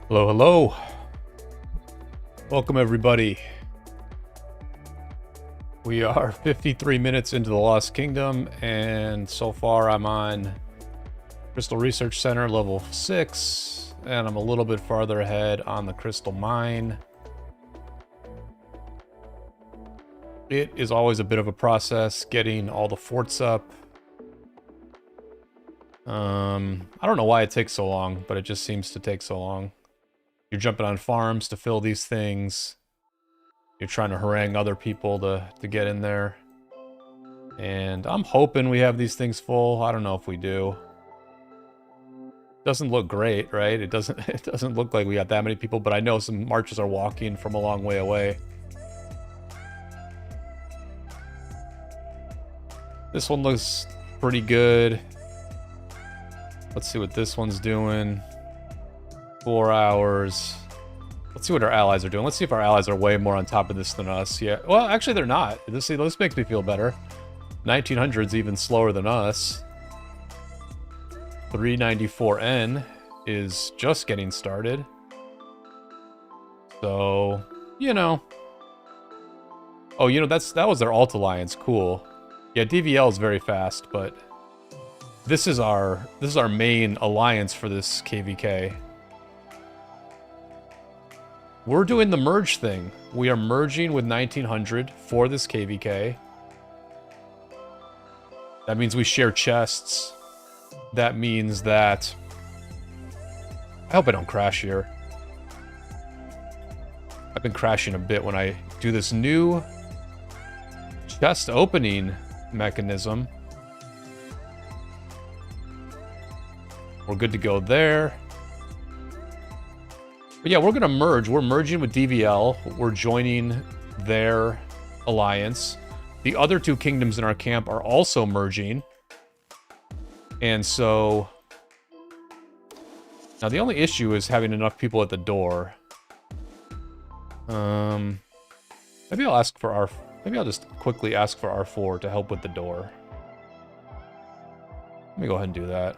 Hello, hello. Welcome, everybody. We are 53 minutes into the Lost Kingdom, and so far I'm on Crystal Research Center, level 6, and I'm a little bit farther ahead on the Crystal Mine. It is always a bit of a process getting all the forts up. I don't know why it takes so long, but it just seems to take so long. You're jumping on farms to fill these things. You're trying to harangue other people to get in there. And I'm hoping we have these things full. I don't know if we do. Doesn't look great, right? It doesn't look like we got that many people, but I know some marchers are walking from a long way away. This one looks pretty good. Let's see what this one's doing. 4 hours. Let's see what our allies are doing. Let's see if our allies are way more on top of this than us. Yeah. Well, actually, they're not. This makes me feel better. 1900's even slower than us. 394N is just getting started. So, you know. Oh, you know, that was their alt alliance. Cool. Yeah, DVL is very fast, but this is our main alliance for this KVK. We're doing the merge thing. We are merging with 1900 for this KVK. That means we share chests. That means that... I hope I don't crash here. I've been crashing a bit when I do this new chest opening mechanism. We're good to go there. But yeah, we're going to merge. We're merging with DVL. We're joining their alliance. The other two kingdoms in our camp are also merging. And so... Now, the only issue is having enough people at the door. Maybe I'll ask for our... Maybe I'll just quickly ask for R4 to help with the door. Let me go ahead and do that.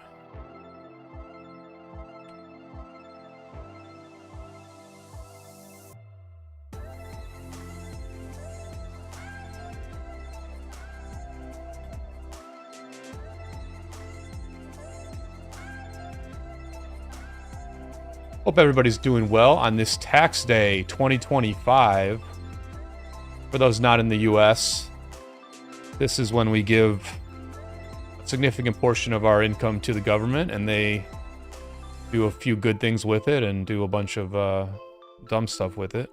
Hope everybody's doing well on this tax day 2025. For those not in the US, this is when we give a significant portion of our income to the government, and they do a few good things with it and do a bunch of dumb stuff with it.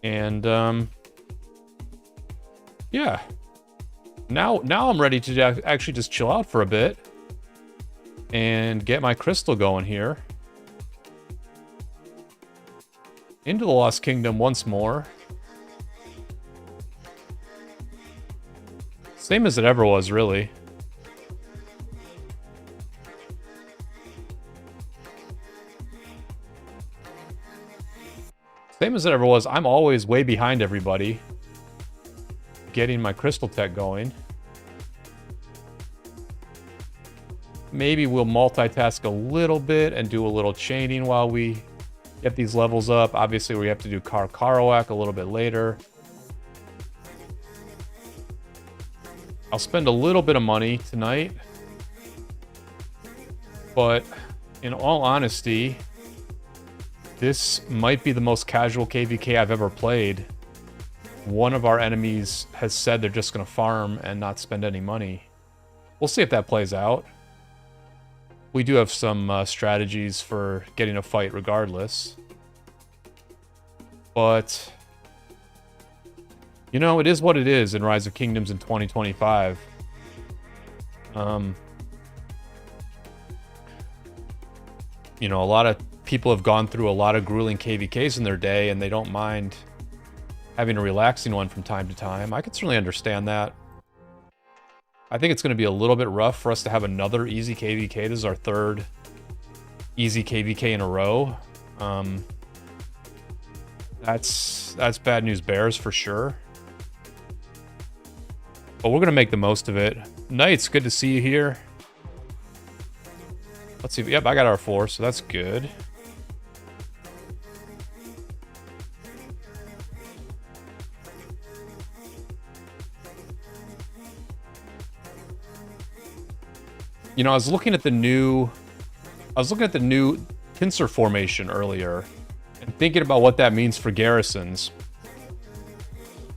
And yeah, now I'm ready to actually just chill out for a bit and get my crystal going here. Into the Lost Kingdom once more. Same as it ever was, really. Same as it ever was. I'm always way behind everybody getting my crystal tech going. Maybe we'll multitask a little bit and do a little chaining while we get these levels up. Obviously, we have to do Karawak a little bit later. I'll spend a little bit of money tonight. But in all honesty, this might be the most casual KVK I've ever played. One of our enemies has said they're just going to farm and not spend any money. We'll see if that plays out. We do have some strategies for getting a fight regardless. But, you know, it is what it is in Rise of Kingdoms in 2025. You know, a lot of people have gone through a lot of grueling KVKs in their day, and they don't mind having a relaxing one from time to time. I can certainly understand that. I think it's going to be a little bit rough for us to have another easy KVK. This is our third easy KVK in a row. That's bad news bears for sure. But we're gonna make the most of it. Knights, good to see you here. Let's see. Yep, I got R4, so that's good. You know, I was looking at the new pincer formation earlier and thinking about what that means for garrisons.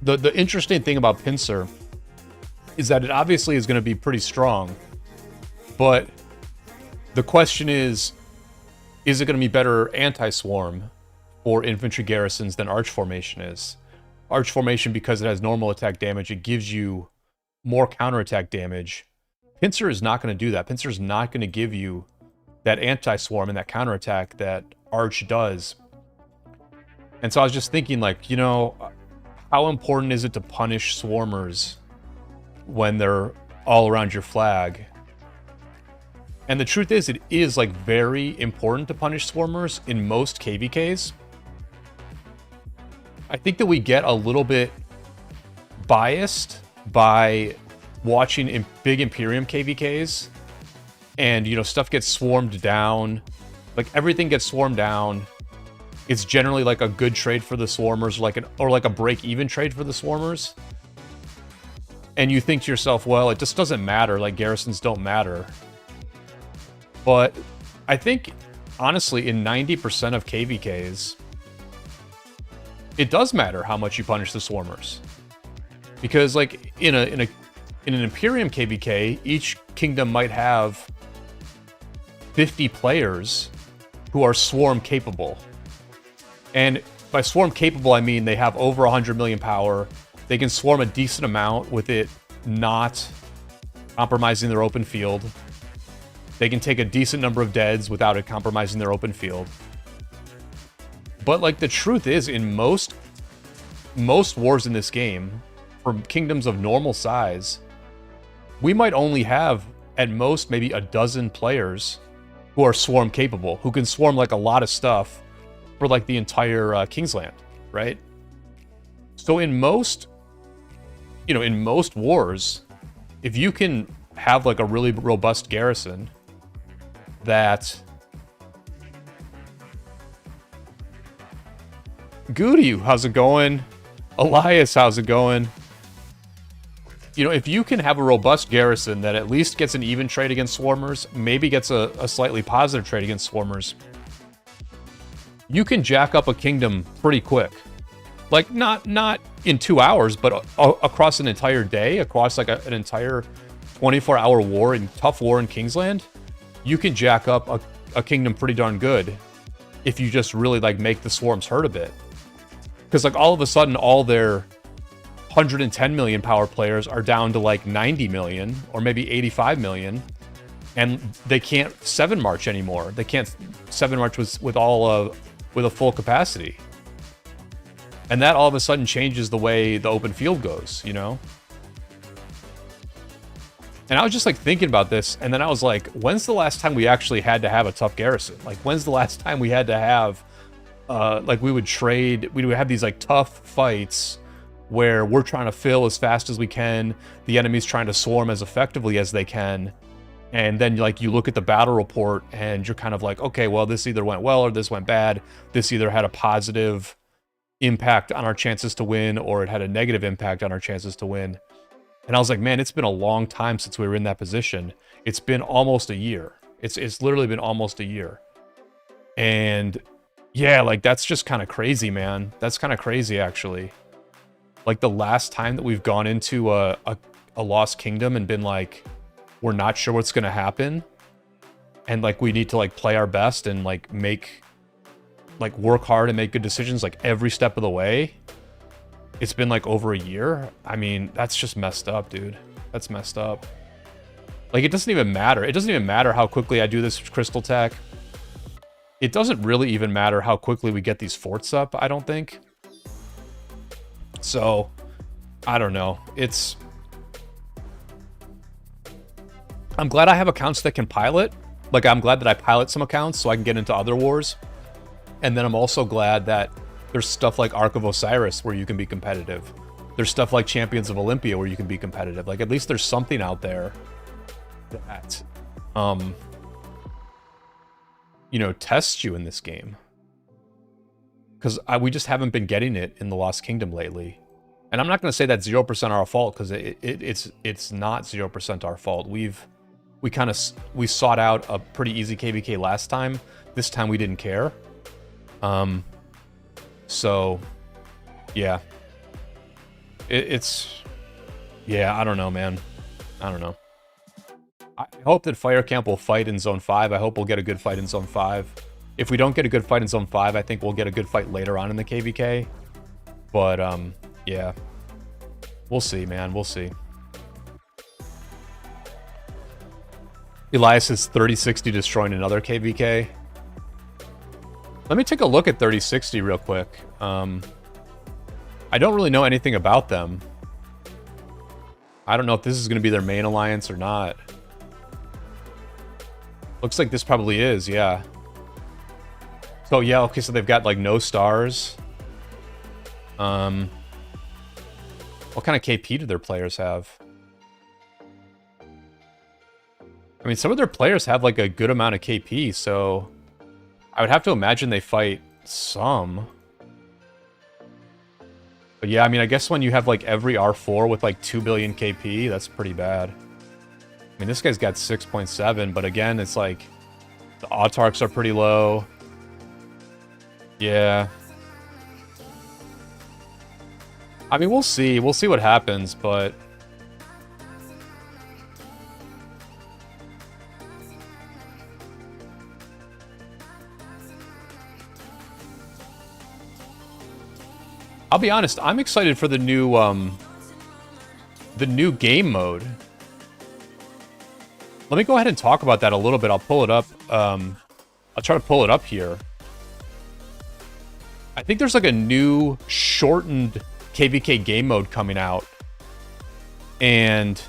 The interesting thing about pincer is that it obviously is going to be pretty strong, but the question is it going to be better anti-swarm for infantry garrisons than arch formation is? Arch formation, because it has normal attack damage, it gives you more counterattack damage. Pincer is not going to do that. Pincer is not going to give you that anti-swarm and that counterattack that arch does. And so I was just thinking, like, you know, how important is it to punish swarmers when they're all around your flag? And the truth is, it is, like, very important to punish swarmers in most KVKs. I think that we get a little bit biased by watching big Imperium KVKs, and, you know, stuff gets swarmed down. Like, everything gets swarmed down. It's generally, like, a good trade for the swarmers, or like a break-even trade for the swarmers. And you think to yourself, well, it just doesn't matter. Like, garrisons don't matter. But I think, honestly, in 90% of KVKs, it does matter how much you punish the swarmers. Because, like, in an Imperium KVK, each kingdom might have 50 players who are swarm capable. And by swarm capable, I mean they have over 100 million power. They can swarm a decent amount with it not compromising their open field. They can take a decent number of deads without it compromising their open field. But, like, the truth is, in most wars in this game, for kingdoms of normal size, we might only have, at most, maybe a dozen players who are swarm capable, who can swarm, like, a lot of stuff for, like, the entire Kingsland, right? So in most, you know, in most wars, if you can have, like, a really robust garrison that... Goody, how's it going? Elias, how's it going? You know, if you can have a robust garrison that at least gets an even trade against swarmers, maybe gets a slightly positive trade against swarmers, you can jack up a kingdom pretty quick. Like, not in 2 hours, but across an entire day, across, like, an entire 24-hour war, tough war in Kingsland, you can jack up a kingdom pretty darn good if you just really, like, make the swarms hurt a bit. Because, like, all of a sudden, all their 110 million power players are down to, like, 90 million, or maybe 85 million, and they can't 7 march anymore. They can't 7 march with a full capacity. And that all of a sudden changes the way the open field goes, you know? And I was just, like, thinking about this, and then I was like, when's the last time we actually had to have a tough garrison? Like, when's the last time we had to have, like, we would have these, like, tough fights where we're trying to fill as fast as we can, the enemy's trying to swarm as effectively as they can, and then, like, you look at the battle report, and you're kind of like, okay, well, this either went well or this went bad. This either had a positive impact on our chances to win, or it had a negative impact on our chances to win. And I was like, man, it's been a long time since we were in that position. It's been almost a year. It's literally been almost a year. And yeah, like, that's just kind of crazy, man. That's kind of crazy, actually. Like, the last time that we've gone into a lost kingdom and been like, we're not sure what's going to happen, and, like, we need to, like, play our best and, like, work hard and make good decisions, like, every step of the way. It's been, like, over a year. I mean, that's just messed up, dude. That's messed up. Like, it doesn't even matter. It doesn't even matter how quickly I do this crystal tech. It doesn't really even matter how quickly we get these forts up, I don't think. So, I don't know. I'm glad I have accounts that can pilot. Like, I'm glad that I pilot some accounts so I can get into other wars. And then I'm also glad that There's stuff like Ark of Osiris where you can be competitive. There's stuff like Champions of Olympia where you can be competitive. Like, at least there's something out there that, you know, tests you in this game. Because we just haven't been getting it in the Lost Kingdom lately. And I'm not going to say that's 0% our fault, because it's not 0% our fault. We sought out a pretty easy KVK last time. This time we didn't care. So, yeah. Yeah, I don't know, man. I don't know. I hope that Fire Camp will fight in Zone 5. I hope we'll get a good fight in Zone 5. If we don't get a good fight in Zone 5, I think we'll get a good fight later on in the KVK. But, yeah. We'll see, man. We'll see. Elias is 3060 destroying another KVK. Let me take a look at 3060 real quick. I don't really know anything about them. I don't know if this is going to be their main alliance or not. Looks like this probably is, yeah. So, yeah, okay, so they've got, like, no stars. What kind of KP do their players have? I mean, some of their players have, like, a good amount of KP, so I would have to imagine they fight some. But yeah, I mean, I guess when you have, like, every R4 with, like, 2 billion KP, that's pretty bad. I mean, this guy's got 6.7, but again, it's like, the autarchs are pretty low. Yeah. I mean, we'll see. We'll see what happens, but... I'll be honest, I'm excited for the new game mode. Let me go ahead and talk about that a little bit. I'll pull it up. I'll try to pull it up here. I think there's like a new shortened KVK game mode coming out. And,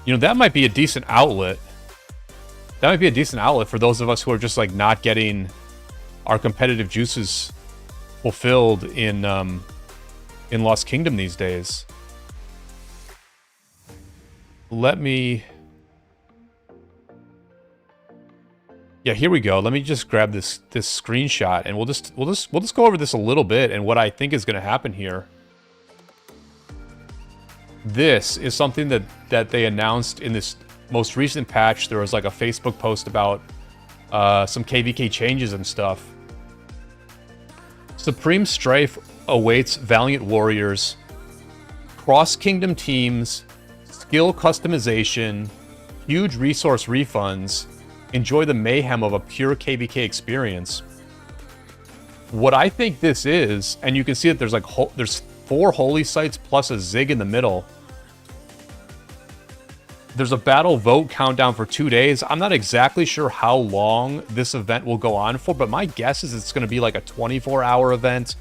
you know, that might be a decent outlet. That might be a decent outlet for those of us who are just like not getting our competitive juices fulfilled in Lost Kingdom these days. Let me... Yeah, here we go. Let me just grab this screenshot, and we'll just go over this a little bit and what I think is going to happen here. This is something that they announced in this most recent patch. There was like a Facebook post about some KVK changes and stuff. Supreme Strife awaits Valiant Warriors, cross-kingdom teams, skill customization, huge resource refunds. Enjoy the mayhem of a pure KVK experience. What I think this is, and you can see that there's like there's 4 holy sites plus a zig in the middle. There's a battle vote countdown for 2 days. I'm not exactly sure how long this event will go on for, but my guess is it's going to be like a 24-hour event,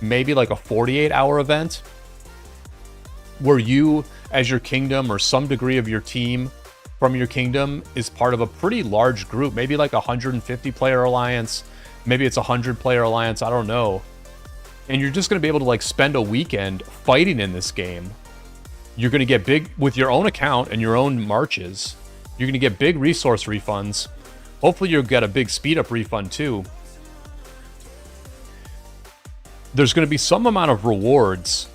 maybe like a 48-hour event, where you, as your kingdom, or some degree of your team from your kingdom, is part of a pretty large group, maybe like a 150-player alliance, maybe it's a 100-player alliance, I don't know. And you're just going to be able to like spend a weekend fighting in this game. You're going to get big, with your own account and your own marches, you're going to get big resource refunds. Hopefully you'll get a big speed up refund too. There's going to be some amount of rewards.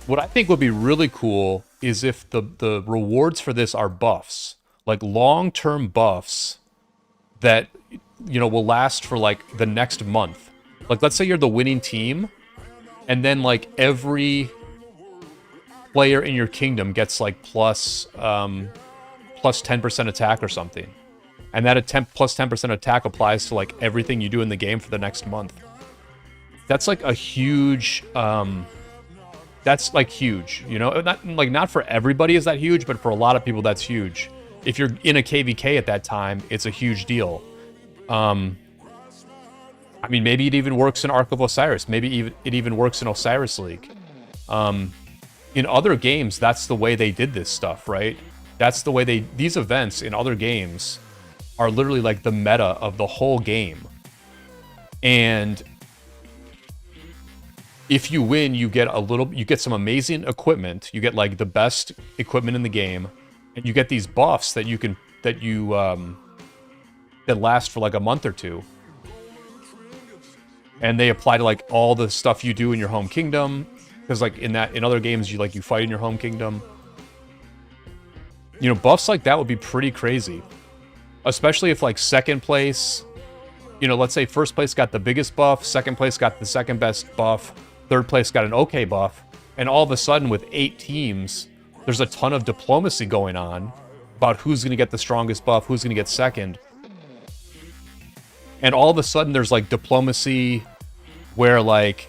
What I think would be really cool is if the rewards for this are buffs, like long-term buffs that, you know, will last for like the next month. Like, let's say you're the winning team, and then like every player in your kingdom gets like plus 10% attack or something, and that plus 10% attack applies to like everything you do in the game for the next month. That's like a huge that's like huge, you know, not for everybody is that huge, but for a lot of people that's huge. If you're in a KVK at that time, it's a huge deal. I mean, maybe it even works in Ark of Osiris. Maybe it even works in Osiris League. In other games, that's the way they did this stuff, right? That's the way these events in other games are literally like the meta of the whole game. And if you win, you get some amazing equipment. You get like the best equipment in the game, and you get these buffs that that last for like a month or two. And they apply to like all the stuff you do in your home kingdom. Because like in other games you fight in your home kingdom. You know, buffs like that would be pretty crazy. Especially if like second place, you know, let's say first place got the biggest buff, second place got the second best buff, third place got an okay buff, and all of a sudden with 8 teams, there's a ton of diplomacy going on about who's going to get the strongest buff, who's going to get second. And all of a sudden there's like diplomacy where like,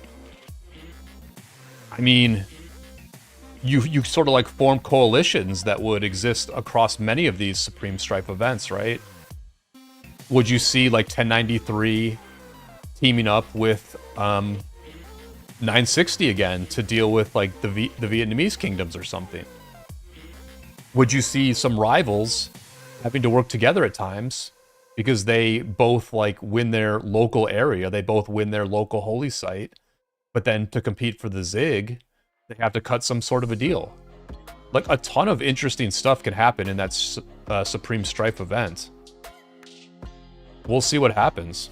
I mean, you sort of like form coalitions that would exist across many of these Supreme Strife events, right? Would you see like 1093 teaming up with 960 again to deal with like the Vietnamese kingdoms or something? Would you see some rivals having to work together at times because they both like win their local area, they both win their local holy site, but then to compete for the Zig, they have to cut some sort of a deal. Like a ton of interesting stuff can happen in that Supreme Strife event. We'll see what happens.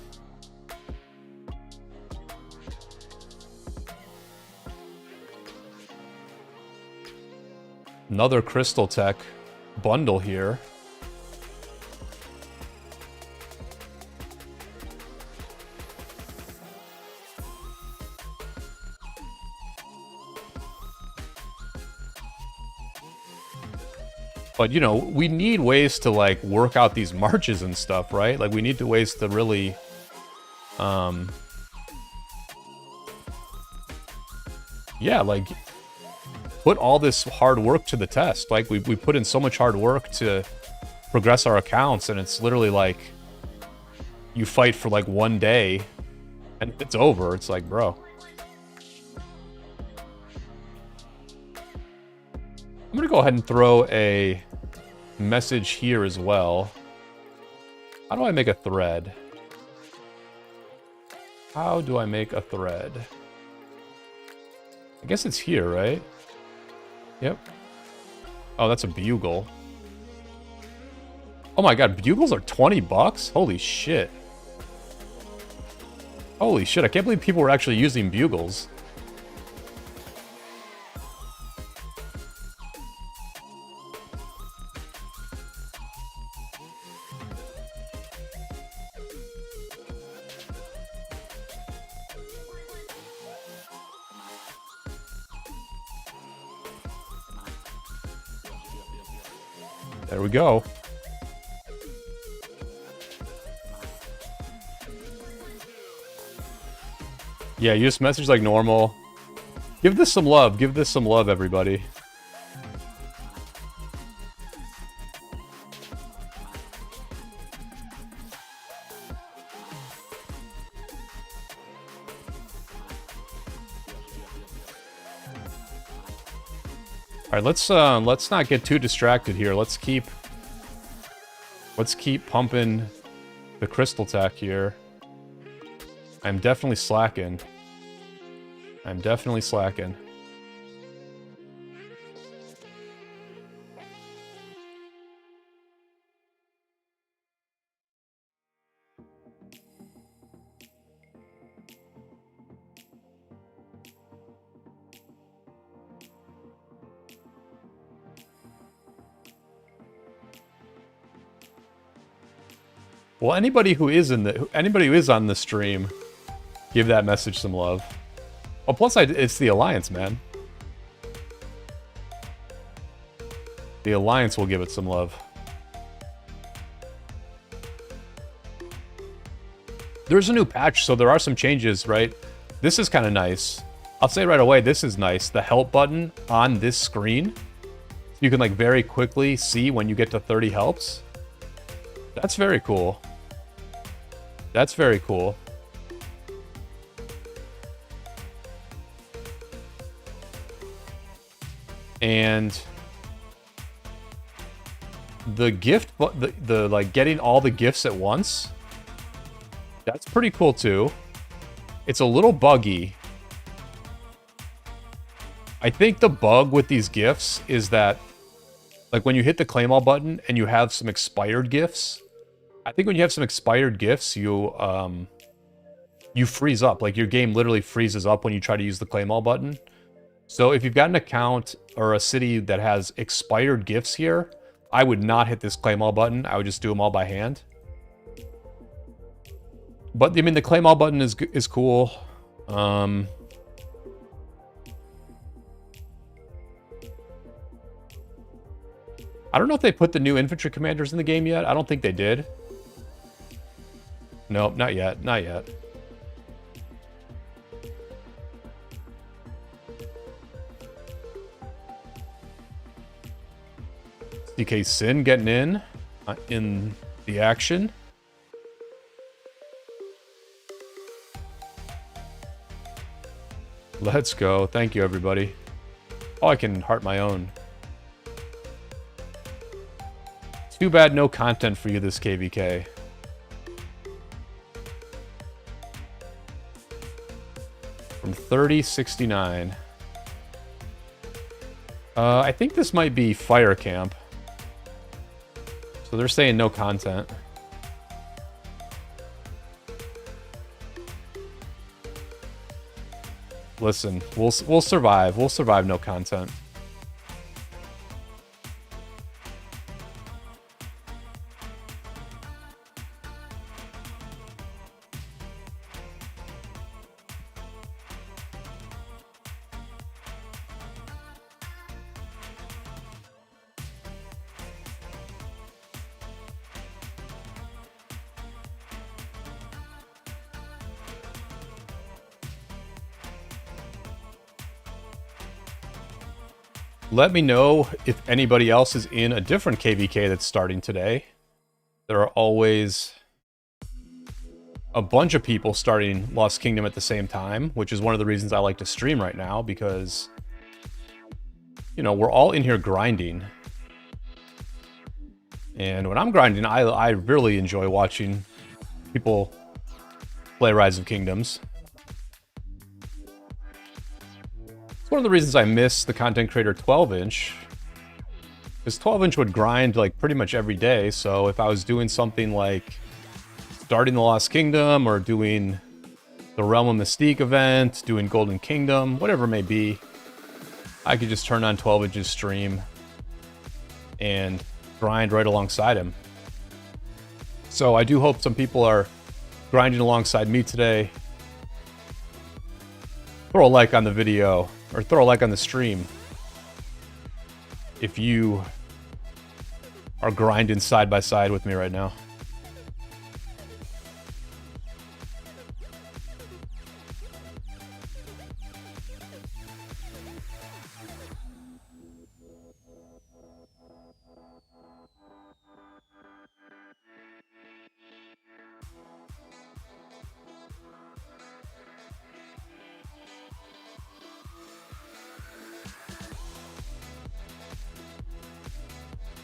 Another Crystal Tech bundle here. But, you know, we need ways to, like, work out these marches and stuff, right? Like, we need ways to really, yeah, like, put all this hard work to the test. Like, we put in so much hard work to progress our accounts, and it's literally like, you fight for, like, one day, and it's over. It's like, bro. I'm gonna go ahead and throw a message here as well. How do I make a thread? How do I make a thread? I guess it's here, right? Yep. Oh, that's a bugle. Oh my god, bugles are 20 bucks? Holy shit. Holy shit, I can't believe people were actually using bugles. There we go. Yeah, you just message like normal. Give this some love. Give this some love, everybody. All right, let's not get too distracted here. Let's keep pumping the Crystal Tech here. I'm definitely slacking. I'm definitely slacking. Well, anybody who is on the stream, give that message some love. Oh, plus it's the Alliance, man. The Alliance will give it some love. There's a new patch, so there are some changes, right? This is kind of nice. I'll say right away, this is nice. The help button on this screen, you can like very quickly see when you get to 30 helps. That's very cool. That's very cool. And the gift, the like getting all the gifts at once, that's pretty cool too. It's a little buggy. I think the bug with these gifts is that, like, when you hit the claim all button and you have some expired gifts, I think when you have some expired gifts, you freeze up. Like, your game literally freezes up when you try to use the claim all button. So if you've got an account or a city that has expired gifts here, I would not hit this claim all button. I would just do them all by hand. But, I mean, the claim all button is cool. I don't know if they put the new infantry commanders in the game yet. I don't think they did. Nope, not yet. Not yet. DK Sin getting in the action. Let's go. Thank you, everybody. Oh, I can heart my own. Too bad no content for you this KVK. From 3069. I think this might be Fire Camp. So they're saying no content. Listen, we'll survive. We'll survive no content. Let me know if anybody else is in a different KVK that's starting today. There are always a bunch of people starting Lost Kingdom at the same time, which is one of the reasons I like to stream right now, because, you know, we're all in here grinding. And when I'm grinding, I really enjoy watching people play Rise of Kingdoms. One of the reasons I miss the content creator 12-inch, because 12-inch would grind like pretty much every day. So if I was doing something like starting the Lost Kingdom or doing the Realm of Mystique event, doing Golden Kingdom, whatever it may be, I could just turn on 12-inch's stream and grind right alongside him. So I do hope some people are grinding alongside me today. Throw a like on the video, or throw a like on the stream if you are grinding side by side with me right now.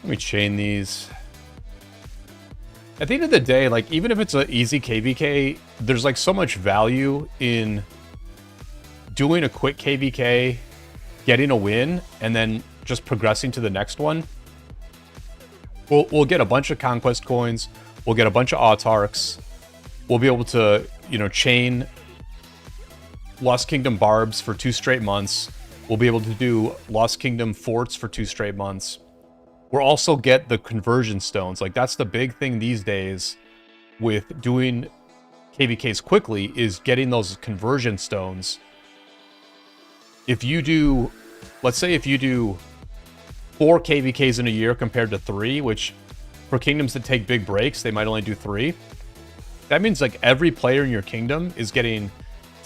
Let me chain these. At the end of the day, like, even if it's an easy KVK, there's like so much value in doing a quick KVK, getting a win, and then just progressing to the next one. We'll get a bunch of conquest coins. We'll get a bunch of autarchs. We'll be able to, you know, chain Lost Kingdom barbs for 2 straight months. We'll be able to do Lost Kingdom forts for 2 straight months. We'll also get the conversion stones. Like, that's the big thing these days with doing KVKs quickly, is getting those conversion stones. If you do, let's say if you do 4 KVKs in a year compared to 3, which for kingdoms that take big breaks, they might only do 3. That means like every player in your kingdom is getting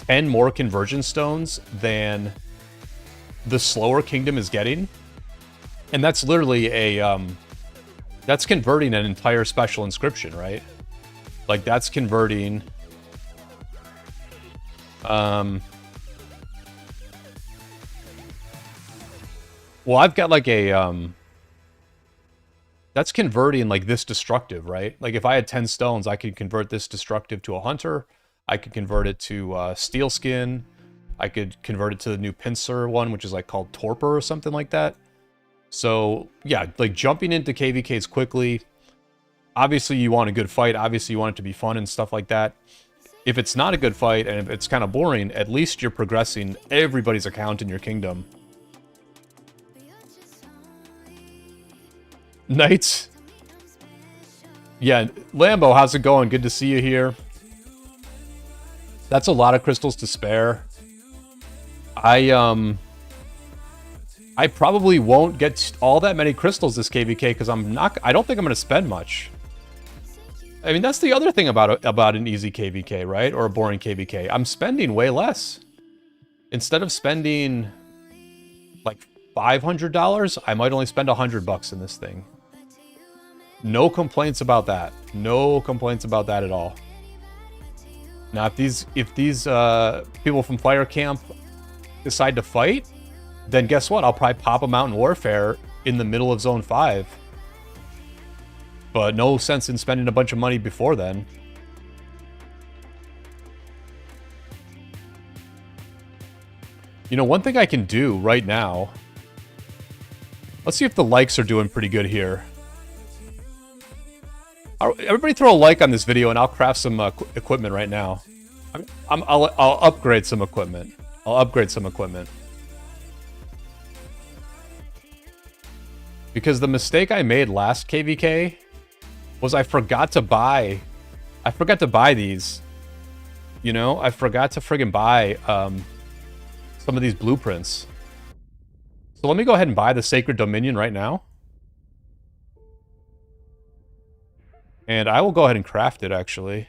10 more conversion stones than the slower kingdom is getting. And that's literally a, that's converting an entire special inscription, right? Like, that's converting, well, I've got like a, that's converting like this destructive, right? Like, if I had 10 stones, I could convert this destructive to a hunter. I could convert it to Steel Skin. I could convert it to the new Pincer one, which is like called Torpor or something like that. So yeah, like jumping into KVKs quickly. Obviously you want a good fight. Obviously you want it to be fun and stuff like that. If it's not a good fight and if it's kind of boring, at least you're progressing everybody's account in your kingdom. Knights. Yeah, Lambo, how's it going? Good to see you here. That's a lot of crystals to spare. I probably won't get all that many crystals this KVK because I don't think I'm going to spend much. I mean, that's the other thing about an easy KVK, right? Or a boring KVK. I'm spending way less. Instead of spending like $500, I might only spend $100 in this thing. No complaints about that. No complaints about that at all. Now, if these people from Fire Camp decide to fight, then guess what? I'll probably pop a Mountain Warfare in the middle of Zone 5. But no sense in spending a bunch of money before then. You know, one thing I can do right now... Let's see if the likes are doing pretty good here. Everybody throw a like on this video and I'll craft some equipment right now. I'll upgrade some equipment. I'll upgrade some equipment. Because the mistake I made last KVK was I forgot to buy these. You know, I forgot to friggin' buy some of these blueprints. So let me go ahead and buy the Sacred Dominion right now. And I will go ahead and craft it, actually.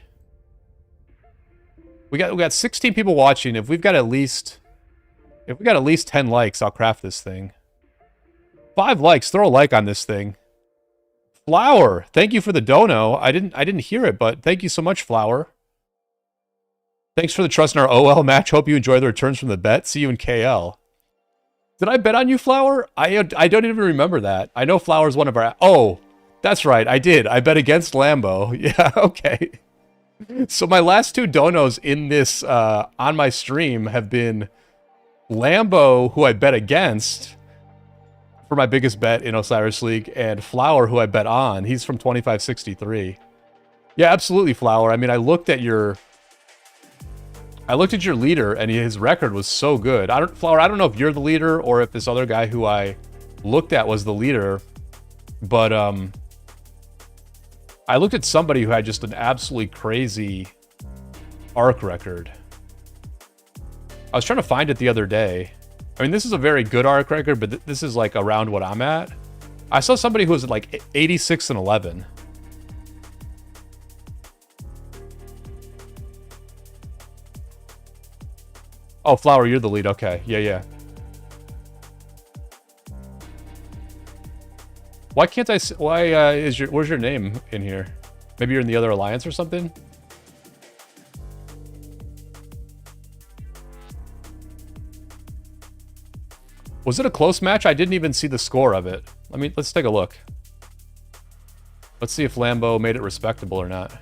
We got 16 people watching. If we got at least 10 likes, I'll craft this thing. 5 likes, throw a like on this thing. Flower, thank you for the dono. I didn't hear it, but thank you so much, Flower. Thanks for the trust in our OL match. Hope you enjoy the returns from the bet. See you in KL. Did I bet on you, Flower? I don't even remember that. I know Flower's one of our... Oh, that's right, I did. I bet against Lambo. Yeah, okay. So my last 2 donos in this, on my stream have been Lambo, who I bet against for my biggest bet in Osiris League, and Flower, who I bet on. He's from 2563. Yeah, absolutely, Flower. I mean, I looked at your leader, and his record was so good. Flower, I don't know if you're the leader or if this other guy who I looked at was the leader, but I looked at somebody who had just an absolutely crazy arc record. I was trying to find it the other day. I mean, this is a very good arc record, but this is like around what I'm at. I saw somebody who was at like 86 and 11. Oh, Flower, you're the lead. Okay, yeah. Why can't I? Where's your name in here? Maybe you're in the other alliance or something. Was it a close match? I didn't even see the score of it. Let's take a look. Let's see if Lambo made it respectable or not.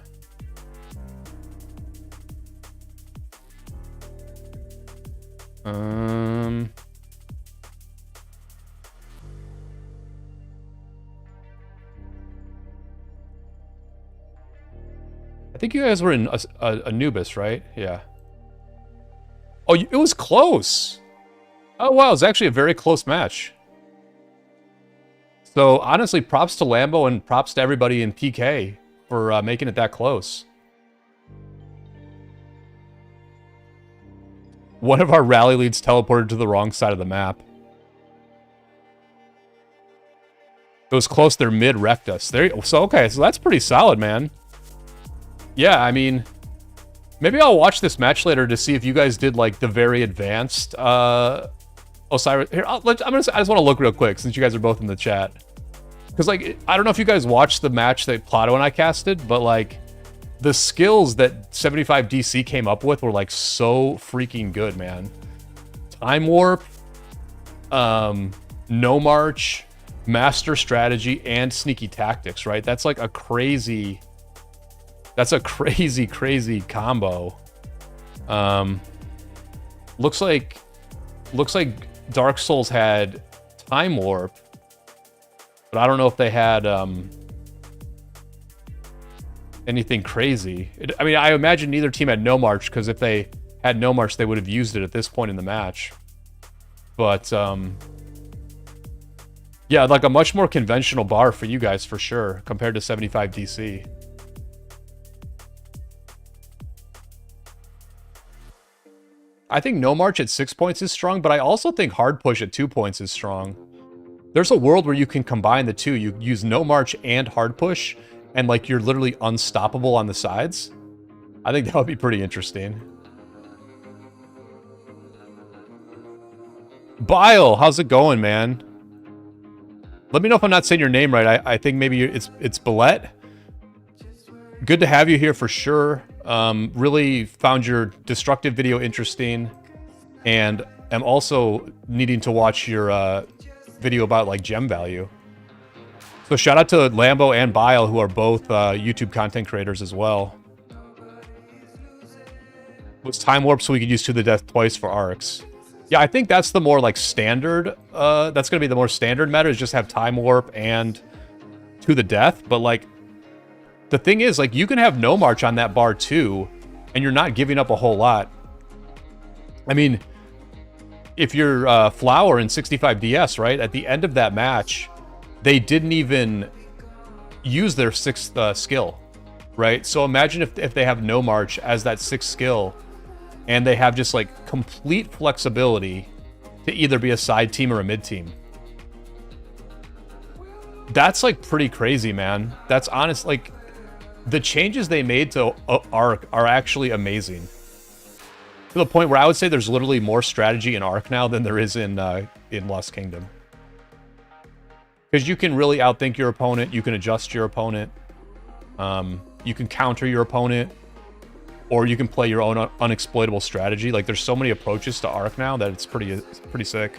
I think you guys were in Anubis, right? Yeah. Oh, it was close. Oh, wow. It was actually a very close match. So, honestly, props to Lambo and props to everybody in PK for making it that close. One of our rally leads teleported to the wrong side of the map. It was close. Their mid wrecked us. Okay, so that's pretty solid, man. Yeah, I mean, maybe I'll watch this match later to see if you guys did like the very advanced Osiris. Here, I just want to look real quick since you guys are both in the chat, because like I don't know if you guys watched the match that Plato and I casted, but like the skills that 75 DC came up with were like so freaking good, man. Time warp, no march, master strategy, and sneaky tactics. Right? That's like a crazy. That's a crazy combo. Looks like Dark Souls had Time Warp, but I don't know if they had anything crazy. I mean, I imagine neither team had No March, because if they had No March, they would have used it at this point in the match. But yeah, like a much more conventional bar for you guys for sure, compared to 75 DC. I think No March at 6 points is strong, but I also think Hard Push at 2 points is strong. There's a world where you can combine the two. You use No March and Hard Push, and like you're literally unstoppable on the sides. I think that would be pretty interesting. Bile, how's it going, man? Let me know if I'm not saying your name right. I think maybe it's Billette. Good to have you here for sure. Really found your destructive video interesting, and am also needing to watch your video about like gem value. So shout out to Lambo and Bile, who are both YouTube content creators as well. Was Time Warp so we could use To the Death twice for arcs? Yeah, I think that's the more like standard. That's gonna be the more standard meta, is just have Time Warp and To the Death. But like, the thing is, like, you can have No March on that bar too, and you're not giving up a whole lot. I mean, if you're Flower in 65 DS, right, at the end of that match, they didn't even use their 6th skill, right? So imagine if they have No March as that 6th skill, and they have just like complete flexibility to either be a side team or a mid team. That's like pretty crazy, man. That's honest. Like, the changes they made to Arc are actually amazing, to the point where I would say there's literally more strategy in Arc now than there is in Lost Kingdom. Because you can really outthink your opponent, you can adjust your opponent, you can counter your opponent, or you can play your own unexploitable strategy. Like, there's so many approaches to Arc now that it's pretty sick.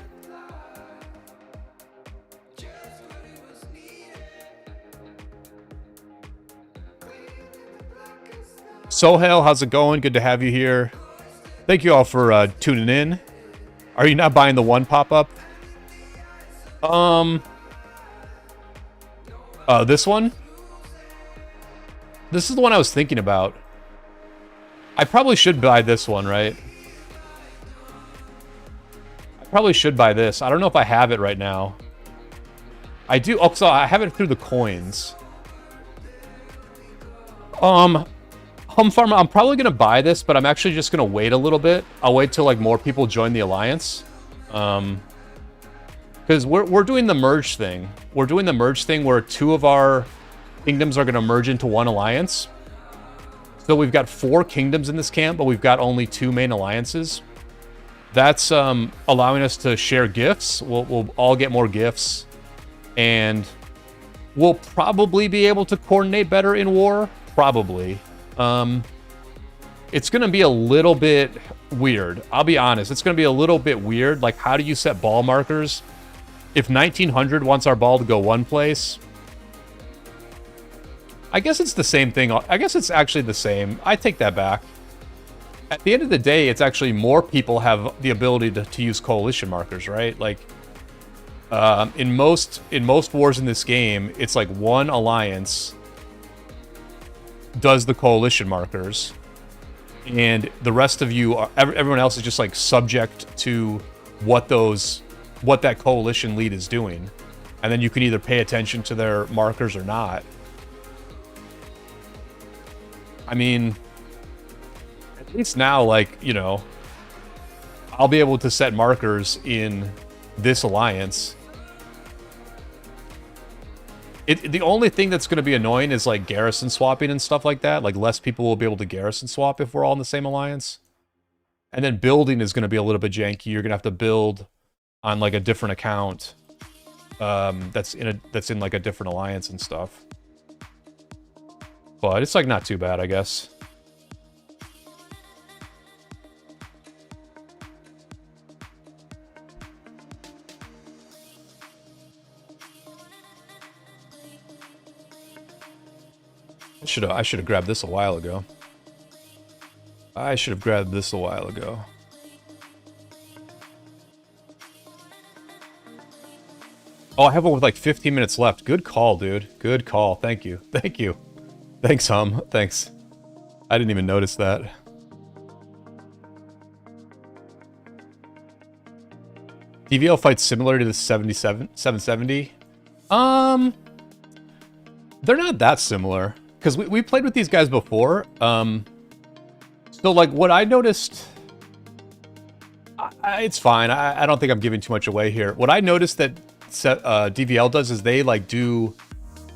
Sohail, how's it going? Good to have you here. Thank you all for tuning in. Are you not buying the one pop-up? This one? This is the one I was thinking about. I probably should buy this one, right? I probably should buy this. I don't know if I have it right now. I do. Oh, so I have it through the coins. Home Farmer, I'm probably going to buy this, but I'm actually just going to wait a little bit. I'll wait till like more people join the alliance. Because we're doing the merge thing. We're doing the merge thing where 2 of our kingdoms are going to merge into 1 alliance. So we've got 4 kingdoms in this camp, but we've got only 2 main alliances. That's allowing us to share gifts. We'll all get more gifts. And we'll probably be able to coordinate better in war. Probably. It's going to be a little bit weird. I'll be honest. It's going to be a little bit weird. Like, how do you set ball markers? If 1900 wants our ball to go one place, I guess it's the same thing. I guess it's actually the same. I take that back. At the end of the day, it's actually more people have the ability to use coalition markers, right? Like, in most wars in this game, it's like 1 alliance does the coalition markers, and the rest of you are, everyone else is just like subject to what that coalition lead is doing, and then you can either pay attention to their markers or not. I mean, at least now, like, you know, I'll be able to set markers in this alliance. The only thing that's going to be annoying is like garrison swapping and stuff like that. Like, less people will be able to garrison swap if we're all in the same alliance. And then building is going to be a little bit janky. You're going to have to build on like a different account that's in like a different alliance and stuff. But it's like not too bad, I guess. I should have grabbed this a while ago. I should have grabbed this a while ago. Oh, I have one with like 15 minutes left. Good call, dude. Good call. Thank you. Thank you. Thanks, Hum. Thanks. I didn't even notice that. DVL fights similar to the 770. They're not that similar. Because we played with these guys before. So, like, what I noticed... it's fine. I don't think I'm giving too much away here. What I noticed that DVL does is they, like, do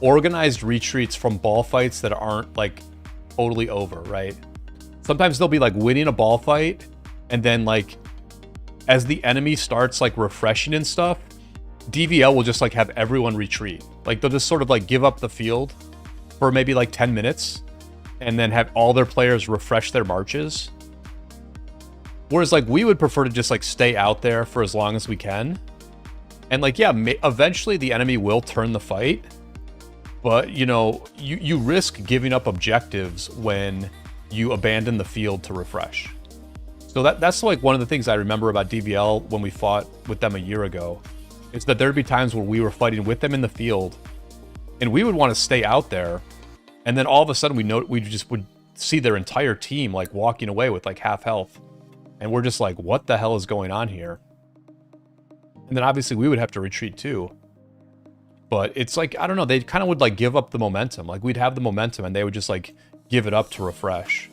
organized retreats from ball fights that aren't, like, totally over, right? Sometimes they'll be, like, winning a ball fight, and then, like, as the enemy starts, like, refreshing and stuff, DVL will just, like, have everyone retreat. Like, they'll just sort of, like, give up the field for maybe, like, 10 minutes, and then have all their players refresh their marches. Whereas, like, we would prefer to just, like, stay out there for as long as we can. And, like, yeah, eventually the enemy will turn the fight. But, you know, you risk giving up objectives when you abandon the field to refresh. So that's, like, one of the things I remember about DVL when we fought with them a year ago. Is that there'd be times where we were fighting with them in the field. And we would want to stay out there. And then all of a sudden we just would see their entire team, like, walking away with, like, half health. And we're just like, what the hell is going on here? And then obviously we would have to retreat too. But it's like, I don't know, they kind of would, like, give up the momentum. Like, we'd have the momentum and they would just, like, give it up to refresh.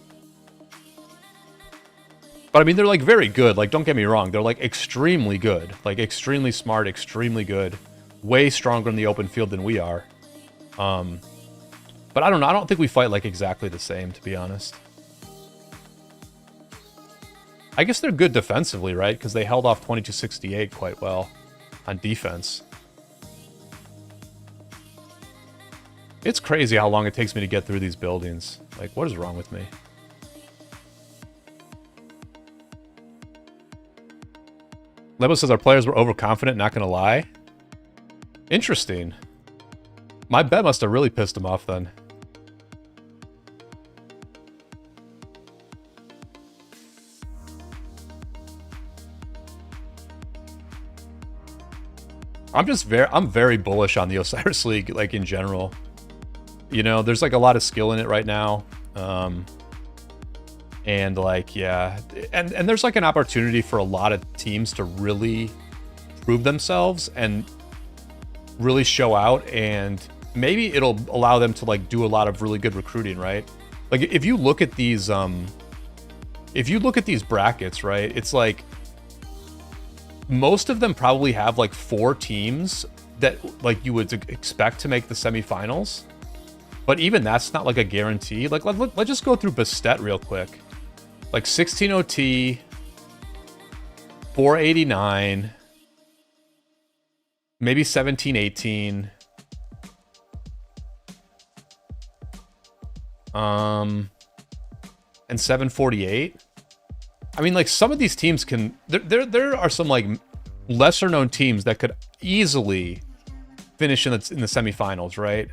But I mean, they're, like, very good. Like, don't get me wrong. They're, like, extremely good. Like, extremely smart, extremely good. Way stronger in the open field than we are. But I don't know. I don't think we fight, like, exactly the same, to be honest. I guess they're good defensively, right? Because they held off 2268 quite well on defense. It's crazy how long it takes me to get through these buildings. Like, what is wrong with me? Lebo says our players were overconfident, not gonna lie. Interesting. My bet must have really pissed him off then. I'm very bullish on the Osiris League, like, in general. You know, there's, like, a lot of skill in it right now. And, like, yeah. And there's, like, an opportunity for a lot of teams to really prove themselves and really show out. And maybe it'll allow them to, like, do a lot of really good recruiting, right? Like, if you look at these brackets, right, it's like, most of them probably have, like, 4 teams that, like, you would expect to make the semifinals. But even that's not, like, a guarantee. Like, let's just go through Bastet real quick. Like, 16 OT, 489, maybe 1718. And 748. I mean, like, some of these teams can... There are some, like, lesser-known teams that could easily finish in the semifinals, right?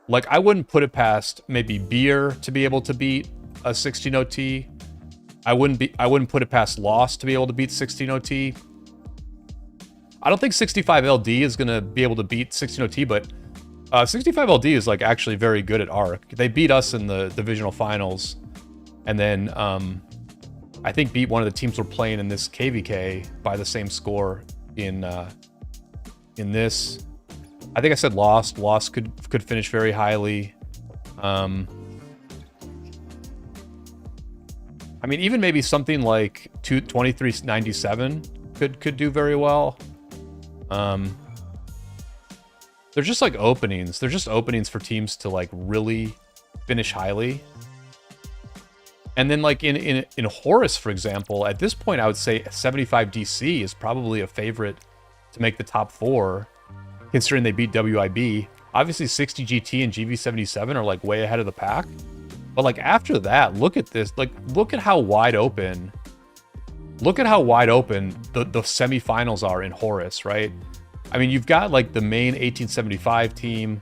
Like, I wouldn't put it past maybe Beer to be able to beat a 16 OT. I wouldn't put it past Lost to be able to beat 16 OT. I don't think 65 LD is going to be able to beat 16 OT, but 65 LD is, like, actually very good at Arc. They beat us in the divisional finals, and then... I think beat one of the teams we're playing in this KVK by the same score in this. I think I said Lost. Lost could finish very highly. I mean, even maybe something like 2397 could do very well. They're just, like, openings. They're just openings for teams to, like, really finish highly. And then, like, in Horus, for example, at this point, I would say 75 DC is probably a favorite to make the top 4, considering they beat WIB. Obviously, 60 GT and GV77 are, like, way ahead of the pack. But, like, after that, look at this. Like, look at how wide open... Look at how wide open the semifinals are in Horus, right? I mean, you've got, like, the main 1875 team.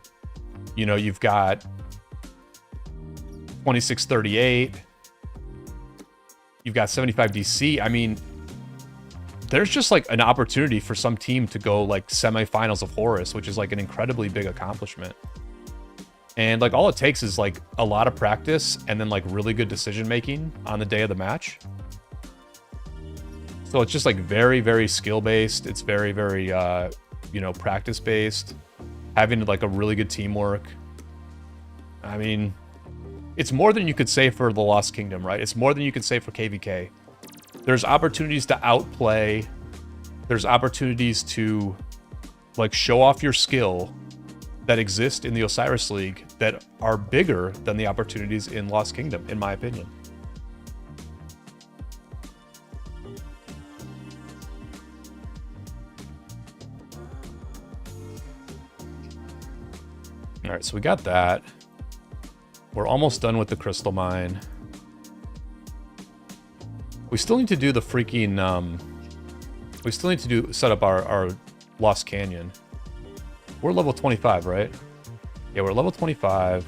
You know, you've got 2638... You've got 75 DC. I mean, there's just like an opportunity for some team to go like semifinals of Horus, which is like an incredibly big accomplishment. And like all it takes is like a lot of practice and then like really good decision making on the day of the match. So it's just like very, very skill based. It's very, very, you know, practice based. Having like a really good teamwork. I mean, it's more than you could say for the Lost Kingdom, right? It's more than you could say for KVK. There's opportunities to outplay. There's opportunities to like show off your skill that exist in the Osiris League that are bigger than the opportunities in Lost Kingdom, in my opinion. All right, so we got that. We're almost done with the crystal mine. We still need to do the freaking, we still need to set up our Lost Canyon. We're level 25, right? Yeah, we're level 25.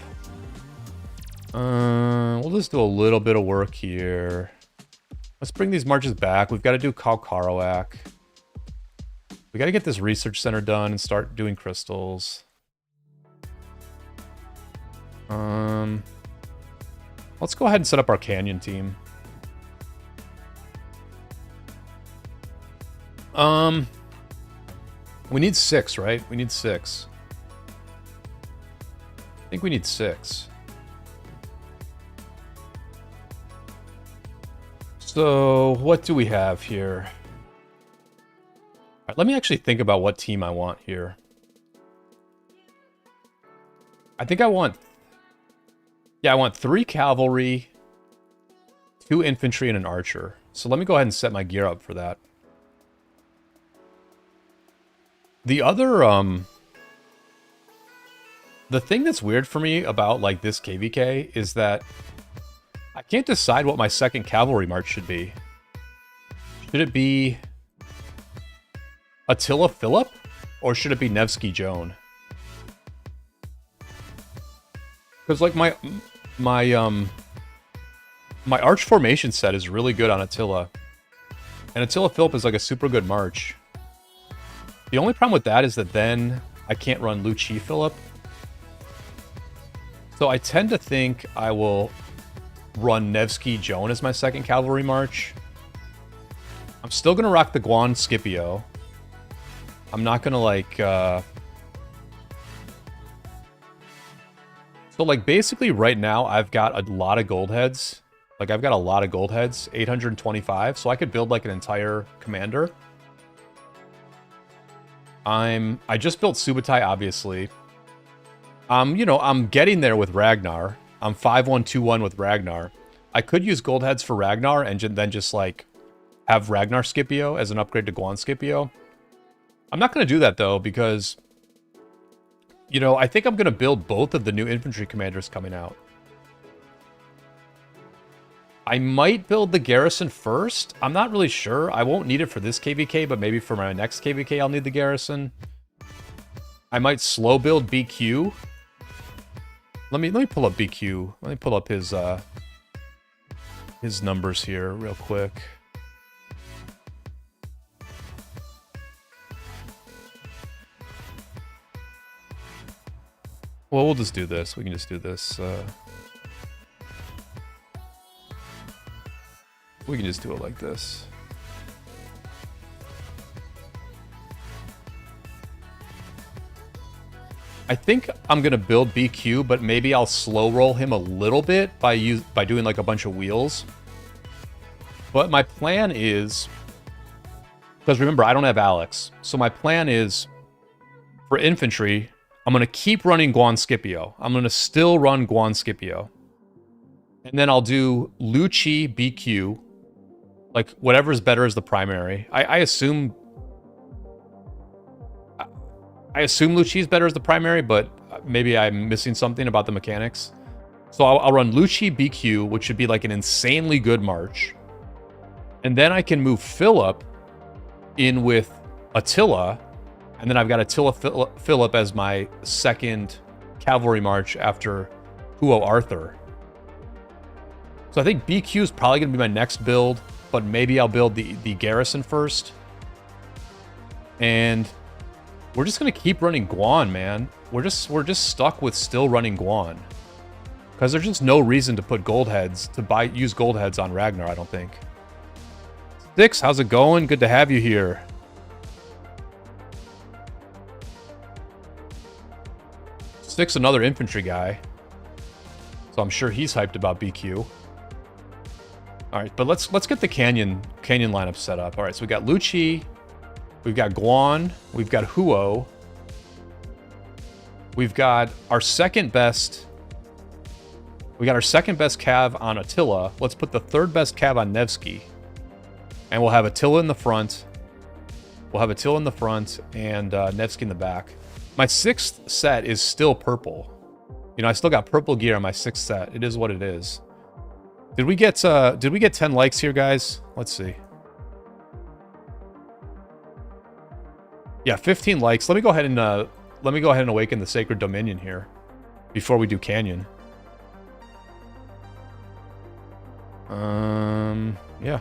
We'll just do a little bit of work here. Let's bring these marches back. We've got to do Kalkarawak. We got to get this research center done and start doing crystals. Let's go ahead and set up our canyon team. We need 6, right? We need 6. I think we need 6. So, what do we have here? All right, let me actually think about what team I want here. I think I want... Yeah, I want 3 cavalry, 2 infantry, and an archer. So let me go ahead and set my gear up for that. The other, the thing that's weird for me about, like, this KVK is that I can't decide what my second cavalry march should be. Should it be Attila Philip? Or should it be Nevsky Joan? Because, like, my arch formation set is really good on Attila. And Attila Philip is, like, a super good march. The only problem with that is that then I can't run Luchi Philip. So I tend to think I will run Nevsky Joan as my second cavalry march. I'm still going to rock the Guan Scipio. I'm not going to, like... So, like, basically right now I've got a lot of gold heads. Like, I've got a lot of gold heads. 825. So I could build, like, an entire commander. I just built Subutai, obviously. You know, I'm getting there with Ragnar. I'm 5-1-2-1 with Ragnar. I could use gold heads for Ragnar and then just, like, have Ragnar Scipio as an upgrade to Guan Scipio. I'm not going to do that, though, because, you know, I think I'm going to build both of the new infantry commanders coming out. I might build the Garrison first. I'm not really sure. I won't need it for this KVK, but maybe for my next KVK I'll need the Garrison. I might slow build BQ. Let me pull up BQ. Let me pull up his numbers here real quick. Well, we'll just do this. We can just do this. We can just do it like this. I think I'm going to build BQ, but maybe I'll slow roll him a little bit by doing like a bunch of wheels. But my plan is... Because remember, I don't have Alex. So my plan is, for infantry, I'm going to keep running Guan Scipio. I'm going to still run Guan Scipio. And then I'll do Luchi BQ. Like, whatever's better as the primary. I assume Luchi's better as the primary, but maybe I'm missing something about the mechanics. So I'll run Luchi BQ, which should be like an insanely good march. And then I can move Philip in with Attila. And then I've got Attila Philip as my second cavalry march after Huo Arthur. So I think BQ is probably going to be my next build, but maybe I'll build the Garrison first. And we're just going to keep running Guan, man. We're just stuck with still running Guan. Because there's just no reason to put gold heads, use gold heads on Ragnar, I don't think. Six, how's it going? Good to have you here. Six, another infantry guy. So I'm sure he's hyped about BQ. Alright, but let's get the Canyon lineup set up. Alright, so we got Lucci, we've got Guan, we've got Huo. We've got our second best... We got our second best cav on Attila. Let's put the third best cav on Nevsky. And we'll have Attila in the front. We'll have Attila in the front and Nevsky in the back. My sixth set is still purple. You know, I still got purple gear on my sixth set. It is what it is. Did we get 10 likes here, guys? Let's see. Yeah, 15 likes. Let me go ahead and awaken the Sacred Dominion here before we do Canyon. Yeah.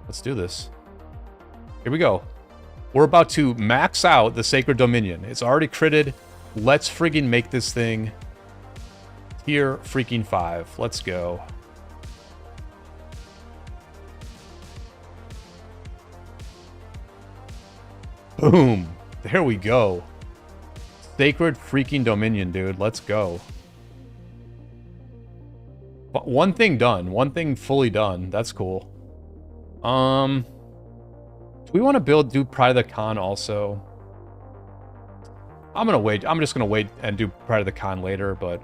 Let's do this. Here we go. We're about to max out the Sacred Dominion. It's already critted. Let's friggin' make this thing tier freaking 5. Let's go. Boom. There we go. Sacred freaking Dominion, dude. Let's go. But one thing done. One thing fully done. That's cool. Do we want to do Pride of the Khan also? I'm gonna wait. I'm just gonna wait and do Pride of the Khan later, but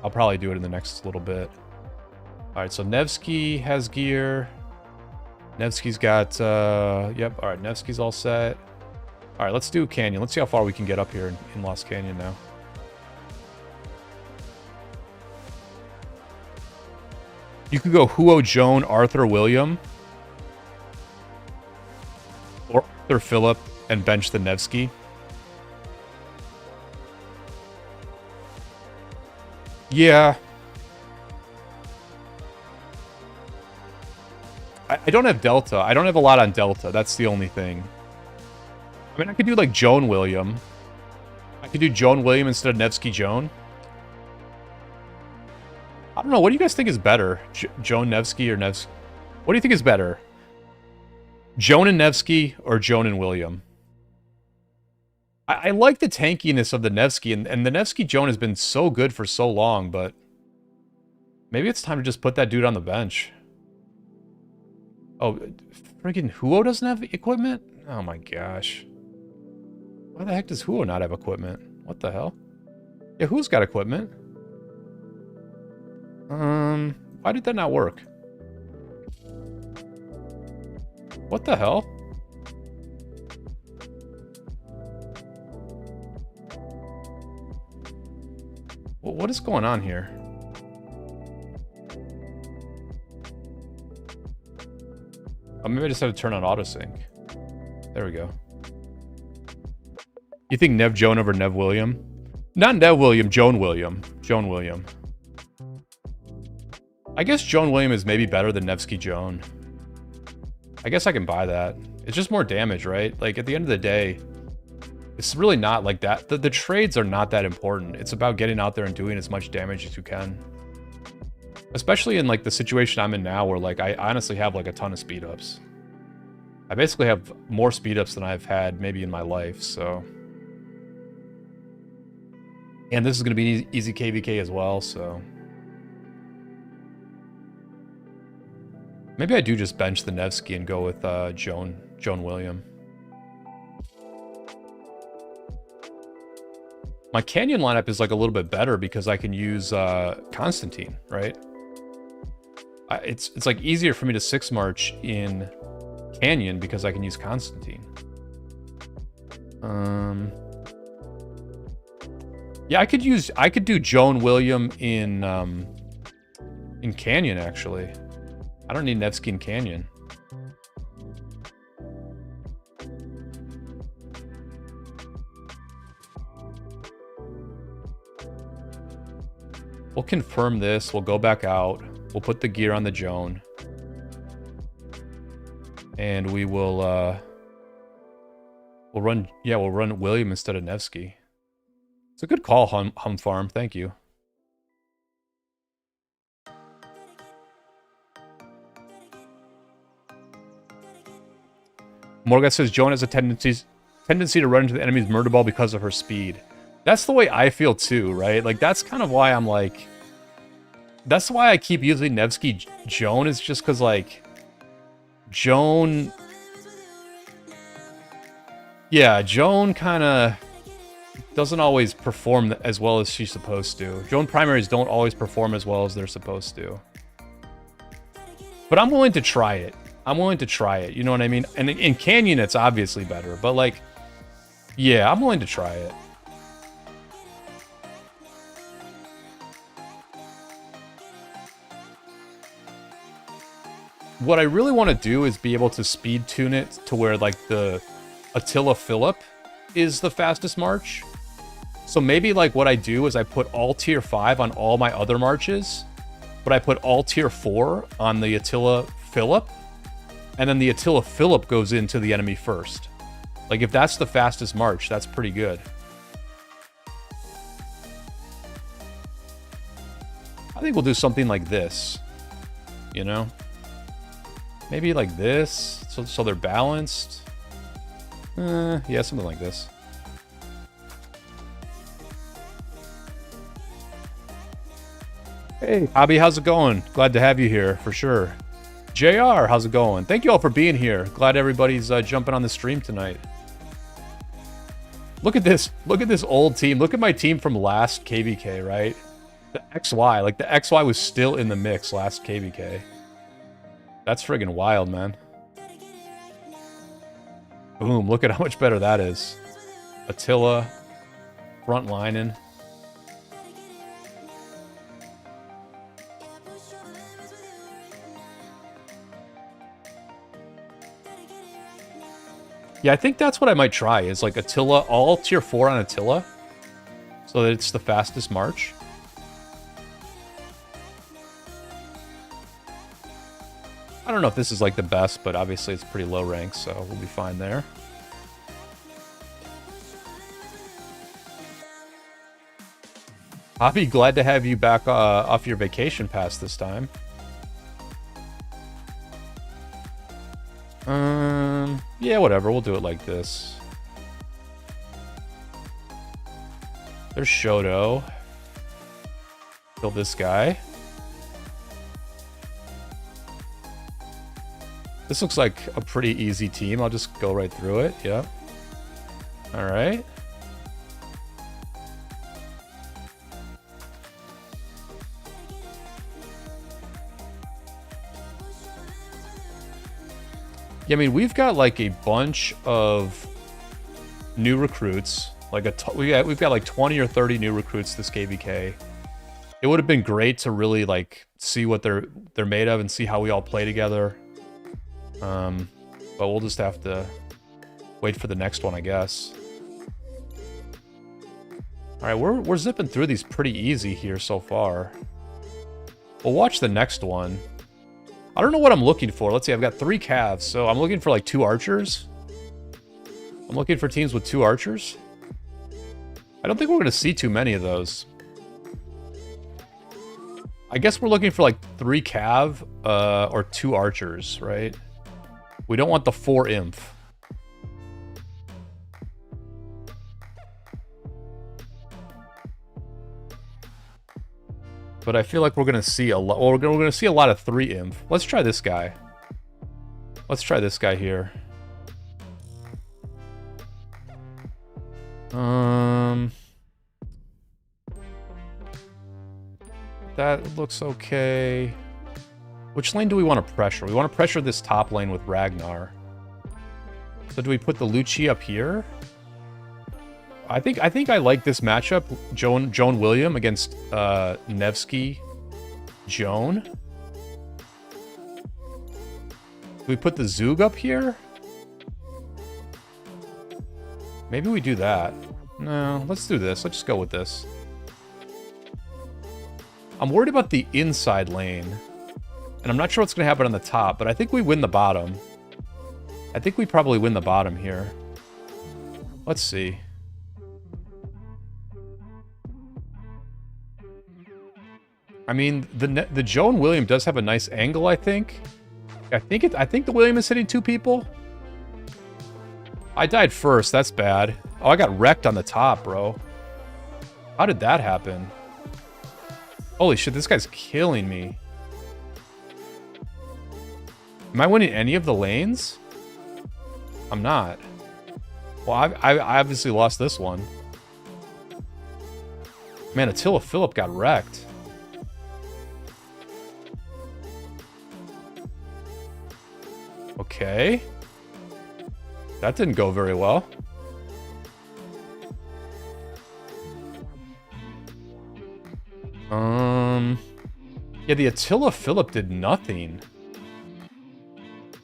I'll probably do it in the next little bit. Alright, so Nevsky has gear. Nevsky's got, yep, alright, Nevsky's all set. Alright, let's do Canyon. Let's see how far we can get up here in Lost Canyon now. You could go Huo, Joan, Arthur, William. Or Arthur, Philip, and bench the Nevsky. Yeah. I don't have Delta. I don't have a lot on Delta. That's the only thing. I mean, I could do, like, Joan William. I could do Joan William instead of Nevsky Joan. I don't know. What do you guys think is better? Joan Nevsky or Nevsky? What do you think is better? Joan and Nevsky or Joan and William? I like the tankiness of the Nevsky, and the Nevsky Joan has been so good for so long, but maybe it's time to just put that dude on the bench. Oh, friggin' Huo doesn't have equipment? Oh my gosh. Why the heck does Huo not have equipment? What the hell? Yeah, Huo's got equipment. Why did that not work? What the hell? Well, what is going on here? Oh, maybe I just had to turn on autosync. There we go. You think Nev Joan over Nev William? Not Nev William, Joan William. Joan William. I guess Joan William is maybe better than Nevsky Joan. I guess I can buy that. It's just more damage, right? Like, at the end of the day, it's really not like that. The trades are not that important. It's about getting out there and doing as much damage as you can. Especially in, like, the situation I'm in now where, like, I honestly have, like, a ton of speed-ups. I basically have more speed-ups than I've had maybe in my life, so... And this is going to be easy KVK as well, so... Maybe I do just bench the Nevsky and go with Joan William. My Canyon lineup is like a little bit better because I can use Constantine, right? It's like easier for me to 6 march in Canyon because I can use Constantine. Yeah, I could do Joan William in Canyon actually. I don't need Nevsky in Canyon. We'll confirm this. We'll go back out. We'll put the gear on the Joan. And we will, we'll run William instead of Nevsky. It's a good call, Hum Farm. Thank you. Morgat says Joan has a tendency to run into the enemy's murder ball because of her speed. That's the way I feel too, right? Like, that's kind of why I'm like... That's why I keep using Nevsky Joan, is just because, like... Joan... Yeah, Joan kind of doesn't always perform as well as she's supposed to. Joan primaries don't always perform as well as they're supposed to. But I'm willing to try it. I'm willing to try it, you know what I mean? And in Canyon, it's obviously better, but like... Yeah, I'm willing to try it. What I really want to do is be able to speed tune it to where, like, the Attila Philip is the fastest march. So maybe, like, what I do is I put all tier 5 on all my other marches, but I put all tier 4 on the Attila Philip, and then the Attila Philip goes into the enemy first. Like, if that's the fastest march, that's pretty good. I think we'll do something like this, you know? Maybe like this, so they're balanced. Yeah, something like this. Hey, Hobby, how's it going? Glad to have you here, for sure. JR, how's it going? Thank you all for being here. Glad everybody's jumping on the stream tonight. Look at this. Look at this old team. Look at my team from last KVK, right? The XY. Like, the XY was still in the mix last KVK. That's friggin' wild, man. Boom, look at how much better that is. Attila, front lining. Yeah, I think that's what I might try, is like Attila, all tier 4 on Attila, so that it's the fastest march. I don't know if this is like the best, but obviously it's pretty low rank, so we'll be fine there. Hobby, glad to have you back off your vacation pass this time. Yeah, whatever, we'll do it like this. There's Shoto. Kill this guy. This looks like a pretty easy team. I'll just go right through it. Yeah. All right. Yeah, I mean, we've got like a bunch of new recruits. Like we've got like 20 or 30 new recruits this KVK. It would have been great to really like see what they're made of and see how we all play together. But we'll just have to wait for the next one, I guess. All right, we're zipping through these pretty easy here so far. We'll watch the next one. I don't know what I'm looking for. Let's see, I've got 3 calves, so I'm looking for like 2 archers. I'm looking for teams with 2 archers. I don't think we're going to see too many of those. I guess we're looking for like 3 cav or 2 archers, right? We don't want the 4 imp. But I feel like we're going to see a lot. Well, we're going to see a lot of 3 imp. Let's try this guy. Let's try this guy here. That looks okay. Which lane do we want to pressure? We want to pressure this top lane with Ragnar. So do we put the Lucci up here? I think I like this matchup. Joan William against Nevsky Joan. Do we put the Zug up here? Maybe we do that. No, let's do this. Let's just go with this. I'm worried about the inside lane. And I'm not sure what's going to happen on the top, but I think we win the bottom. I think we probably win the bottom here. Let's see. I mean, the Joe and William does have a nice angle, I think. I think the William is hitting 2 people. I died first. That's bad. Oh, I got wrecked on the top, bro. How did that happen? Holy shit, this guy's killing me. Am I winning any of the lanes? I'm not. Well, I obviously lost this one. Man, Attila Phillip got wrecked. Okay. That didn't go very well. Yeah, the Attila Phillip did nothing.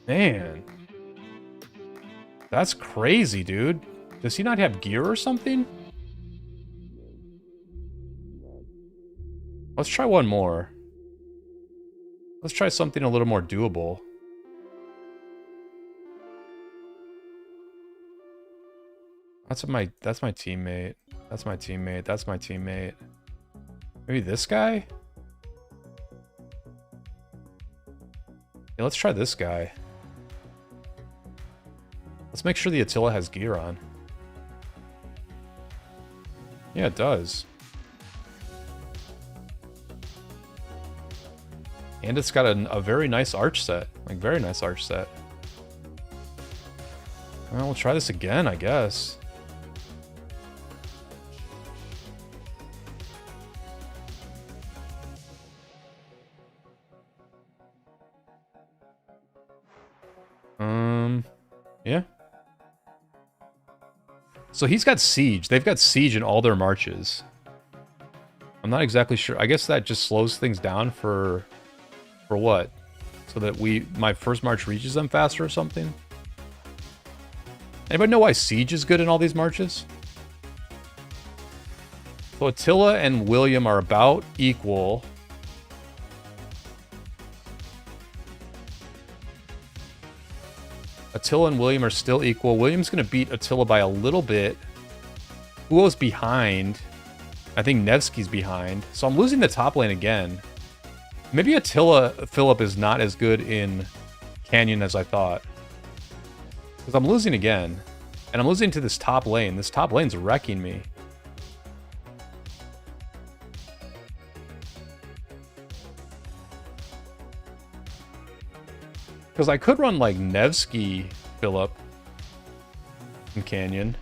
Man. That's crazy, dude. Does he not have gear or something? Let's try one more. Let's try something a little more doable. That's my teammate. That's my teammate. That's my teammate. Maybe this guy? Yeah, let's try this guy. Let's make sure the Attila has gear on. Yeah, it does. And it's got a very nice arch set. Like, very nice arch set. Well, we'll try this again, I guess. Yeah. So he's got siege. They've got siege in all their marches. I'm not exactly sure. I guess that just slows things down for what? So that my first march reaches them faster or something? Anybody know why siege is good in all these marches? So Attila and William are about equal. Attila and William are still equal. William's going to beat Attila by a little bit. Uo's behind. I think Nevsky's behind. So I'm losing the top lane again. Maybe Attila Phillip is not as good in Canyon as I thought. Because I'm losing again. And I'm losing to this top lane. This top lane's wrecking me. Because I could run like Nevsky Phillip in Canyon.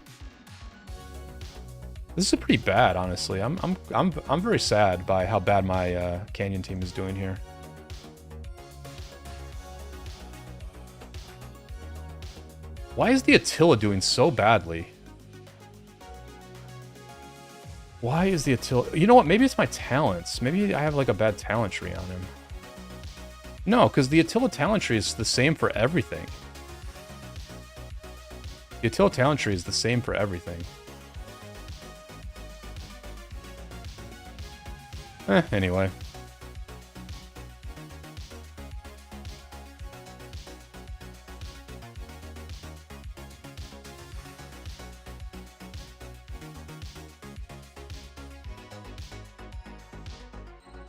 This is pretty bad, honestly. I'm very sad by how bad my Canyon team is doing here. Why is the Attila doing so badly? Why is the Attila... You know what? Maybe it's my talents. Maybe I have like a bad talent tree on him. No, because the Attila talent tree is the same for everything. The Attila talent tree is the same for everything. Anyway.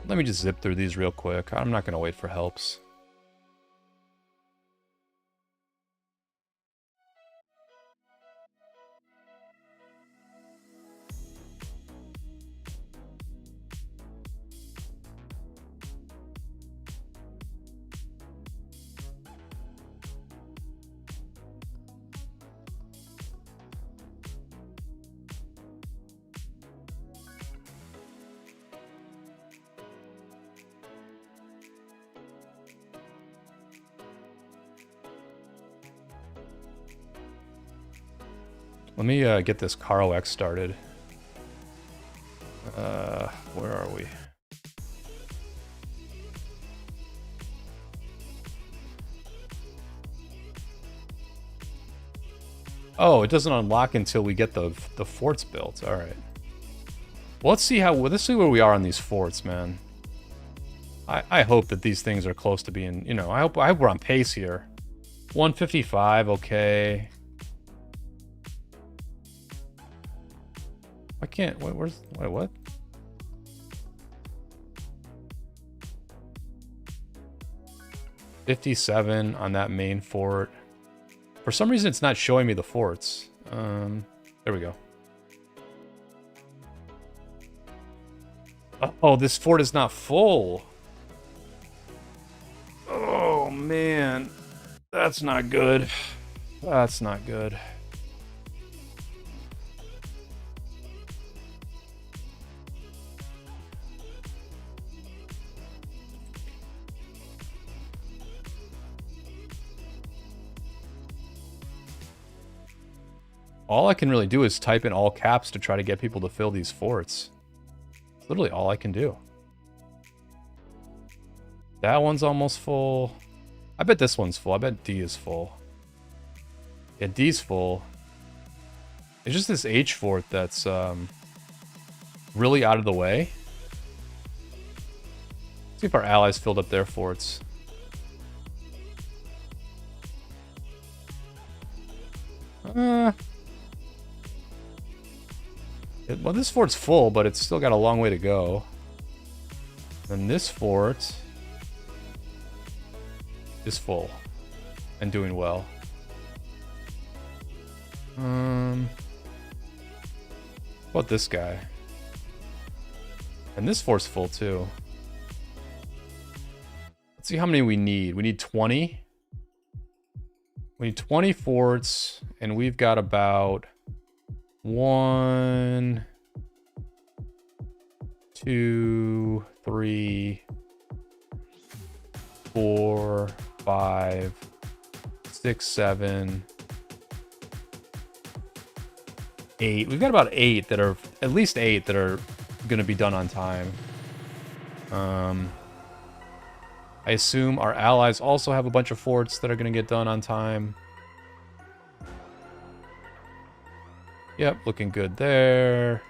Let me just zip through these real quick. I'm not going to wait for helps. Let me get this Caro X started. Where are we? Oh, it doesn't unlock until we get the forts built. All right. Well, let's see where we are on these forts, man. I hope that these things are close to being, you know, I hope we're on pace here. 155, okay. I can't, wait, what? $57 on that main fort. For some reason, it's not showing me the forts. There we go. Oh, this fort is not full. Oh, man. That's not good. That's not good. All I can really do is type in all caps to try to get people to fill these forts. It's literally all I can do. That one's almost full. I bet this one's full. I bet D is full. Yeah, D's full. It's just this H fort that's really out of the way. See if our allies filled up their forts. Well, this fort's full, but it's still got a long way to go. And this fort is full and doing well. What about this guy? And this fort's full too. Let's see how many we need. We need 20. We need 20 forts, and we've got about 1, 2, 3, 4, 5, 6, 7, 8. We've got about 8 that are, at least 8 that are going to be done on time. I assume our allies also have a bunch of forts that are going to get done on time. Yep, looking good there.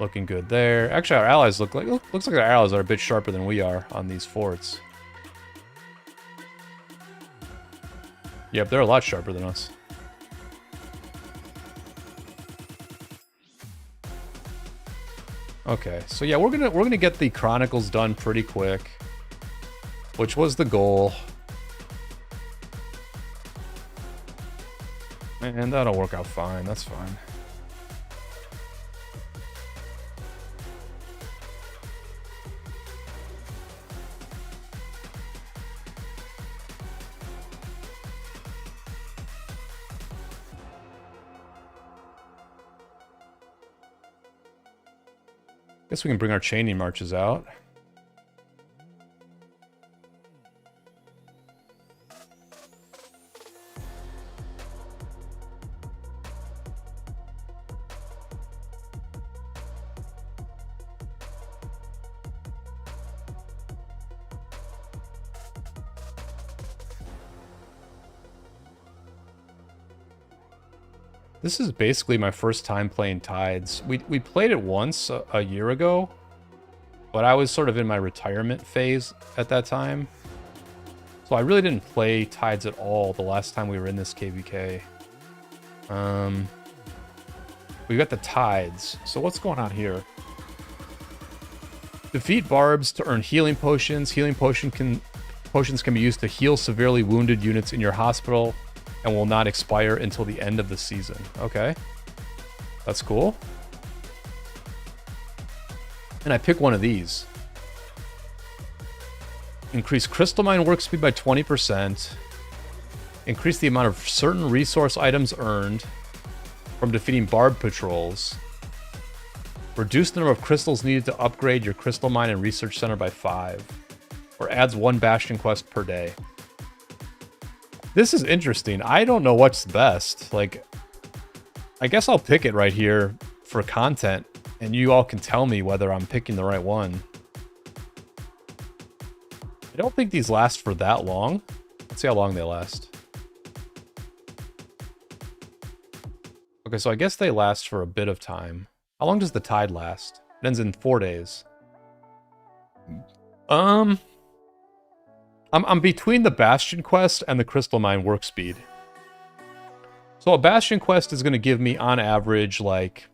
Looking good there. Actually, our allies looks like our allies are a bit sharper than we are on these forts. Yep, they're a lot sharper than us. Okay, so yeah, we're gonna get the Chronicles done pretty quick, which was the goal. And that'll work out fine. That's fine. Guess we can bring our chaining marches out. This is basically my first time playing Tides. We played it once a year ago, but I was sort of in my retirement phase at that time. So I really didn't play Tides at all the last time we were in this KVK. We got the Tides. So what's going on here? Defeat barbs to earn healing potions. Healing potions can be used to heal severely wounded units in your hospital and will not expire until the end of the season. Okay. That's cool. And I pick one of these. Increase crystal mine work speed by 20%. Increase the amount of certain resource items earned from defeating barb patrols. Reduce the number of crystals needed to upgrade your crystal mine and research center by 5. Or adds 1 bastion quest per day. This is interesting. I don't know what's best. Like, I guess I'll pick it right here for content, and you all can tell me whether I'm picking the right one. I don't think these last for that long. Let's see how long they last. Okay, so I guess they last for a bit of time. How long does the Tide last? It ends in 4 days. I'm between the Bastion quest and the Crystal Mine work speed. So a Bastion quest is going to give me, on average, like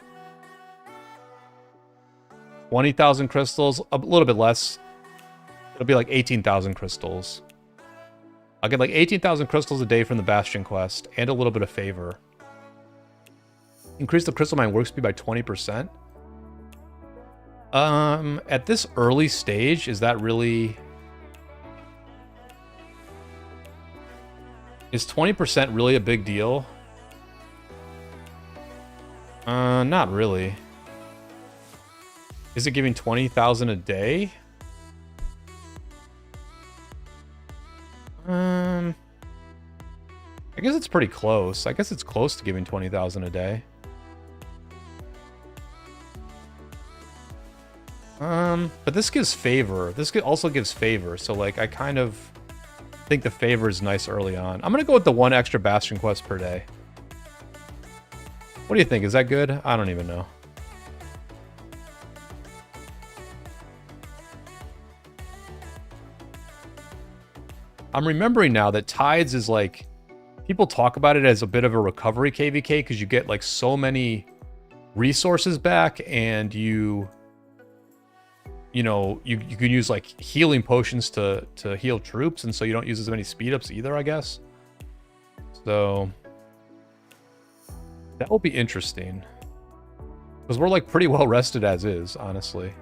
20,000 crystals, a little bit less. It'll be like 18,000 crystals. I'll get like 18,000 crystals a day from the Bastion quest and a little bit of favor. Increase the Crystal Mine work speed by 20%. At this early stage, is that really... Is 20% really a big deal? Not really. Is it giving 20,000 a day? I guess it's pretty close. I guess it's close to giving 20,000 a day. But this gives favor. This also gives favor, so like I kind of think the favor is nice early on. I'm gonna go with the 1 extra Bastion quest per day. What do you think? Is that good? I don't even know. I'm remembering now that Tides is like... People talk about it as a bit of a recovery KVK because you get like so many resources back, and you know, you can use like healing potions to heal troops, and so you don't use as many speed ups either, I guess. So that will be interesting because we're like pretty well rested as is, honestly.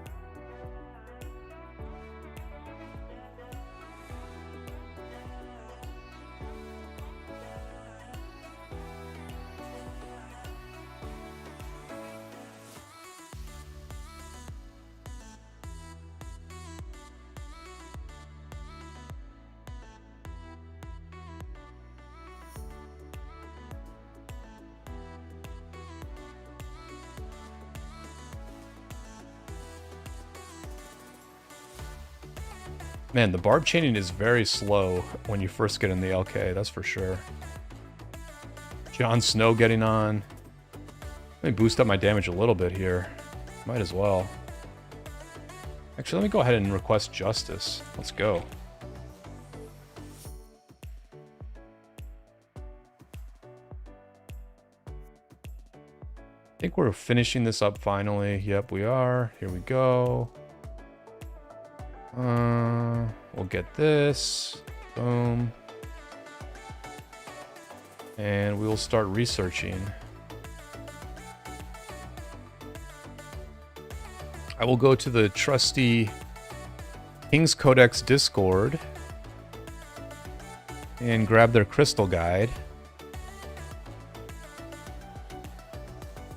Man, the barb chaining is very slow when you first get in the LK, that's for sure. Jon Snow getting on. Let me boost up my damage a little bit here. Might as well. Actually, let me go ahead and request justice. Let's go. I think we're finishing this up finally. Yep, we are. Here we go. We'll get this. Boom. And we will start researching. I will go to the trusty King's Codex Discord and grab their crystal guide.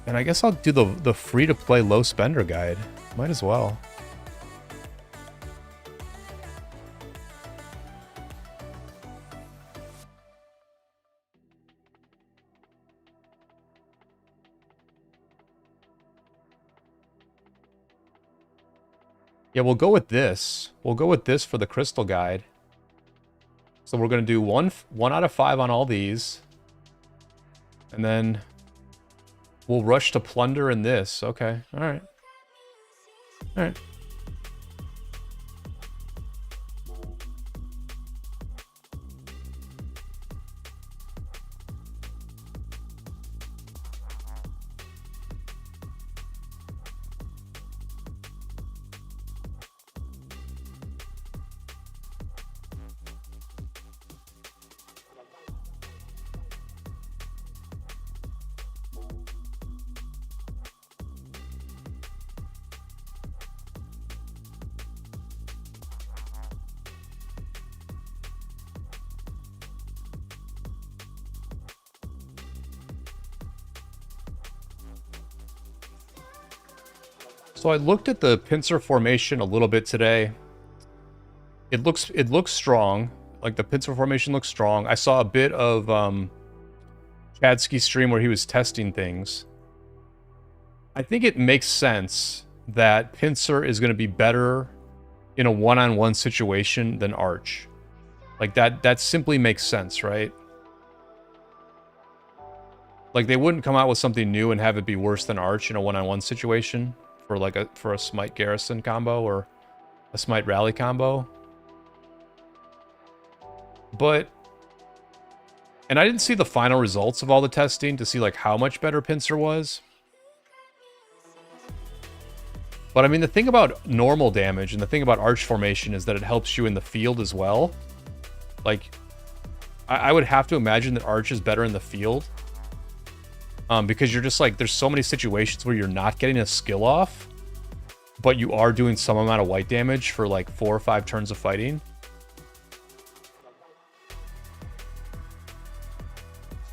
And I guess I'll do the free-to-play low spender guide. Might as well. Yeah, we'll go with this. We'll go with this for the crystal guide. So we're going to do one out of 5 on all these. And then we'll rush to plunder in this. Okay. All right. All right. So I looked at the pincer formation a little bit today. It looks strong. Like the pincer formation looks strong. I saw a bit of Chadsky's stream where he was testing things. I think it makes sense that pincer is going to be better in a one-on-one situation than arch. Like that simply makes sense, right? Like they wouldn't come out with something new and have it be worse than arch in a one-on-one situation. For like for a smite Garrison combo or a Smite rally combo. But, and I didn't see the final results of all the testing to see like how much better Pinsir was. But I mean, the thing about normal damage and the thing about Arch Formation is that it helps you in the field as well. Like, I would have to imagine that Arch is better in the field. Because you're just like, there's so many situations where you're not getting a skill off, but you are doing some amount of white damage for like 4 or 5 turns of fighting.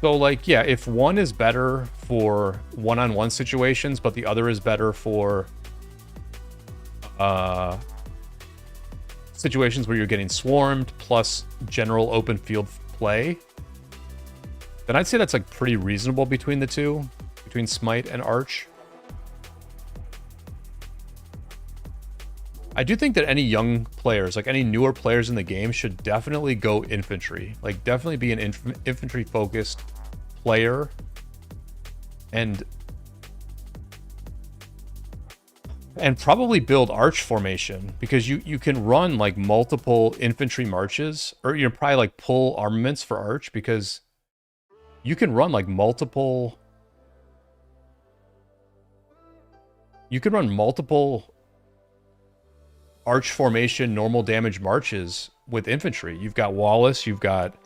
So like, yeah, if one is better for one-on-one situations, but the other is better for situations where you're getting swarmed plus general open field play, then I'd say that's like pretty reasonable between the two, between Smite and Arch. I do think that any young players, like any newer players in the game, should definitely go infantry. Like, definitely be an infantry-focused player. And probably build Arch Formation, because you can run like multiple infantry marches, or you know, probably like pull armaments for Arch, because you can run like multiple... You can run multiple Arch Formation normal damage marches with infantry. You've got Wallace, you've got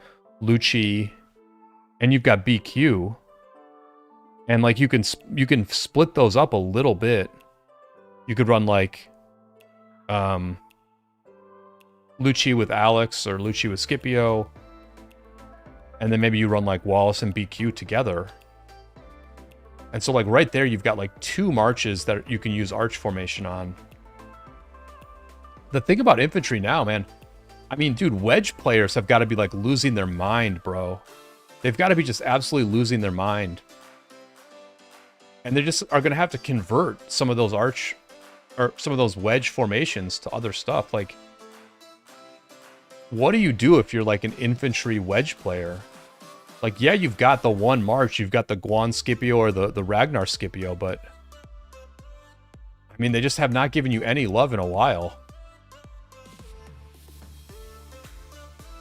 Lucci, and you've got BQ. And like you can split those up a little bit. You could run like Lucci with Alex or Lucci with Scipio. And then maybe you run like Wallace and BQ together. And so like right there you've got like 2 marches that you can use Arch Formation on. The thing about infantry now, man, I mean, dude, wedge players have got to be like losing their mind, bro. They've got to be just absolutely losing their mind. And they just are going to have to convert some of those Arch, or some of those wedge formations to other stuff. Like, what do you do if you're like an infantry wedge player? Like, yeah, you've got the one march, you've got the Guan Scipio or the Ragnar Scipio, but I mean, they just have not given you any love in a while.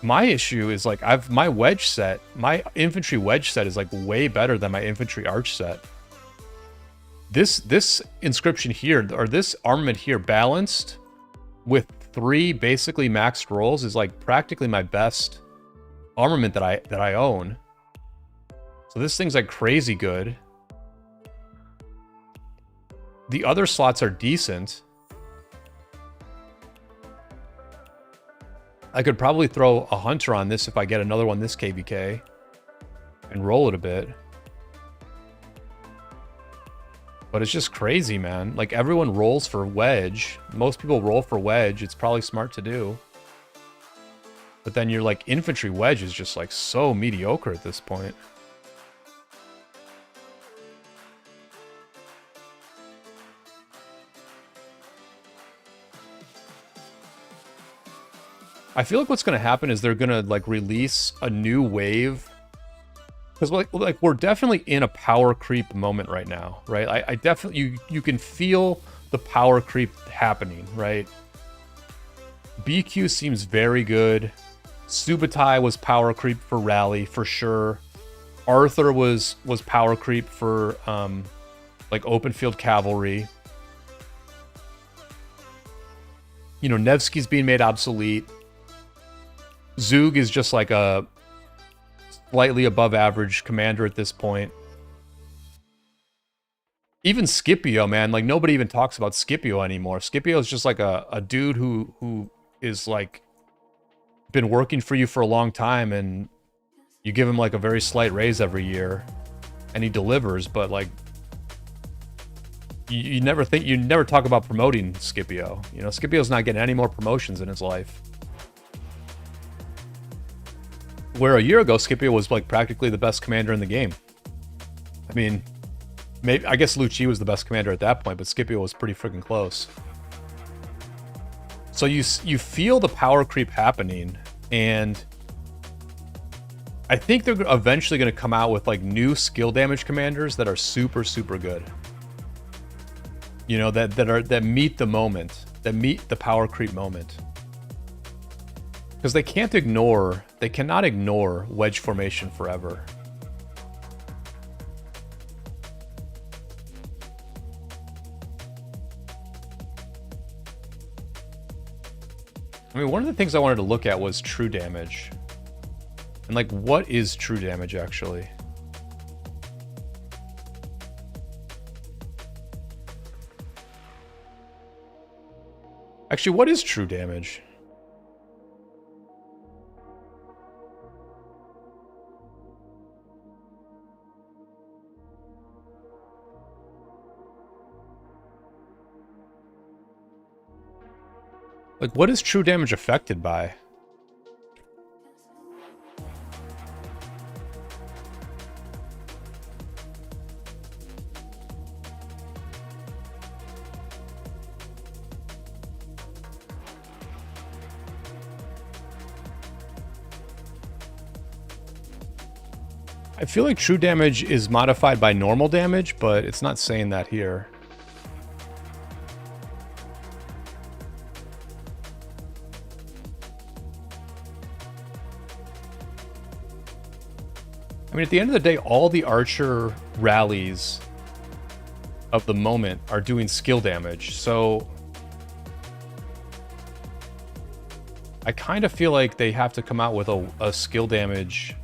My issue is like, my wedge set, my infantry wedge set is like way better than my infantry arch set. This inscription here, or this armament here, balanced with 3 basically maxed rolls, is like practically my best armament that I own. So this thing's like crazy good. The other slots are decent. I could probably throw a hunter on this if I get another one this KVK and roll it a bit. But it's just crazy, man. Like, everyone rolls for wedge. Most people roll for wedge. It's probably smart to do. But then your like infantry wedge is just like so mediocre at this point. I feel like what's going to happen is they're going to like release a new wave, because like we're definitely in a power creep moment right now, right? I definitely, you can feel the power creep happening, right? BQ seems very good. Subutai was power creep for rally for sure. Arthur was power creep for like open field cavalry. You know, Nevsky's being made obsolete. Zug is just like a slightly above average commander at this point. Even Scipio, man, like nobody even talks about Scipio anymore. Scipio is just like a dude who is like been working for you for a long time, and you give him like a very slight raise every year and he delivers, but like you never talk about promoting Scipio. You know, Scipio's not getting any more promotions in his life. Where a year ago, Scipio was like practically the best commander in the game. I mean, maybe, I guess Lucci was the best commander at that point, but Scipio was pretty freaking close. So you feel the power creep happening, and I think they're eventually going to come out with like new skill damage commanders that are super, super good. You know, that meet the moment. that meet the power creep moment. Because they cannot ignore wedge formation forever. I mean, one of the things I wanted to look at was true damage. And like, what is true damage actually? Actually, what is true damage? Like, what is true damage affected by? I feel like true damage is modified by normal damage, but it's not saying that here. I mean, at the end of the day, all the archer rallies of the moment are doing skill damage, so I kind of feel like they have to come out with a skill damage.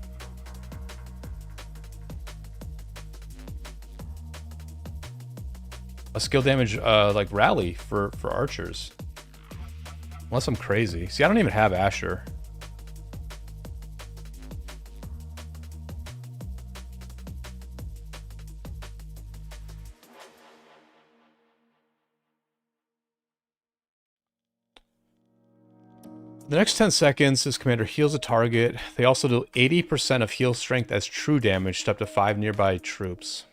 A skill damage, like, rally for archers. Unless I'm crazy. See, I don't even have Asher. The next 10 seconds, this commander heals a target. They also do 80% of heal strength as true damage to up to 5 nearby troops.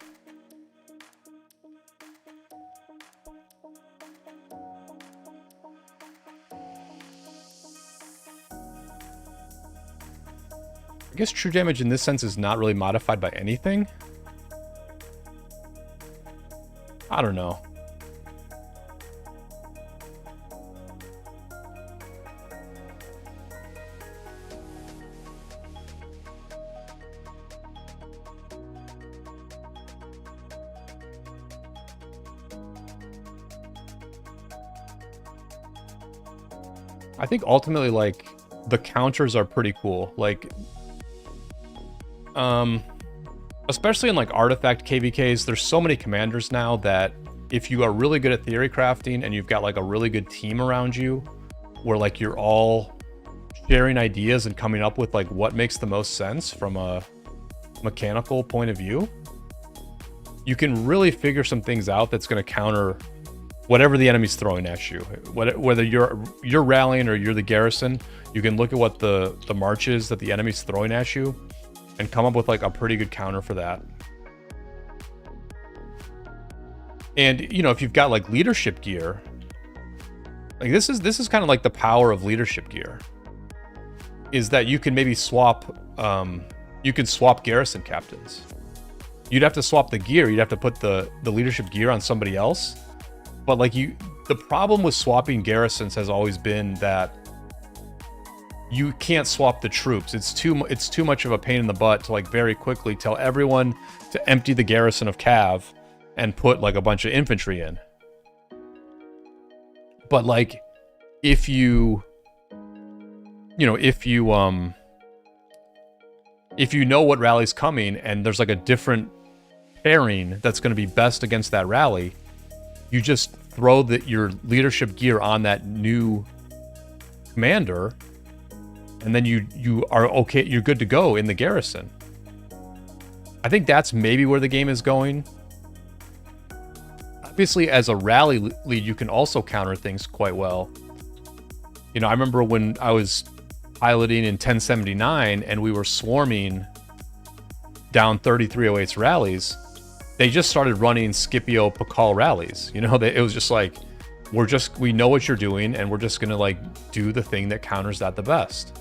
I guess true damage in this sense is not really modified by anything. I don't know. I think ultimately, like, the counters are pretty cool. Like, especially in like artifact KVKs, there's so many commanders now that if you are really good at theory crafting and you've got like a really good team around you, where like you're all sharing ideas and coming up with like what makes the most sense from a mechanical point of view, you can really figure some things out that's going to counter whatever the enemy's throwing at you. Whether you're rallying or you're the garrison, you can look at what the march is that the enemy's throwing at you and come up with like a pretty good counter for that. And you know, if you've got like leadership gear, like this is kind of like the power of leadership gear, is that you can maybe swap you can swap garrison captains. You'd have to swap the gear, you'd have to put the leadership gear on somebody else. But like the problem with swapping garrisons has always been that you can't swap the troops. It's too much of a pain in the butt to like very quickly tell everyone to empty the garrison of Cav and put like a bunch of infantry in. But like if you know what rally's coming and there's like a different pairing that's going to be best against that rally, you just throw your leadership gear on that new commander, and then you are okay, you're good to go in the garrison. I think that's maybe where the game is going. Obviously, as a rally lead, you can also counter things quite well. You know, I remember when I was piloting in 1079 and we were swarming down 3308's rallies, they just started running Scipio Pakal rallies. You know, it was just like, we know what you're doing and we're just gonna like do the thing that counters that the best.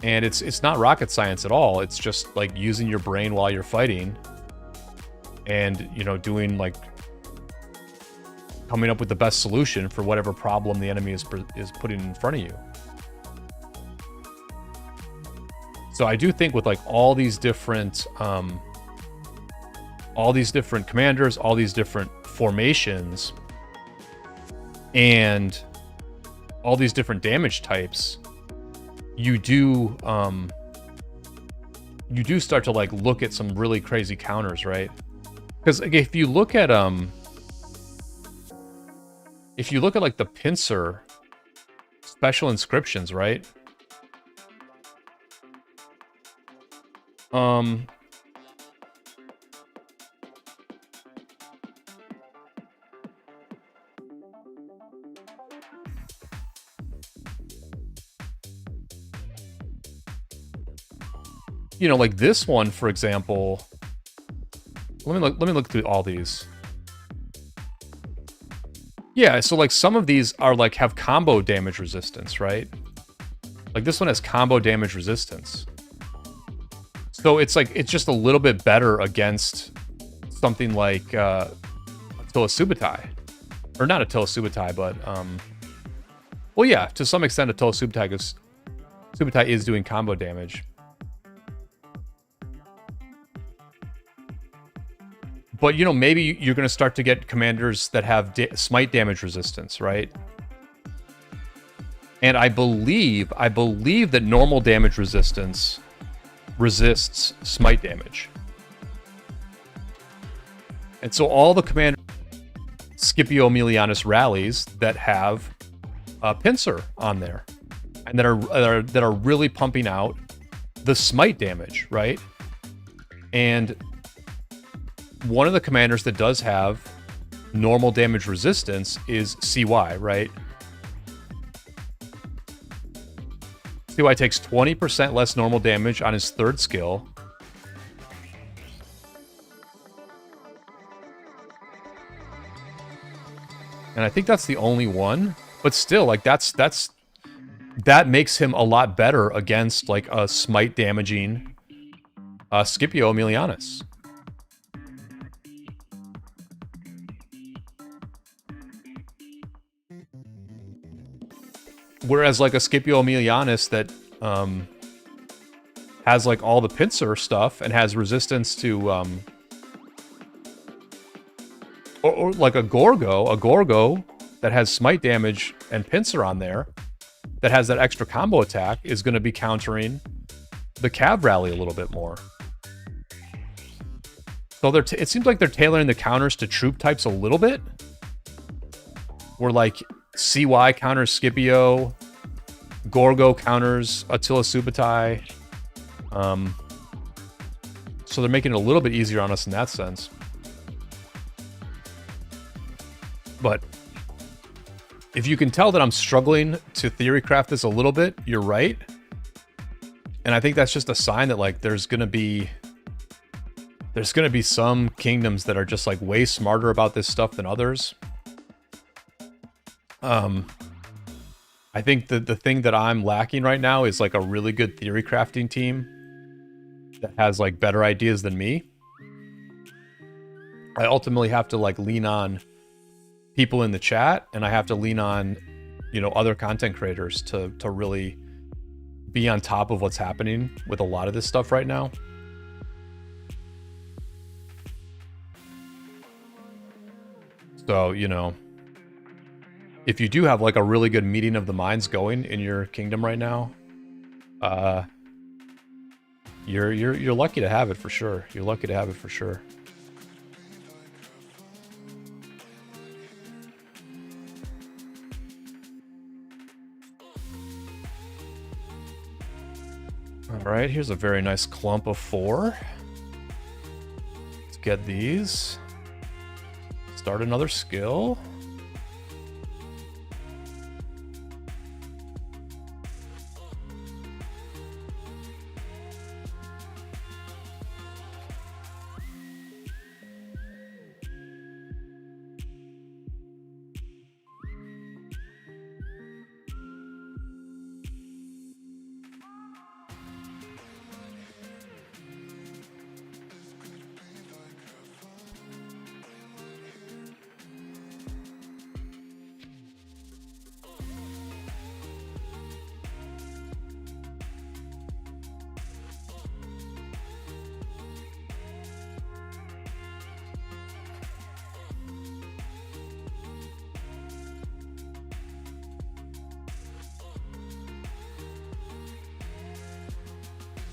And it's not rocket science at all. It's just like using your brain while you're fighting and, you know, doing like coming up with the best solution for whatever problem the enemy is putting in front of you. So I do think with like all these different commanders, all these different formations, and all these different damage types, you do start to like look at some really crazy counters, right? Because if you look at like the pincer special inscriptions, right? You know, like this one, for example. Let me look through all these. Yeah, so like some of these are like have combo damage resistance, right? Like this one has combo damage resistance. So it's like it's just a little bit better against something like Attila Subutai. Or not Attila Subutai, but well yeah, to some extent Attila Subutai, because Subutai is doing combo damage. But, you know, maybe you're going to start to get commanders that have smite damage resistance, right? And I believe that normal damage resistance resists smite damage. And so all the commander Scipio Aemilianus rallies that have a pincer on there and that are really pumping out the smite damage, right? And one of the commanders that does have normal damage resistance is CY, right? CY takes 20% less normal damage on his third skill. And I think that's the only one. But still, like that makes him a lot better against like a smite damaging Scipio Aemilianus. Whereas like a Scipio Aemilianus that has like all the pincer stuff and has resistance to or like a Gorgo that has smite damage and pincer on there that has that extra combo attack is going to be countering the Cav rally a little bit more. So it seems like they're tailoring the counters to troop types a little bit. Where like CY counters Scipio, Gorgo counters Attila Subutai. So they're making it a little bit easier on us in that sense. But if you can tell that I'm struggling to theory craft this a little bit, you're right. And I think that's just a sign that like there's gonna be some kingdoms that are just like way smarter about this stuff than others. I think the thing that I'm lacking right now is like a really good theory crafting team that has like better ideas than me. I ultimately have to like lean on people in the chat, and I have to lean on, you know, other content creators to really be on top of what's happening with a lot of this stuff right now. So, you know, if you do have like a really good meeting of the minds going in your kingdom right now, you're lucky to have it for sure. You're lucky to have it for sure. All right, here's a very nice clump of 4. Let's get these. Start another skill.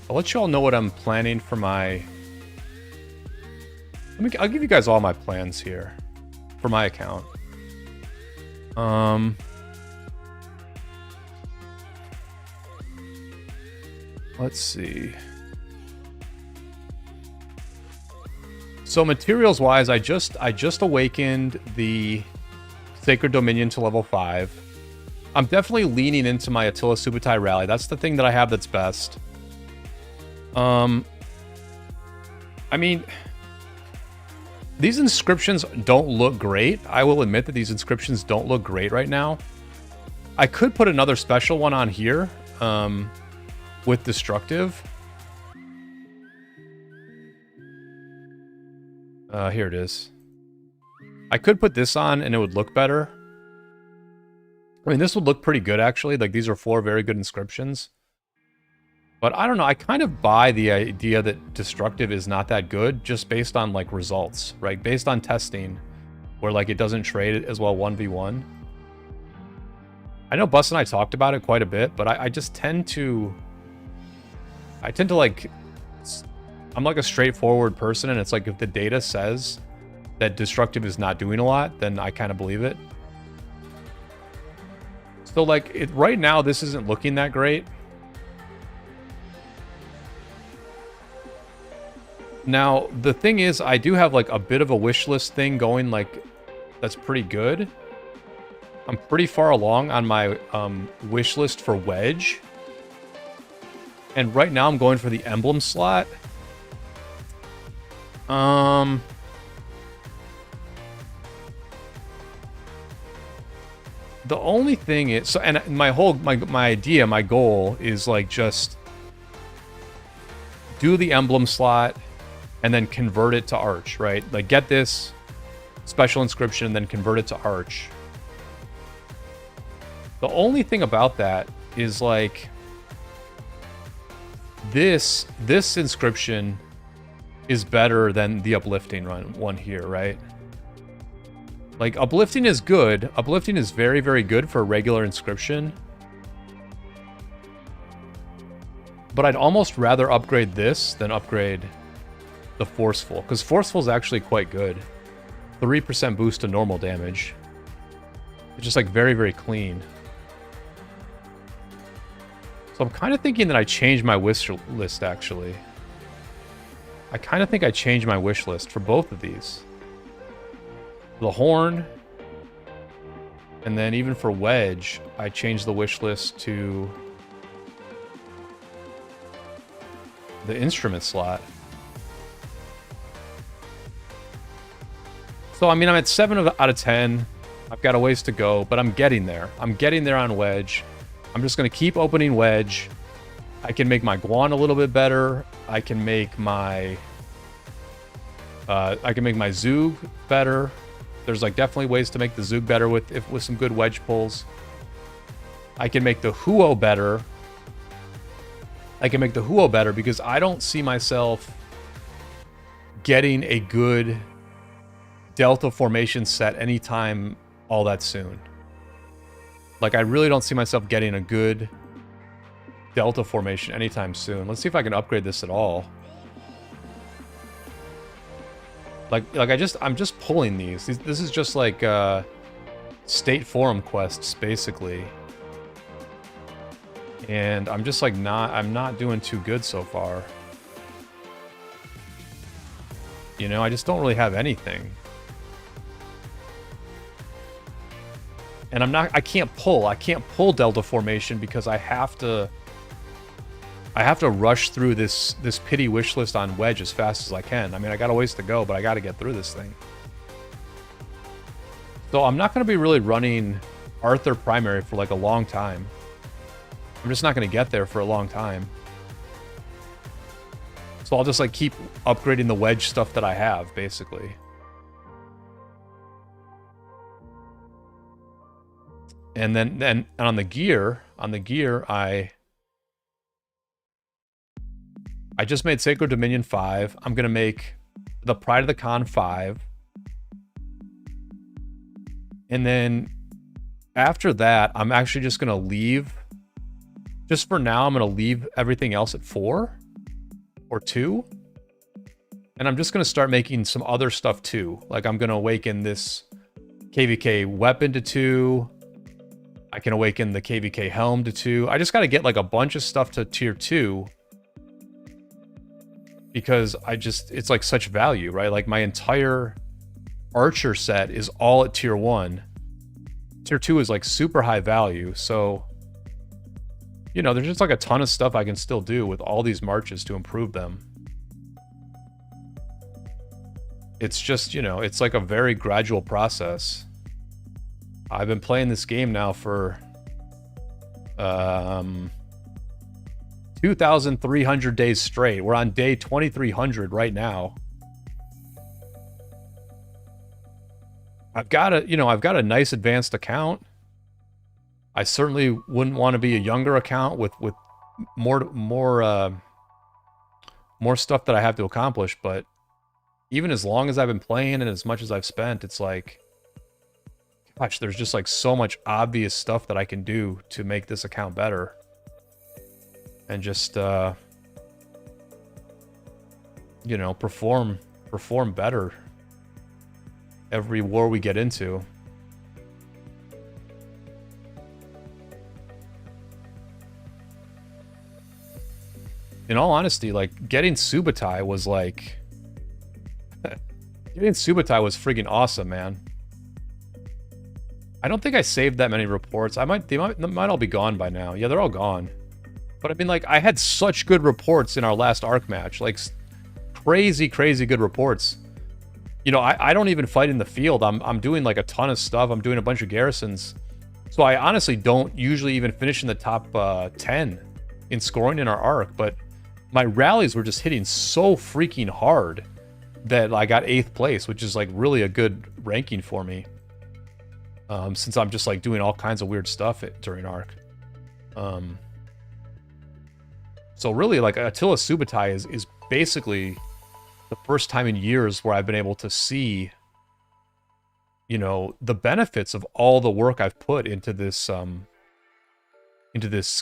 I'll let you all know what I'm planning for my... I'll give you guys all my plans here for my account. Let's see. So materials wise, I just awakened the Sacred Dominion to level 5. I'm definitely leaning into my Attila Subutai rally. That's the thing that I have that's best. I mean, these inscriptions don't look great. I will admit that these inscriptions don't look great right now. I could put another special one on here with Destructive. Here it is. I could put this on and it would look better. I mean, this would look pretty good, actually. Like, these are 4 very good inscriptions. But I don't know. I kind of buy the idea that Destructive is not that good just based on, like, results, right? Based on testing, where, like, it doesn't trade as well 1v1. I know Bus and I talked about it quite a bit, but I just tend to... like... I'm like a straightforward person, and it's like if the data says that Destructive is not doing a lot, then I kind of believe it. So, like, right now, this isn't looking that great. Now, the thing is, I do have, like, a bit of a wish list thing going, like, that's pretty good. I'm pretty far along on my wish list for Wedge. And right now, I'm going for the emblem slot. The only thing is, so, and my idea, my goal is like just do the emblem slot and then convert it to Arch, right? Like get this special inscription and then convert it to Arch. The only thing about that is like this inscription is better than the uplifting one here, right? Like, uplifting is good. Uplifting is very, very good for a regular inscription. But I'd almost rather upgrade this than upgrade the Forceful, because Forceful is actually quite good. 3% boost to normal damage. It's just, like, very, very clean. So I'm kind of thinking that I changed my wish list, actually. I kind of think I changed my wish list for both of these. The Horn, and then even for Wedge, I changed the wish list to the instrument slot. So, I mean, I'm at 7 out of 10. I've got a ways to go, but I'm getting there. I'm getting there on Wedge. I'm just going to keep opening Wedge. I can make my Guan a little bit better. I can make my Zug better. There's like definitely ways to make the Zug better with some good Wedge pulls. I can make the Huo better. Because I don't see myself getting a good Delta formation set anytime all that soon. Like, I really don't see myself getting a good Delta formation anytime soon. Let's see if I can upgrade this at all. I'm just pulling these. This is just like state forum quests, basically. And I'm just like I'm not doing too good so far. You know, I just don't really have anything. And I can't pull Delta formation because I have to rush through this pity wish list on Wedge as fast as I can. I mean, I got a ways to go, but I got to get through this thing. So I'm not going to be really running Arthur primary for like a long time. I'm just not going to get there for a long time. So I'll just like keep upgrading the Wedge stuff that I have, basically. And then on the gear, I just made Sacred Dominion 5. I'm going to make the Pride of the Khan 5. And then after that, I'm actually just going to leave. Just for now, I'm going to leave everything else at 4. or 2. And I'm just going to start making some other stuff too. Like I'm going to awaken this KVK weapon to 2. I can awaken the KVK helm to 2. I just got to get like a bunch of stuff to tier 2. Because it's like such value, right? Like my entire archer set is all at tier 1. Tier 2 is like super high value. So, you know, there's just like a ton of stuff I can still do with all these marches to improve them. It's just, you know, it's like a very gradual process. I've been playing this game now for 2,300 days straight. We're on day 2,300 right now. I've got a nice advanced account. I certainly wouldn't want to be a younger account with more stuff that I have to accomplish, but even as long as I've been playing and as much as I've spent, it's like, gosh, there's just like so much obvious stuff that I can do to make this account better. And just, you know, perform better every war we get into. In all honesty, like, getting Subutai was like... getting Subutai was friggin' awesome, man. I don't think I saved that many reports. They might all be gone by now. Yeah, they're all gone. But I mean, like, I had such good reports in our last ARC match. Like, crazy good reports. You know, I don't even fight in the field. I'm doing, like, a ton of stuff. I'm doing a bunch of garrisons. So I honestly don't usually even finish in the top 10 in scoring in our ARC. But my rallies were just hitting so freaking hard that I got 8th place, which is, like, really a good ranking for me. Since I'm just, like, doing all kinds of weird stuff during ARC. So really, like, Attila Subutai is basically the first time in years where I've been able to see, you know, the benefits of all the work I've put into this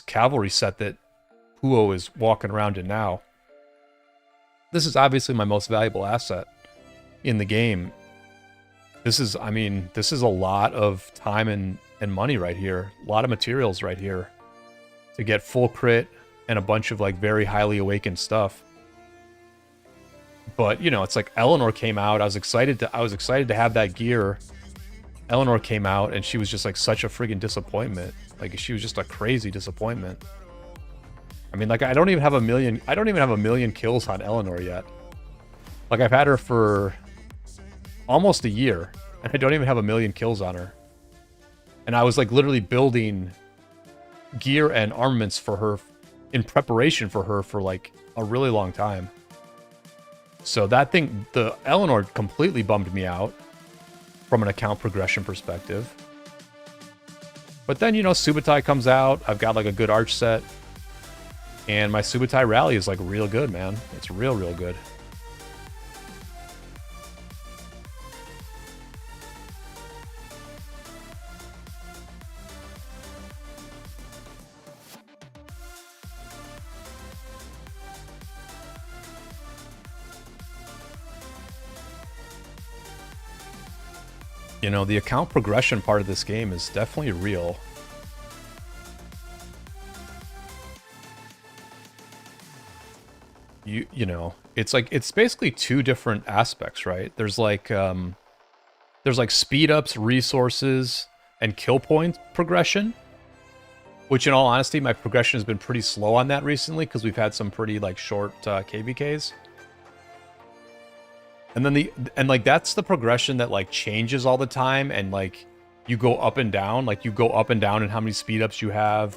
cavalry set that Kuh is walking around in now. This is obviously my most valuable asset in the game. This is, I mean, this is a lot of time and money right here. A lot of materials right here to get full crit and a bunch of, like, very highly awakened stuff. But, you know, it's like Eleanor came out. I was excited to have that gear. Eleanor came out and she was just, like, such a friggin' disappointment. Like, she was just a crazy disappointment. I mean, like, I don't even have a million kills on Eleanor yet. Like, I've had her for almost a year and I don't even have a million kills on her. And I was, like, literally building gear and armaments for her in preparation for her for, like, a really long time. So that thing, the Eleanor completely bummed me out from an account progression perspective. But then, you know, Subutai comes out. I've got, like, a good arch set. And my Subutai rally is, like, real good, man. It's real good. You know, the account progression part of this game is definitely real. You know, it's like, it's basically two different aspects, right? There's like speed ups, resources, and kill point progression. Which, in all honesty, my progression has been pretty slow on that recently because we've had some pretty, like, short KVKs. And then like, that's the progression that, like, changes all the time, and, like, you go up and down. Like, you go up and down in how many speed ups you have.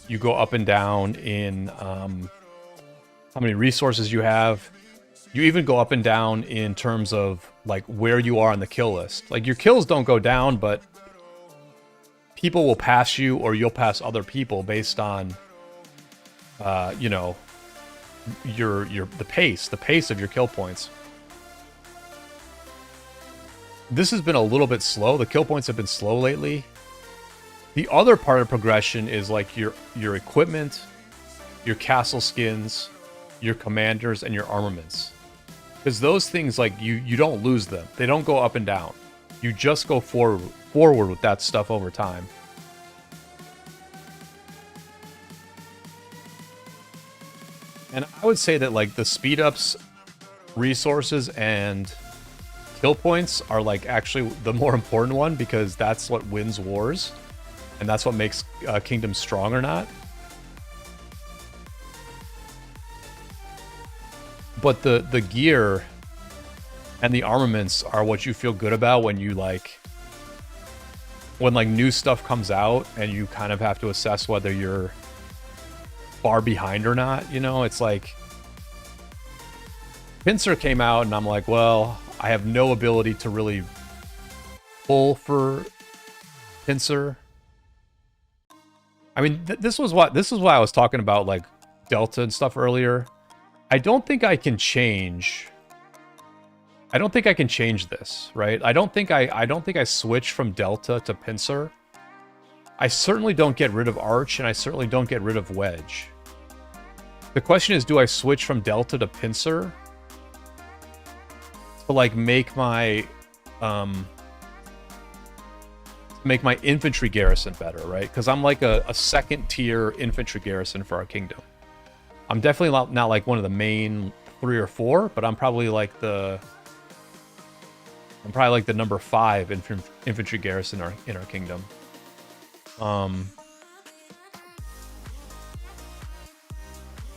You go up and down in how many resources you have. You even go up and down in terms of, like, where you are on the kill list. Like, your kills don't go down, but people will pass you or you'll pass other people based on, you know, the pace of your kill points. This has been a little bit slow. The kill points have been slow lately. The other part of progression is, like, your equipment, your castle skins, your commanders, and your armaments. Because those things, like, you don't lose them. They don't go up and down. You just go forward with that stuff over time. And I would say that, like, the speed ups, resources, and kill points are, like, actually the more important one, because that's what wins wars. And that's what makes kingdoms strong or not. But the gear and the armaments are what you feel good about when you, like, when, like, new stuff comes out and you kind of have to assess whether you're far behind or not, you know? It's like, Pincer came out and I'm like, well, I have no ability to really pull for Pincer. I mean, this is why I was talking about, like, Delta and stuff earlier. I don't think I can change this, right? I don't think I switch from Delta to Pincer. I certainly don't get rid of Arch, and I certainly don't get rid of Wedge. The question is, do I switch from Delta to Pincer to, like, make my infantry garrison better, right? Because I'm like a second tier infantry garrison for our kingdom. I'm definitely not like one of the main 3 or 4, but I'm probably like the number 5 infantry garrison in our kingdom.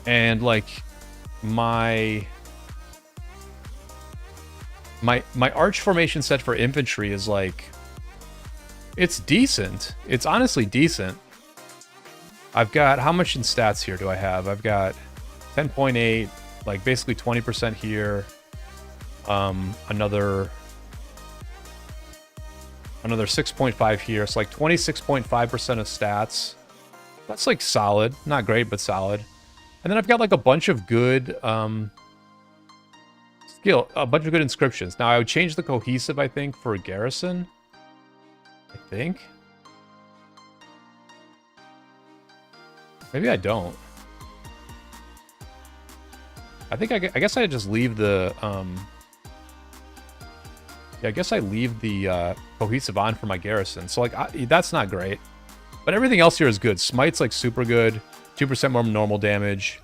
And, like, my arch formation set for infantry is, like, it's decent. It's honestly decent. I've got, how much in stats here do I have? I've got 10.8, like, basically 20% here. Another 6.5 here. So, like, 26.5% of stats. That's, like, solid. Not great, but solid. And then I've got, like, a bunch of good a bunch of good inscriptions. Now, I would change the cohesive, I think, for a garrison. I think. Maybe I don't. I think I guess I just leave the yeah, I guess I leave the cohesive on for my garrison. So, like, that's not great, but everything else here is good. Smite's, like, super good. 2% more normal damage.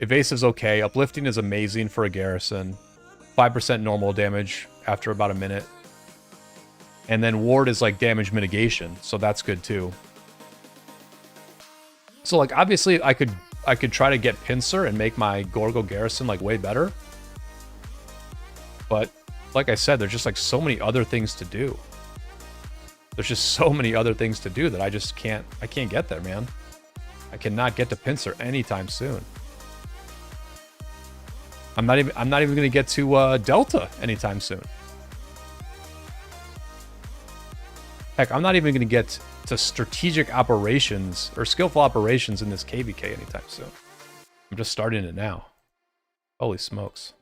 Evasive's okay. Uplifting is amazing for a garrison. 5% normal damage after about a minute. And then ward is, like, damage mitigation, so that's good too. So, like, obviously I could try to get Pincer and make my Gorgo garrison, like, way better. But like I said, there's just, like, so many other things to do. There's just so many other things to do that I just can't get there, man. I cannot get to Pincer anytime soon. I'm not even going to get to Delta anytime soon. Heck, I'm not even going to get to strategic operations or skillful operations in this KVK anytime soon. I'm just starting it now. Holy smokes.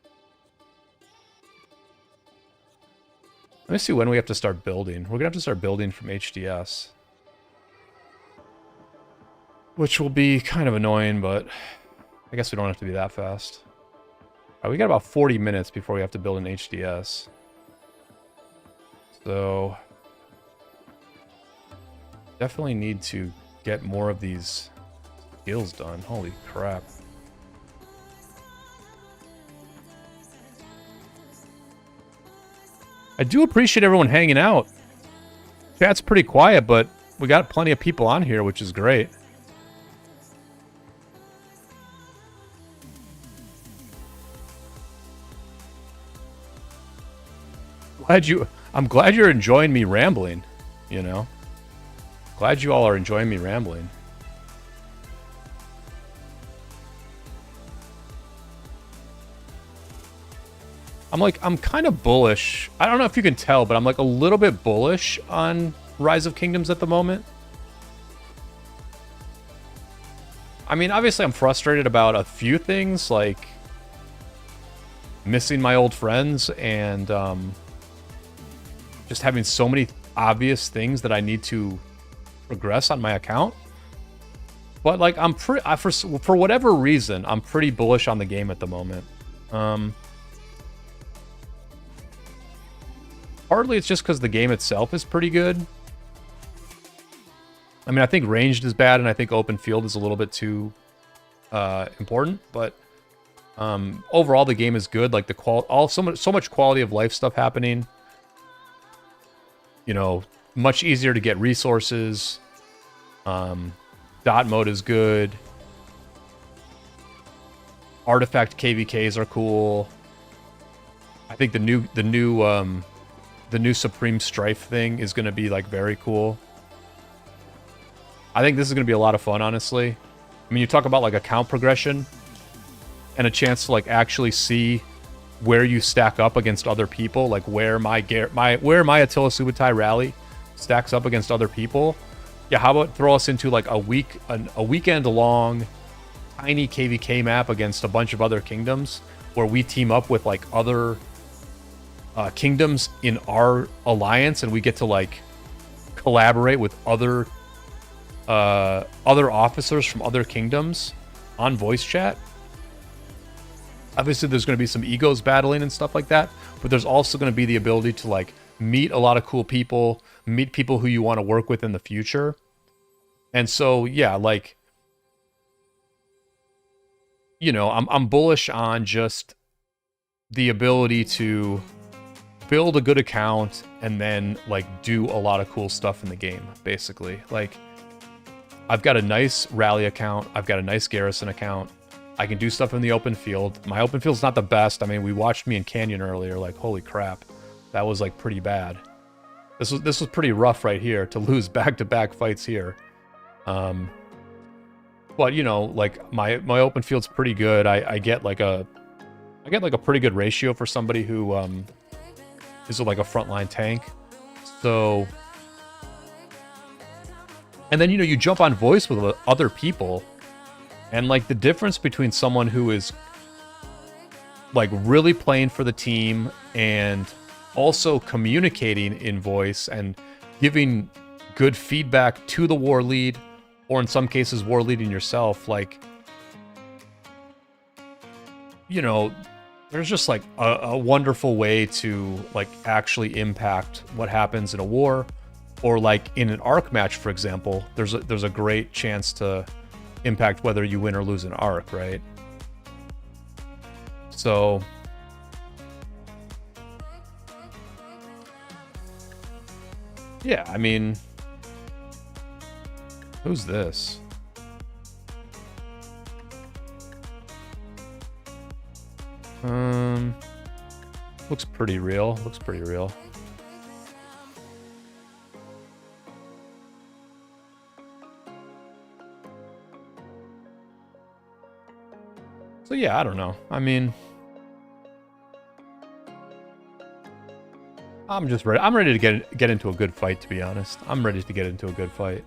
Let me see when we have to start building. We're going to have to start building from HDS. Which will be kind of annoying, but I guess we don't have to be that fast. All right, we got about 40 minutes before we have to build an HDS. So definitely need to get more of these skills done. Holy crap. I do appreciate everyone hanging out. Chat's pretty quiet, but we got plenty of people on here, which is great. I'm glad you're enjoying me rambling, you know? Glad you all are enjoying me rambling. I'm kind of bullish. I don't know if you can tell, but I'm, like, a little bit bullish on Rise of Kingdoms at the moment. I mean, obviously I'm frustrated about a few things, like missing my old friends and just having so many obvious things that I need to progress on my account. But like I'm pretty for whatever reason, I'm pretty bullish on the game at the moment. Partly it's just because the game itself is pretty good. I mean, I think ranged is bad, and I think open field is a little bit too important. But overall, the game is good. Like so much quality of life stuff happening. You know, much easier to get resources. Dot mode is good. Artifact KVKs are cool. I think the new Supreme Strife thing is going to be like very cool. I think this is going to be a lot of fun, honestly. I mean, you talk about like account progression and a chance to like actually see where you stack up against other people, like where my Attila Subutai rally stacks up against other people. Yeah, how about throw us into like a weekend long tiny KVK map against a bunch of other kingdoms where we team up with like other kingdoms in our alliance, and we get to like collaborate with other officers from other kingdoms on voice chat. Obviously, there's going to be some egos battling and stuff like that, but there's also going to be the ability to like meet a lot of cool people, meet people who you want to work with in the future. And so, yeah, like, you know, I'm bullish on just the ability to build a good account and then like do a lot of cool stuff in the game, basically. Like, I've got a nice rally account, I've got a nice Garrison account, I can do stuff in the open field. My open field's not the best. I mean, we watched me in Canyon earlier, like, holy crap, that was like pretty bad. This was pretty rough right here to lose back-to-back fights here. But you know, like my open field's pretty good. I get like a pretty good ratio for somebody who is like a frontline tank. So, and then you know, you jump on voice with other people, and like the difference between someone who is like really playing for the team and also communicating in voice and giving good feedback to the war lead, or in some cases war leading yourself, like, you know, there's just like a wonderful way to like actually impact what happens in a war, or like in an arc match, for example. There's a great chance to impact whether you win or lose an arc, right? So yeah, I mean, who's this? Looks pretty real. Looks pretty real. So yeah, I don't know. I mean, I'm just ready. I'm ready to get into a good fight, to be honest. I'm ready to get into a good fight.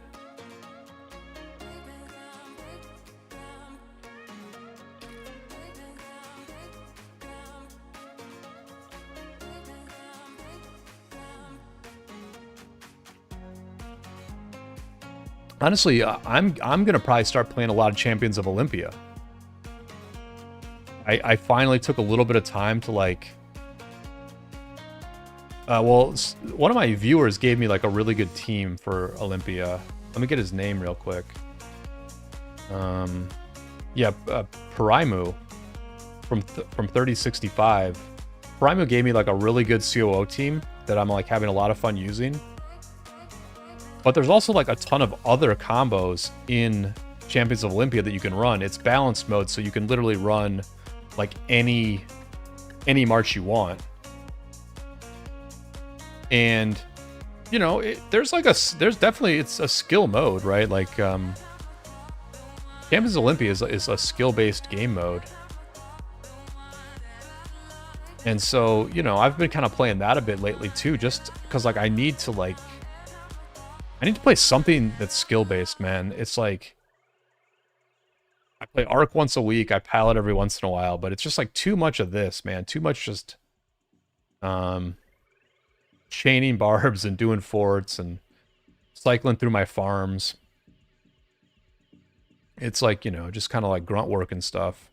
Honestly, I'm gonna probably start playing a lot of Champions of Olympia. I finally took a little bit of time to like. Well, one of my viewers gave me like a really good team for Olympia. Let me get his name real quick. Yeah, Paraimu from 3065. Paraimu gave me like a really good COO team that I'm like having a lot of fun using. But there's also like a ton of other combos in Champions of Olympia that you can run. It's balanced mode, so you can literally run like any march you want. And you know, there's definitely, it's a skill mode, right? Like Champions of Olympia is a skill-based game mode. And so, you know, I've been kind of playing that a bit lately too, just because like I need to play something that's skill-based, man. It's like I play Arc once a week, I pallet every once in a while, but it's just like too much of this, man. Too much just chaining barbs and doing forts and cycling through my farms. It's like, you know, just kind of like grunt work and stuff.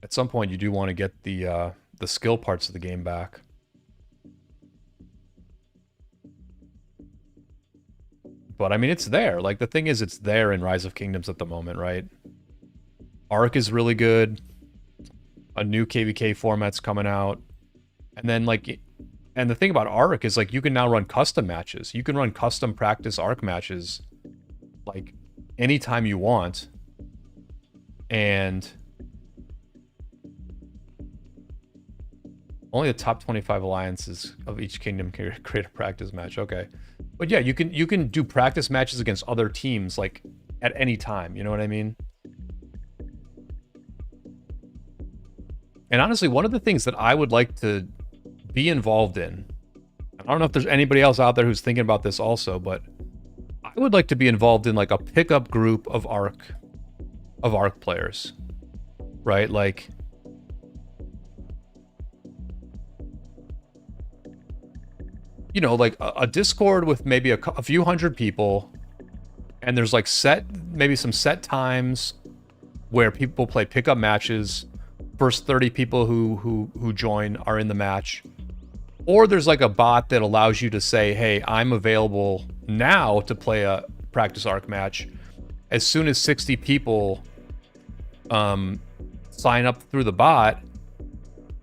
At some point, you do want to get the skill parts of the game back. But I mean, it's there. Like, the thing is, it's there in Rise of Kingdoms at the moment, right? Arc is really good. A new KVK format's coming out. And then, like, and the thing about Arc is, like, you can now run custom matches. You can run custom practice Arc matches, like, anytime you want. And only the top 25 alliances of each kingdom can create a practice match. Okay. But yeah, you can do practice matches against other teams, like, at any time. You know what I mean? And honestly, one of the things that I would like to be involved in, I don't know if there's anybody else out there who's thinking about this also, but I would like to be involved in, like, a pickup group of Arc players, right? Like, you know, like a Discord with maybe a few hundred people, and there's like maybe some set times where people play pickup matches. First 30 people who join are in the match. Or there's like a bot that allows you to say, hey, I'm available now to play a practice Arc match. As soon as 60 people sign up through the bot,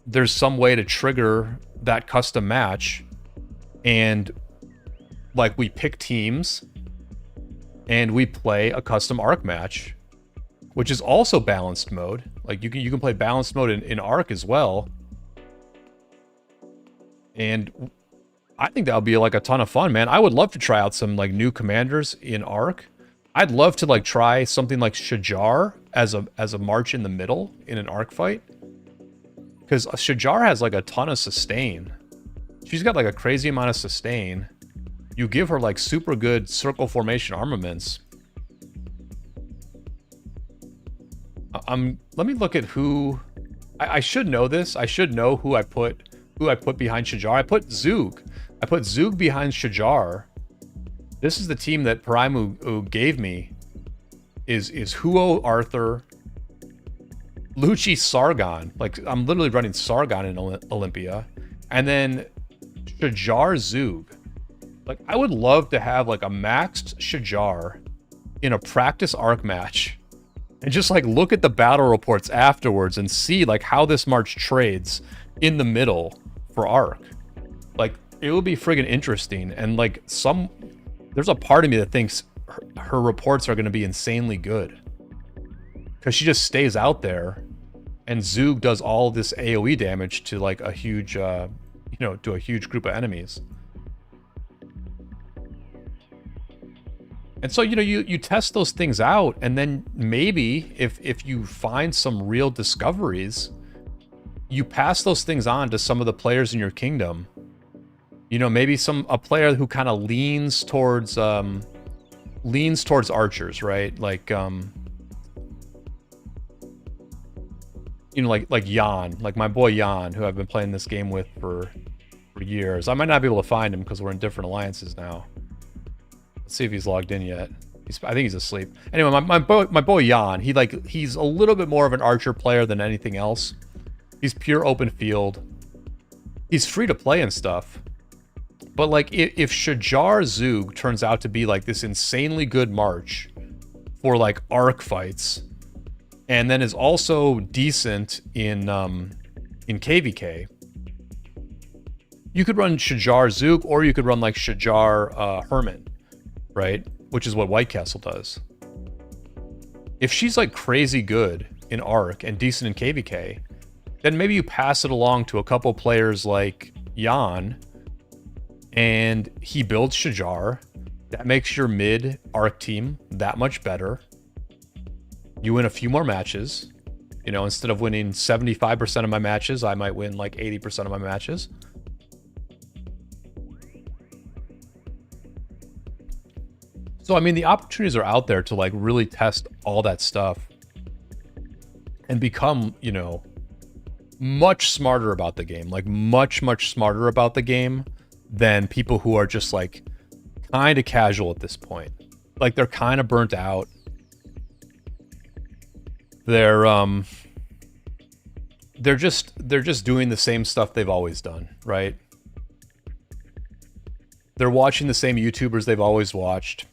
there's some way to trigger that custom match. And like, we pick teams and we play a custom Arc match, which is also balanced mode. Like, you can play balanced mode in Arc as well. And I think that would be like a ton of fun, man. I would love to try out some like new commanders in Arc. I'd love to like try something like Shajar as a march in the middle in an Arc fight. Because Shajar has like a ton of sustain. She's got like a crazy amount of sustain. You give her like super good circle formation armaments. Let me look at who I should know this. I should know who I put behind Shajar. I put Zug. I put Zug behind Shajar. This is the team that Paraimu gave me. Is Huo Arthur, Lucci Sargon. Like, I'm literally running Sargon in Olympia. And then Shajar Zug. Like, I would love to have like a maxed Shajar in a practice Arc match. And just like look at the battle reports afterwards and see like how this march trades in the middle for Arc. Like, it would be friggin' interesting. And like, there's a part of me that thinks her reports are going to be insanely good, because she just stays out there and Zug does all this AoE damage to like a huge to a huge group of enemies. And so, you know, you test those things out, and then maybe if you find some real discoveries, you pass those things on to some of the players in your kingdom. You know, maybe a player who kind of leans towards archers, right? Like like Jan, like my boy Jan, who I've been playing this game with for years. I might not be able to find him because we're in different alliances now. Let's see if he's logged in yet. I think he's asleep. Anyway, my boy Jan, he's a little bit more of an archer player than anything else. He's pure open field. He's free to play and stuff. But like, if Shajar Zug turns out to be like this insanely good march for like Arc fights, and then is also decent in KVK, you could run Shajar Zug, or you could run like Shajar Hermit, right? Which is what White Castle does. If she's like crazy good in Arc and decent in KVK, then maybe you pass it along to a couple players like Jan, and he builds Shajar. That makes your mid Arc team that much better. You win a few more matches. You know, instead of winning 75% of my matches, I might win like 80% of my matches. So, I mean, the opportunities are out there to like really test all that stuff and become, you know, much smarter about the game, like much smarter about the game than people who are just like kind of casual at this point. Like, they're kind of burnt out. They're just doing the same stuff they've always done, right? They're watching the same YouTubers they've always watched.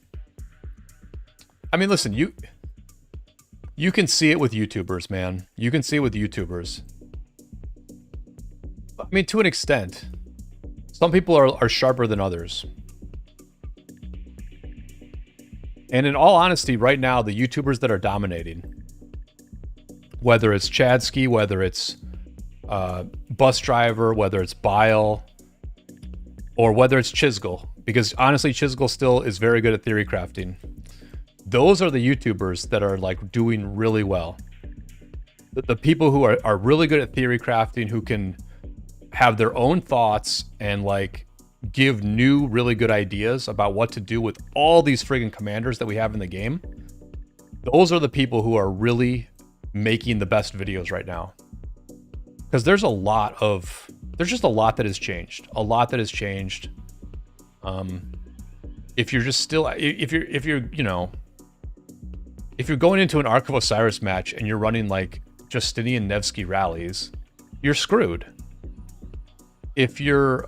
I mean, listen, you can see it with YouTubers, man. You can see it with YouTubers. I mean, to an extent. Some people are sharper than others. And in all honesty, right now, the YouTubers that are dominating, whether it's Chadsky, whether it's Bus Driver, whether it's Bile, or whether it's Chisgel, because honestly, Chisgel still is very good at theory crafting. Those are the YouTubers that are like doing really well. The people who are really good at theory crafting, who can have their own thoughts and like give new really good ideas about what to do with all these friggin' commanders that we have in the game. Those are the people who are really making the best videos right now. Because there's just a lot that has changed. A lot that has changed. If you're just still, if you're, you know, if you're going into an Ark of Osiris match and you're running like Justinian Nevsky rallies, you're screwed. If you're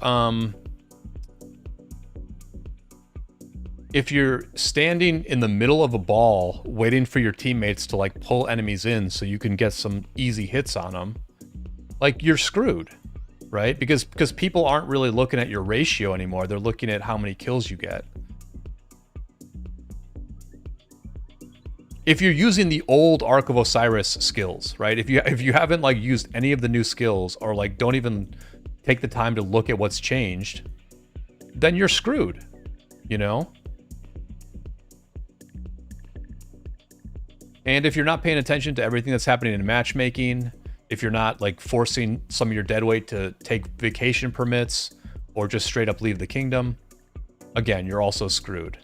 standing in the middle of a ball waiting for your teammates to like pull enemies in so you can get some easy hits on them, like, you're screwed, right? Because people aren't really looking at your ratio anymore. They're looking at how many kills you get. If you're using the old Ark of Osiris skills, right? If you haven't like used any of the new skills, or like don't even take the time to look at what's changed, then you're screwed, you know? And if you're not paying attention to everything that's happening in matchmaking, if you're not like forcing some of your deadweight to take vacation permits or just straight up leave the kingdom, again, you're also screwed.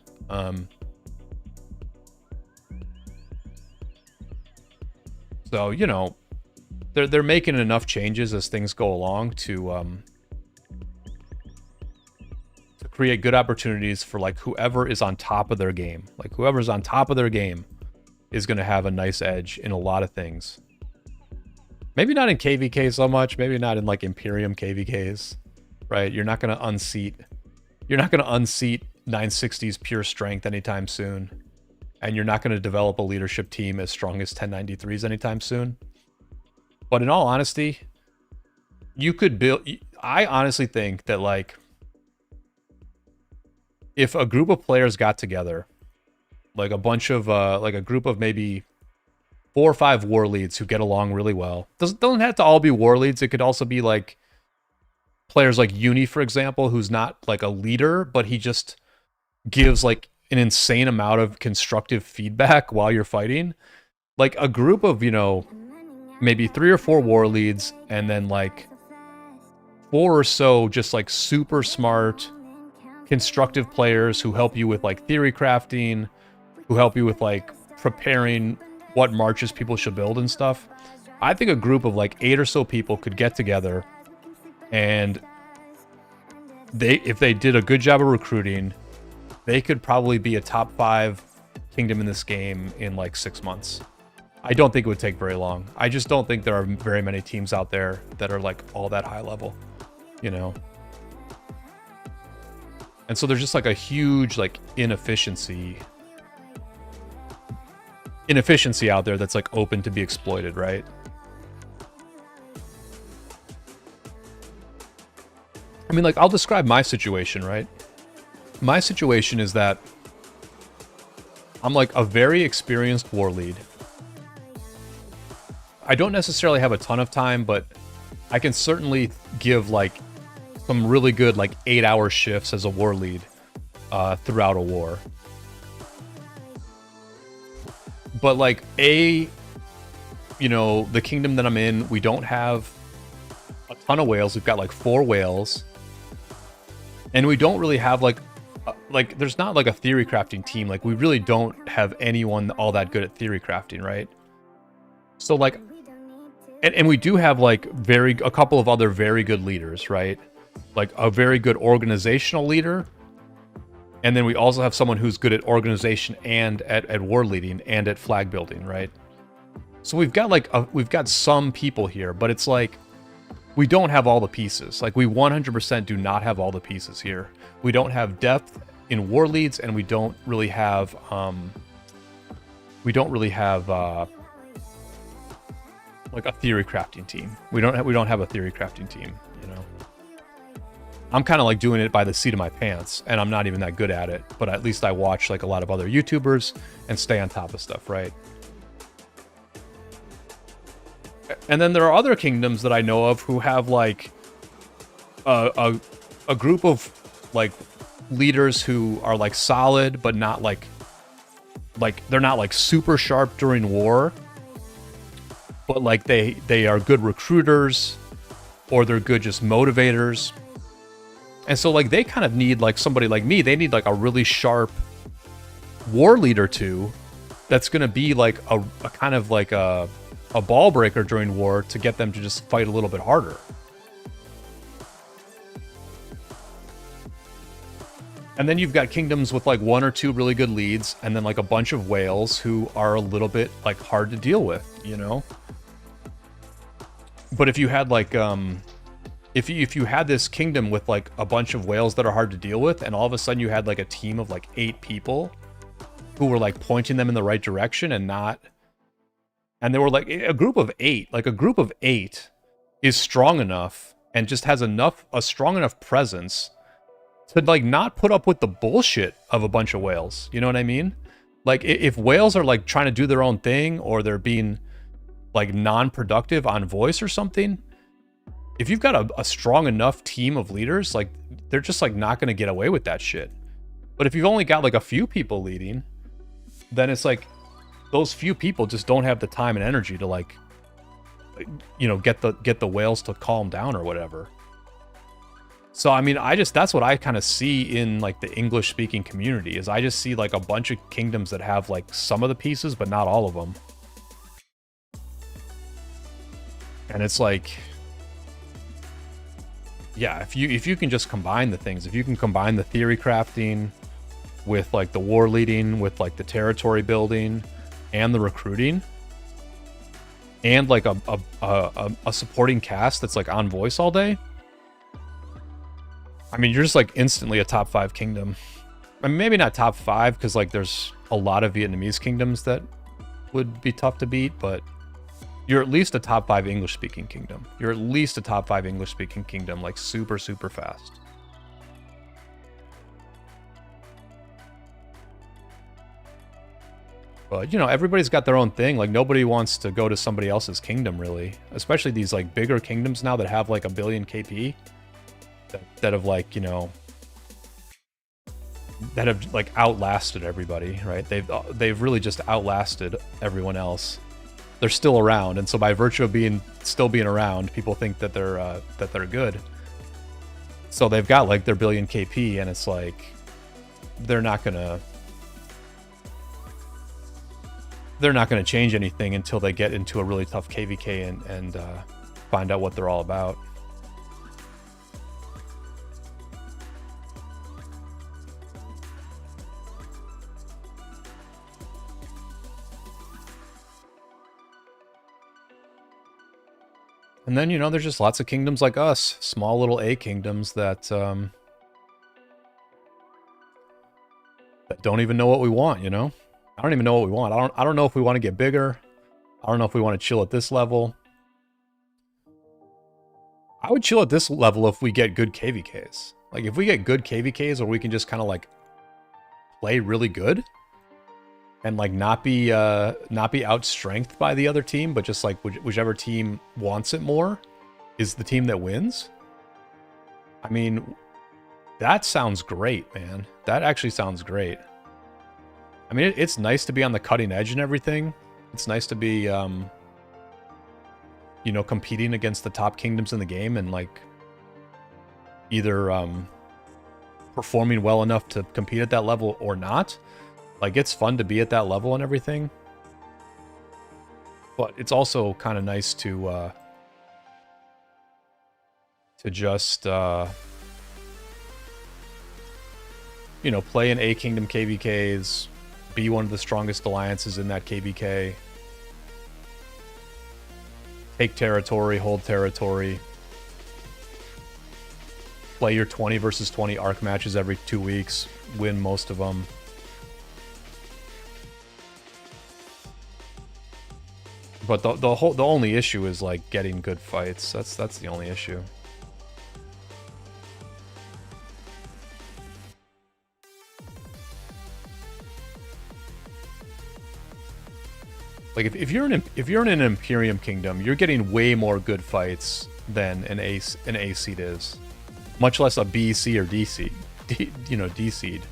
So, you know, they're making enough changes as things go along to create good opportunities for like whoever is on top of their game. Like, whoever's on top of their game is going to have a nice edge in a lot of things. Maybe not in KVK so much. Maybe not in like Imperium KVKs, right? You're not going to unseat 960's pure strength anytime soon. And you're not going to develop a leadership team as strong as 1093s anytime soon. But in all honesty, you could build... I honestly think that, like, if a group of players got together, like a bunch of, like a group of maybe 4 or 5 war leads who get along really well. Doesn't have to all be war leads. It could also be like players like Uni, for example, who's not like a leader, but he just gives like an insane amount of constructive feedback while you're fighting. Like a group of, you know, maybe 3 or 4 war leads, and then like 4 or so just like super smart, constructive players who help you with like theory crafting, who help you with like preparing what marches people should build and stuff. I think a group of like 8 or so people could get together, and if they did a good job of recruiting, they could probably be a top 5 kingdom in this game in like 6 months. I don't think it would take very long. I just don't think there are very many teams out there that are like all that high level, you know? And so there's just like a huge like inefficiency out there that's like open to be exploited, right? I mean, like, I'll describe my situation, right? My situation is that I'm like a very experienced war lead. I don't necessarily have a ton of time, but I can certainly give like some really good like 8-hour shifts as a war lead throughout a war. But like you know, the kingdom that I'm in, we don't have a ton of whales. We've got like 4 whales, and we don't really have like there's not like a theory crafting team. Like, we really don't have anyone all that good at theory crafting, right? So like, and we do have like a couple of other very good leaders, right? Like a very good organizational leader, And then we also have someone who's good at organization and at war leading and at flag building, right? So we've got like we've got some people here, but it's like we don't have all the pieces. Like we 100% do not have all the pieces here. We don't have depth in war leads, and we don't really have like a theory crafting team. We don't have a theory crafting team, you know. I'm kind of like doing it by the seat of my pants, and I'm not even that good at it, but at least I watch like a lot of other YouTubers and stay on top of stuff, right? And then there are other kingdoms that I know of who have like a group of like leaders who are like solid, but not like they're not like super sharp during war, but like they are good recruiters, or they're good just motivators. And so like they kind of need like somebody like me. They need like a really sharp war leader too, that's going to be like a kind of like a ball breaker during war to get them to just fight a little bit harder. And then you've got kingdoms with like 1 or 2 really good leads, and then like a bunch of whales who are a little bit like hard to deal with, you know? But if you had like if you had this kingdom with like a bunch of whales that are hard to deal with, and all of a sudden you had like a team of like 8 people who were like pointing them in the right direction and they were like a group of 8, like a group of 8 is strong enough and just has a strong enough presence to like not put up with the bullshit of a bunch of whales. You know what I mean? Like if whales are like trying to do their own thing, or they're being like non-productive on voice or something, if you've got a strong enough team of leaders, like they're just like not going to get away with that shit. But if you've only got like a few people leading, then it's like those few people just don't have the time and energy to like, you know, get the whales to calm down or whatever. So I mean, that's what I kind of see in like the English speaking community, is I just see like a bunch of kingdoms that have like some of the pieces but not all of them. And it's like, yeah, if you can just combine the things, if you can combine the theory crafting with like the war leading, with like the territory building and the recruiting, and like a supporting cast that's like on voice all day, I mean, you're just like instantly a top 5 kingdom. I mean, maybe not top 5, because like there's a lot of Vietnamese kingdoms that would be tough to beat, but you're at least a top 5 English-speaking kingdom. You're at least a top 5 English-speaking kingdom, like super, super fast. But, you know, everybody's got their own thing. Like, nobody wants to go to somebody else's kingdom, really. Especially these, like, bigger kingdoms now that have, like, 1 billion KP. That have, like, you know, that have, like, outlasted everybody, right? They've really just outlasted everyone else. They're still around, and so by virtue of still being around, people think that they're good. So they've got like their 1 billion KP, and it's like they're not gonna change anything until they get into a really tough KVK and find out what they're all about. And then, you know, there's just lots of kingdoms like us, small little A kingdoms that don't even know what we want, you know? I don't even know what we want. I don't know if we want to get bigger. I don't know if we want to chill at this level. I would chill at this level if we get good KVKs. Like, if we get good KVKs, or we can just kind of like play really good and like not be outstrengthed by the other team, but just like whichever team wants it more is the team that wins. I mean, that sounds great, man. That actually sounds great. I mean, it's nice to be on the cutting edge and everything. It's nice to be, you know, competing against the top kingdoms in the game and like either performing well enough to compete at that level or not. Like, it's fun to be at that level and everything. But it's also kind of nice to just you know, play in A Kingdom KVKs, be one of the strongest alliances in that KVK, take territory, hold territory, play your 20 versus 20 arc matches every 2 weeks, win most of them. But the only issue is like getting good fights. That's the only issue. Like if you're in an Imperium Kingdom, you're getting way more good fights than an A seed is, much less a B, C, or D seed. D seed.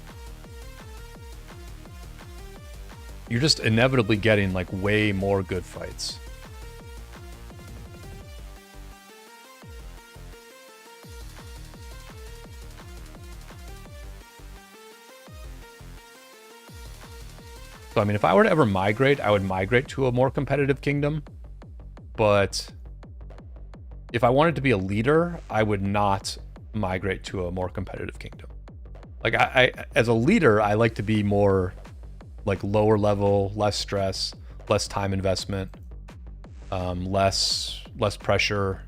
You're just inevitably getting like way more good fights. So I mean, if I were to ever migrate, I would migrate to a more competitive kingdom. But if I wanted to be a leader, I would not migrate to a more competitive kingdom. Like I as a leader, I like to be more like lower level, less stress, less time investment, less pressure.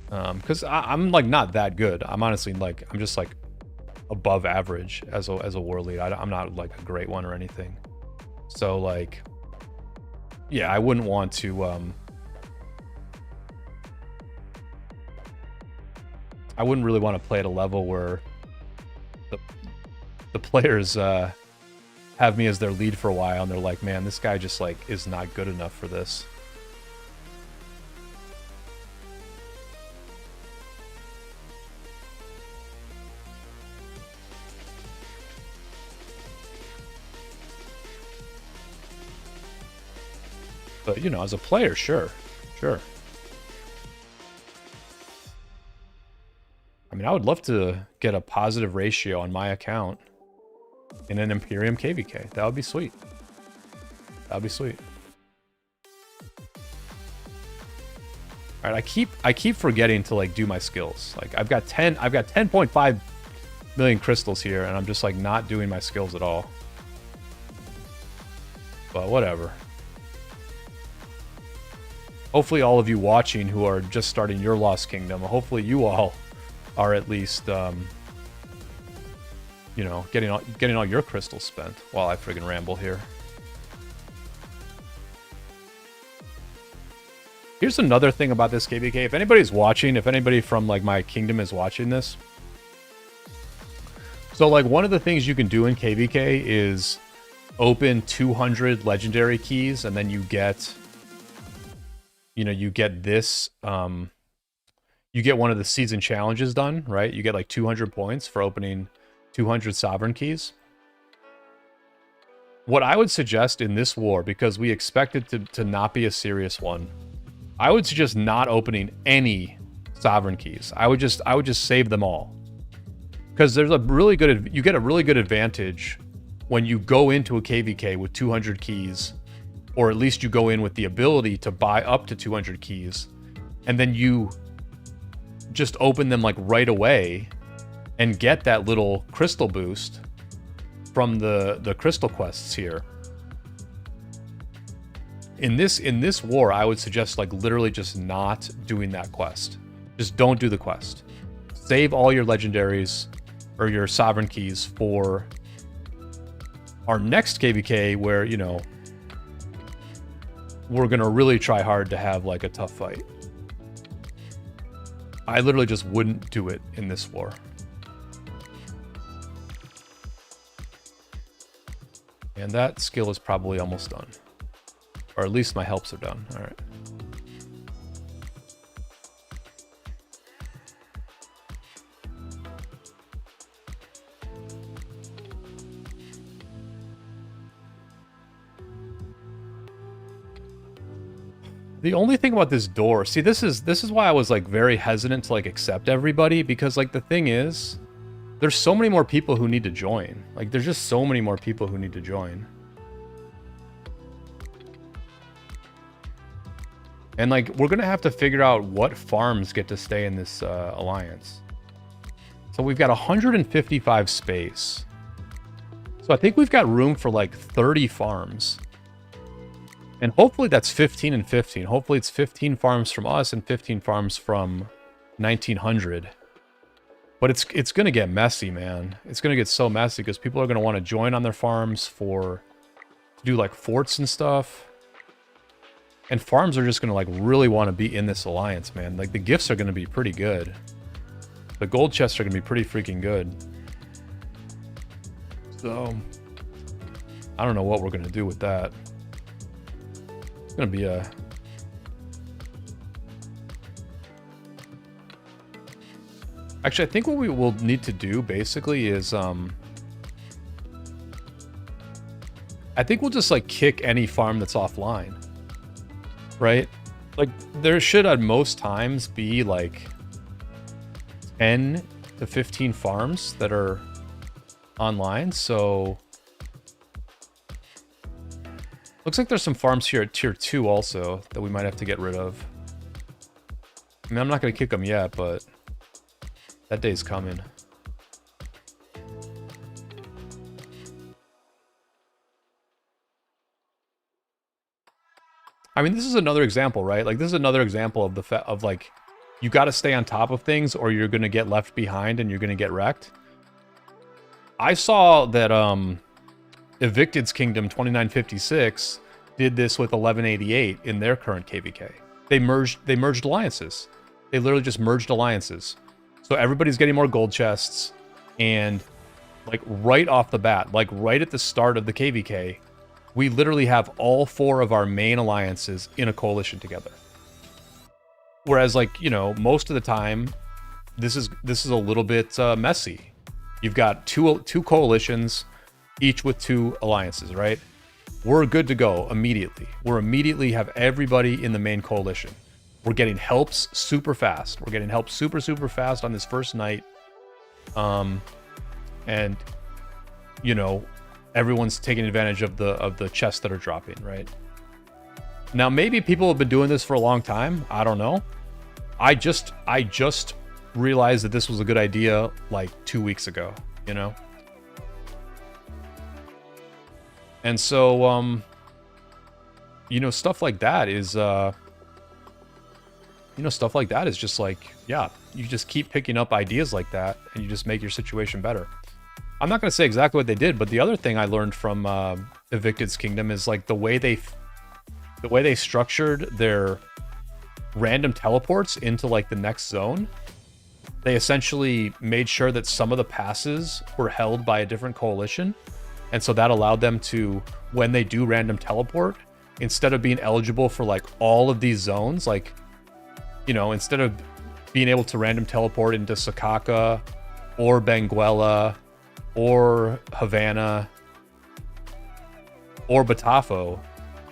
Because I'm like not that good. I'm honestly like I'm just like above average as a war lead. I'm not like a great one or anything. So like, yeah, I wouldn't want to. I wouldn't really want to play at a level where the players have me as their lead for a while, and they're like, man, this guy just like is not good enough for this. But you know, as a player, sure. I mean, I would love to get a positive ratio on my account in an Imperium KVK. That would be sweet. That would be sweet. All right, I keep forgetting to like do my skills. Like I've got 10.5 million crystals here, and I'm just like not doing my skills at all. But whatever. Hopefully all of you watching who are just starting your Lost Kingdom, hopefully you all are at least, you know, getting all your crystals spent while I friggin' ramble here. Here's another thing about this KVK. If anybody's watching, if anybody from like my kingdom is watching this, so like one of the things you can do in KVK is open 200 legendary keys, and then you get, you know, you get this, you get one of the season challenges done, right? You get like 200 points for opening 200 sovereign keys. What I would suggest in this war, because we expect it to not be a serious one, I would suggest not opening any sovereign keys. I would just save them all. Because there's a really good, you get a really good advantage when you go into a KVK with 200 keys, or at least you go in with the ability to buy up to 200 keys, and then you just open them like right away and get that little crystal boost from the crystal quests here. In this war, I would suggest like literally just not doing that quest. Just don't do the quest. Save all your legendaries or your sovereign keys for our next KVK, where, you know, we're gonna really try hard to have like a tough fight. I literally just wouldn't do it in this war. And that skill is probably almost done. Or at least my helps are done. All right. The only thing about this door, see, this is why I was like very hesitant to like accept everybody, because like the thing is, there's so many more people who need to join. Like there's just so many more people who need to join. And like we're gonna have to figure out what farms get to stay in this alliance. So we've got 155 space. So I think we've got room for like 30 farms. And hopefully that's 15 and 15. Hopefully it's 15 farms from us and 15 farms from 1900. But it's going to get messy, man. It's going to get so messy because people are going to want to join on their farms to do like forts and stuff. And farms are just going to like really want to be in this alliance, man. Like the gifts are going to be pretty good. The gold chests are going to be pretty freaking good. So I don't know what we're going to do with that. It's going to be a... Actually, I think what we will need to do basically is, I think we'll just like kick any farm that's offline, right? Like there should at most times be like 10 to 15 farms that are online. So looks like there's some farms here at tier 2 also that we might have to get rid of. I mean, I'm not going to kick them yet, but that day's coming. I mean, this is another example, right? Like, this is another example of of like, you got to stay on top of things or you're going to get left behind and you're going to get wrecked. I saw that Evicted's Kingdom 2956 did this with 1188 in their current KVK. They merged alliances. They literally just merged alliances. So everybody's getting more gold chests, and like right off the bat, like right at the start of the KVK, we literally have all 4 of our main alliances in a coalition together. Whereas, like, you know, most of the time, this is a little bit messy. You've got two coalitions, each with 2 alliances, right? We're good to go immediately. We're immediately have everybody in the main coalition. We're getting helps super fast. We're getting help super, super fast on this first night. And, you know, everyone's taking advantage of the chests that are dropping, right? Now, maybe people have been doing this for a long time. I don't know. I just realized that this was a good idea like 2 weeks ago, you know? And so, you know, stuff like that is... you know, stuff like that is just like, yeah, you just keep picking up ideas like that and you just make your situation better. I'm not going to say exactly what they did, but the other thing I learned from Evicted's Kingdom is like the way they structured their random teleports into like the next zone. They essentially made sure that some of the passes were held by a different coalition. And so that allowed them to, when they do random teleport, instead of being eligible for like all of these zones, like, you know, instead of being able to random teleport into Sakaka or Benguela or Havana or Batafo,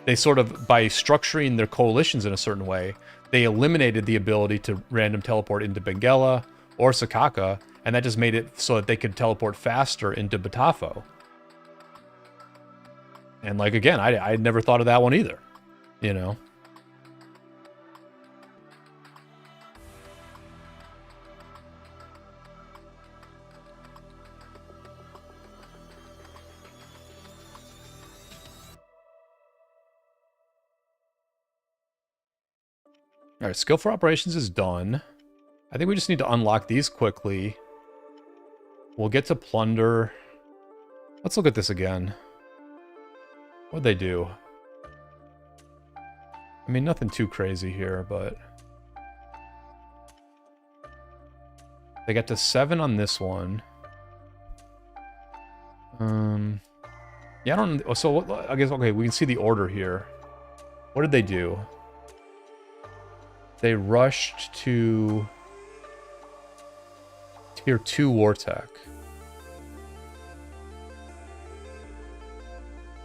they sort of, by structuring their coalitions in a certain way, they eliminated the ability to random teleport into Benguela or Sakaka, and that just made it so that they could teleport faster into Batafo. And like, again, I had never thought of that one either, you know? All right, skill for operations is done. I think we just need to unlock these quickly. We'll get to plunder. Let's look at this again. What'd they do? I mean, nothing too crazy here, but... They got to 7 on this one. Yeah, I don't... So, I guess, okay, we can see the order here. What did they do? They rushed to tier 2 Wartech.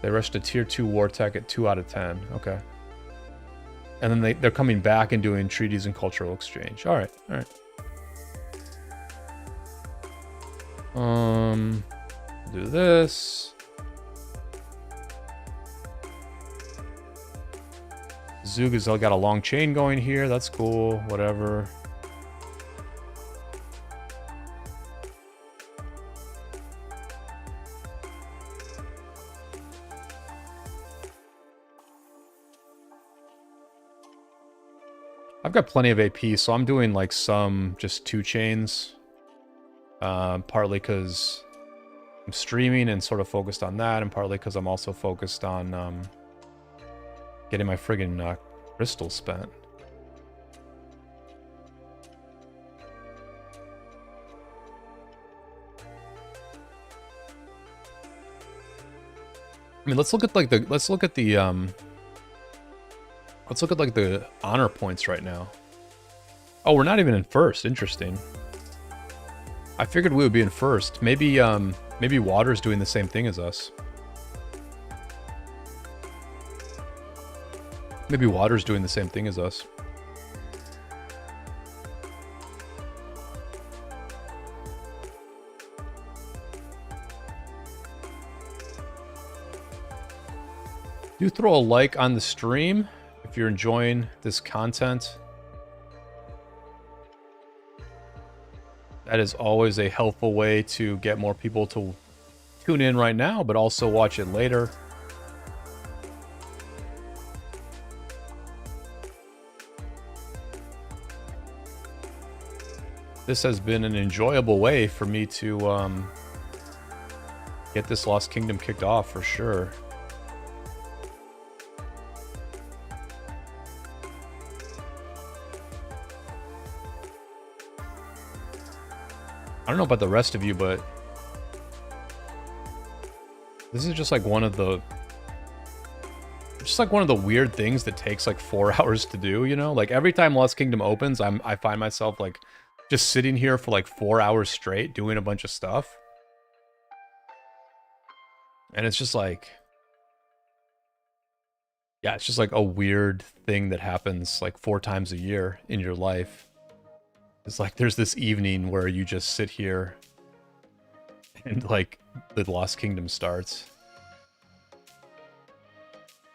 They rushed to tier 2 Wartech at 2 out of 10. Okay. And then they're coming back and doing treaties and cultural exchange. All right, all right. Do this. Zug got a long chain going here. That's cool. Whatever. I've got plenty of AP, so I'm doing like some just 2 chains. Partly because I'm streaming and sort of focused on that, and partly because I'm also focused on getting my friggin' crystals spent. I mean, let's look at like the honor points right now. Oh, we're not even in first. Interesting. I figured we would be in first. Maybe maybe Water's doing the same thing as us. Maybe Water's doing the same thing as us. Do throw a like on the stream if you're enjoying this content. That is always a helpful way to get more people to tune in right now, but also watch it later. This has been an enjoyable way for me to get this Lost Kingdom kicked off for sure. I don't know about the rest of you, but this is just like one of the weird things that takes like 4 hours to do, you know? Like every time Lost Kingdom opens, I find myself like just sitting here for like 4 hours straight doing a bunch of stuff. And it's just like, yeah, it's just like a weird thing that happens like 4 times a year in your life. It's like there's this evening where you just sit here and like the Lost Kingdom starts.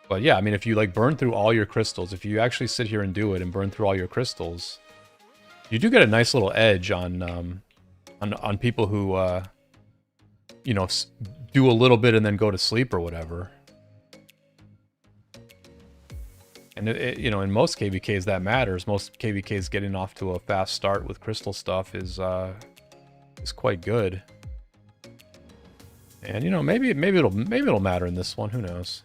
But yeah, I mean, if you like burn through all your crystals, if you actually sit here and do it and burn through all your crystals, you do get a nice little edge on people who you know, do a little bit and then go to sleep or whatever. And you know, in most KVKs that matters. Most KVKs getting off to a fast start with crystal stuff is quite good. And you know, maybe it'll matter in this one. Who knows?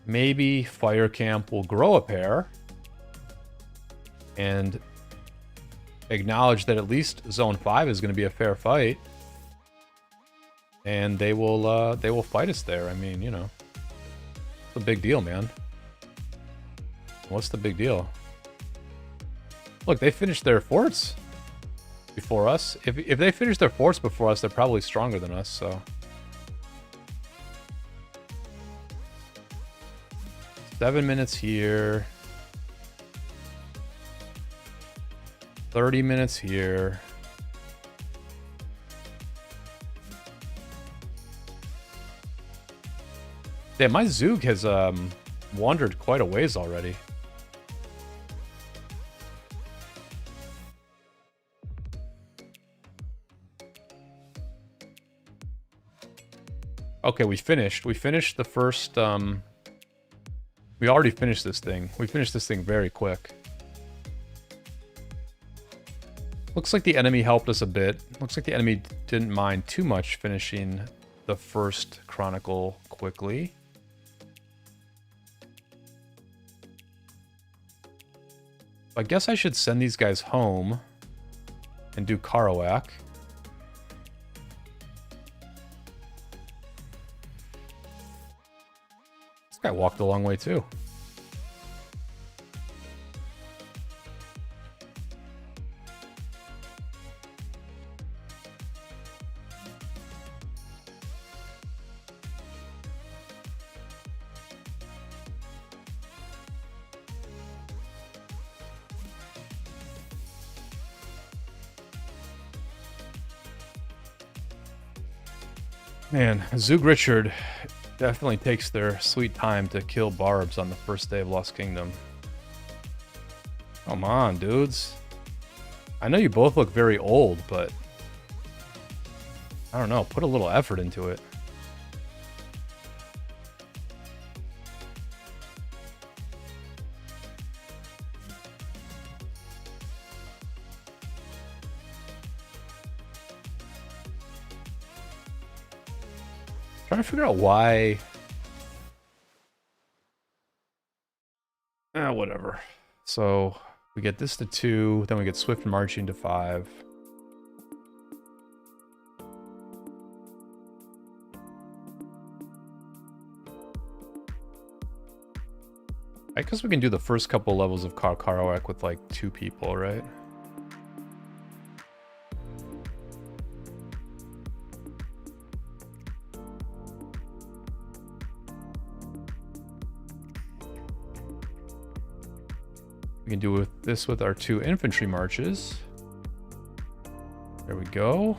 Maybe Fire Camp will grow a pair and acknowledge that at least Zone 5 is going to be a fair fight. And they will fight us there. I mean, you know, it's a big deal, man. What's the big deal? Look, they finished their forts before us. If they finish their forts before us, they're probably stronger than us, so. 7 minutes here. 30 minutes here. Damn, my Zoog has wandered quite a ways already. Okay, we finished. We finished the first, we already finished this thing. We finished this thing very quick. Looks like the enemy helped us a bit. Looks like the enemy didn't mind too much finishing the first Chronicle quickly. I guess I should send these guys home and do Karawak. This guy walked a long way too. Man, Zoog Richard definitely takes their sweet time to kill barbs on the first day of Lost Kingdom. Come on, dudes. I know you both look very old, but I don't know, put a little effort into it. Trying to figure out why. Whatever. So we get this to 2, then we get swift marching to 5. I guess we can do the first couple levels of Karawak with like 2 people, right? We can do this with our 2 infantry marches. There we go.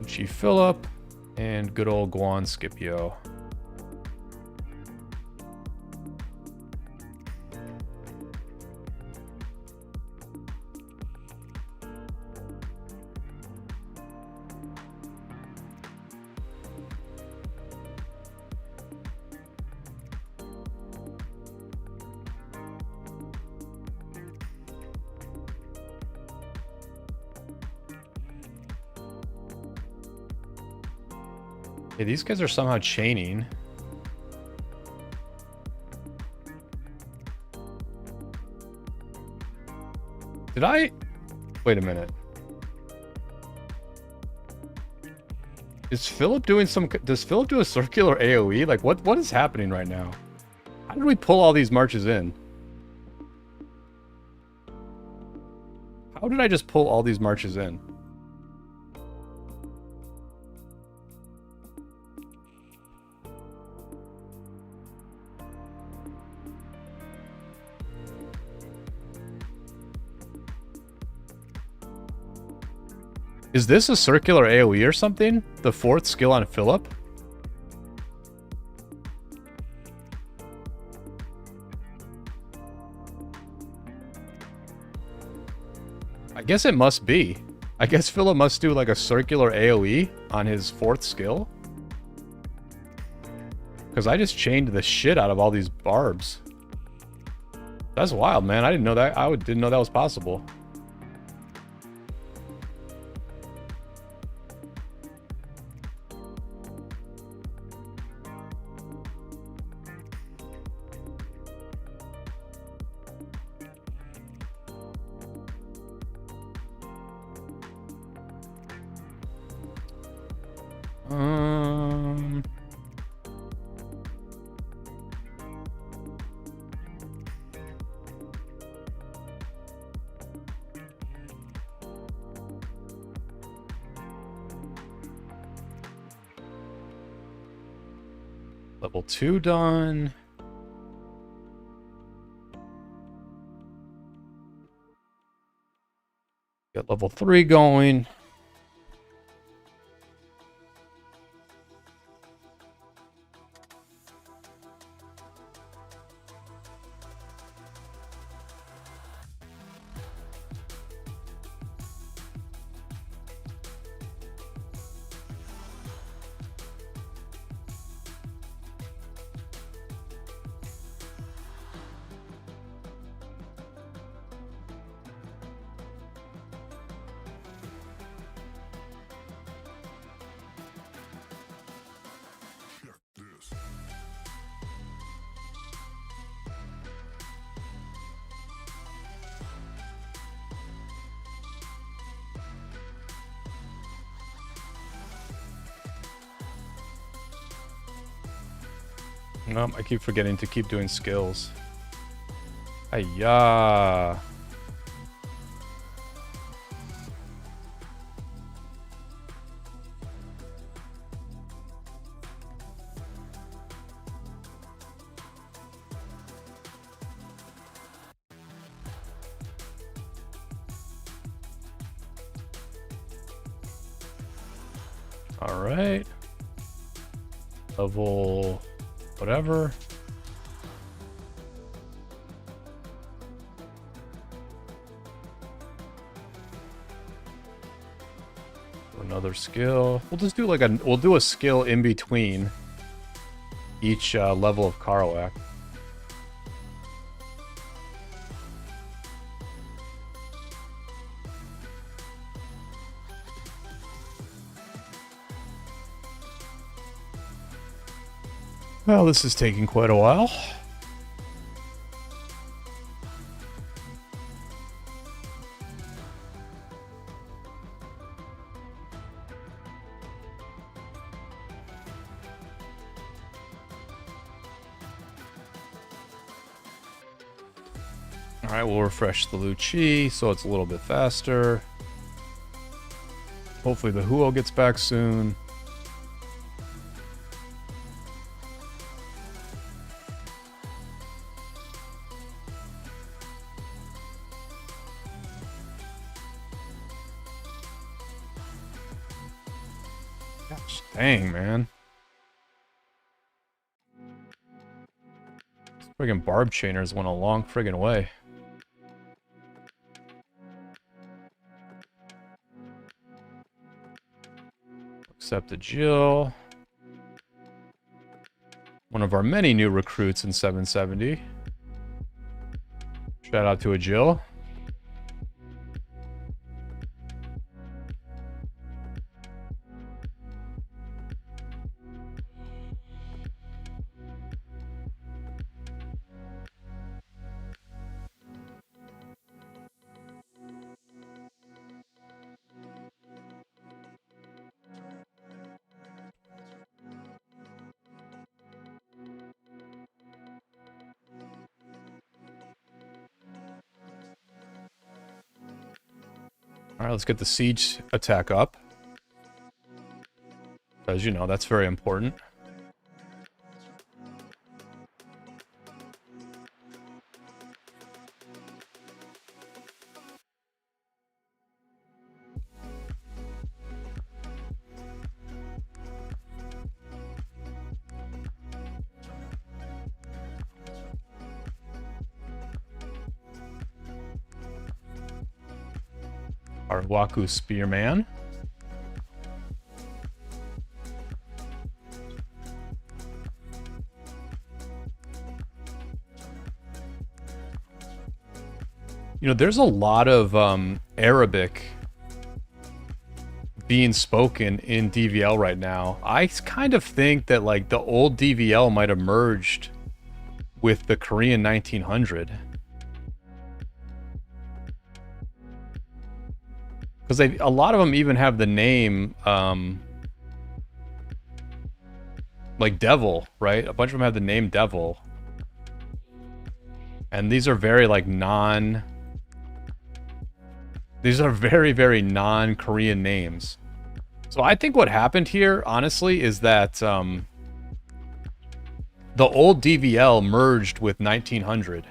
Chief Philip and good old Guan Scipio. Hey, these guys are somehow chaining. Did I? Wait a minute. Is Philip doing some... Does Philip do a circular AoE? Like, what is happening right now? How did we pull all these marches in? How did I just pull all these marches in? Is this a circular AoE or something? The 4th skill on Philip? I guess it must be. I guess Philip must do like a circular AoE on his 4th skill. Because I just chained the shit out of all these barbs. That's wild, man. I didn't know that. Didn't know that was possible. Level 2 done. Get level 3 going. Nope, I keep forgetting to keep doing skills. Ayah. All right. Level whatever. Another skill. We'll just do like we'll do a skill in between each level of Karawak. Well, this is taking quite a while. Alright, we'll refresh the Lu-Chi so it's a little bit faster. Hopefully the Huo gets back soon. Gosh dang, man. These friggin' barb chainers went a long friggin' way. Accept a Jill. One of our many new recruits in 770. Shout out to a Jill. Alright, let's get the siege attack up. Because, you know, that's very important. Our Waku Spearman. You know, there's a lot of Arabic being spoken in DVL right now. I kind of think that, like, the old DVL might have merged with the Korean 1900. Because a lot of them even have the name, like Devil, right? A bunch of them have the name Devil. And these are very, like, these are very, very non-Korean names. So I think what happened here, honestly, is that the old DVL merged with 1900.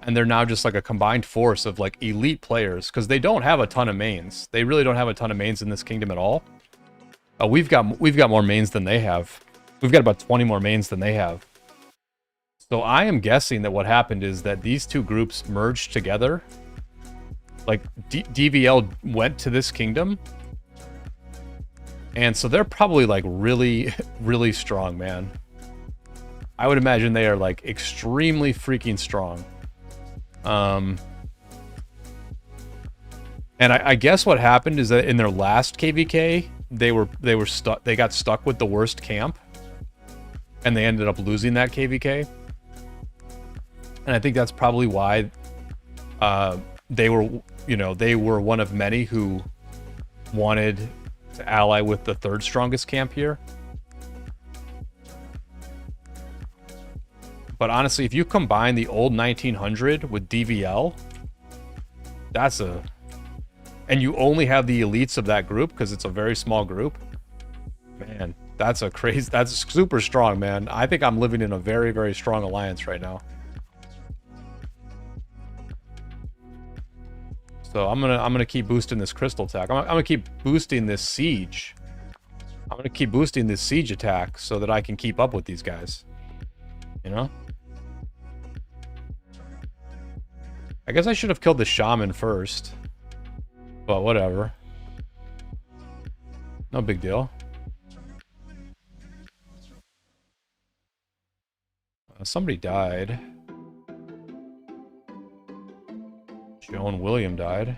And they're now just like a combined force of like elite players, because they don't have a ton of mains. They really don't have a ton of mains in this kingdom at all. We've got more mains than they have. We've got about 20 more mains than they have. So I am guessing that what happened is that these two groups merged together. Like DVL went to this kingdom. And so they're probably like really, really strong, man. I would imagine they are like extremely freaking strong. And I guess what happened is that in their last KVK, they got stuck with the worst camp, and they ended up losing that KVK. And I think that's probably why they were, you know, they were one of many who wanted to ally with the third strongest camp here. But honestly, if you combine the old 1900 with DVL, that's a... And you only have the elites of that group, because it's a very small group. Man, that's a crazy... That's super strong, man. I think I'm living in a very, very strong alliance right now. So I'm gonna keep boosting this crystal attack. I'm gonna keep boosting this siege. I'm gonna keep boosting this siege attack so that I can keep up with these guys. You know? I guess I should have killed the shaman first. But whatever. No big deal. Somebody died. Joan William died.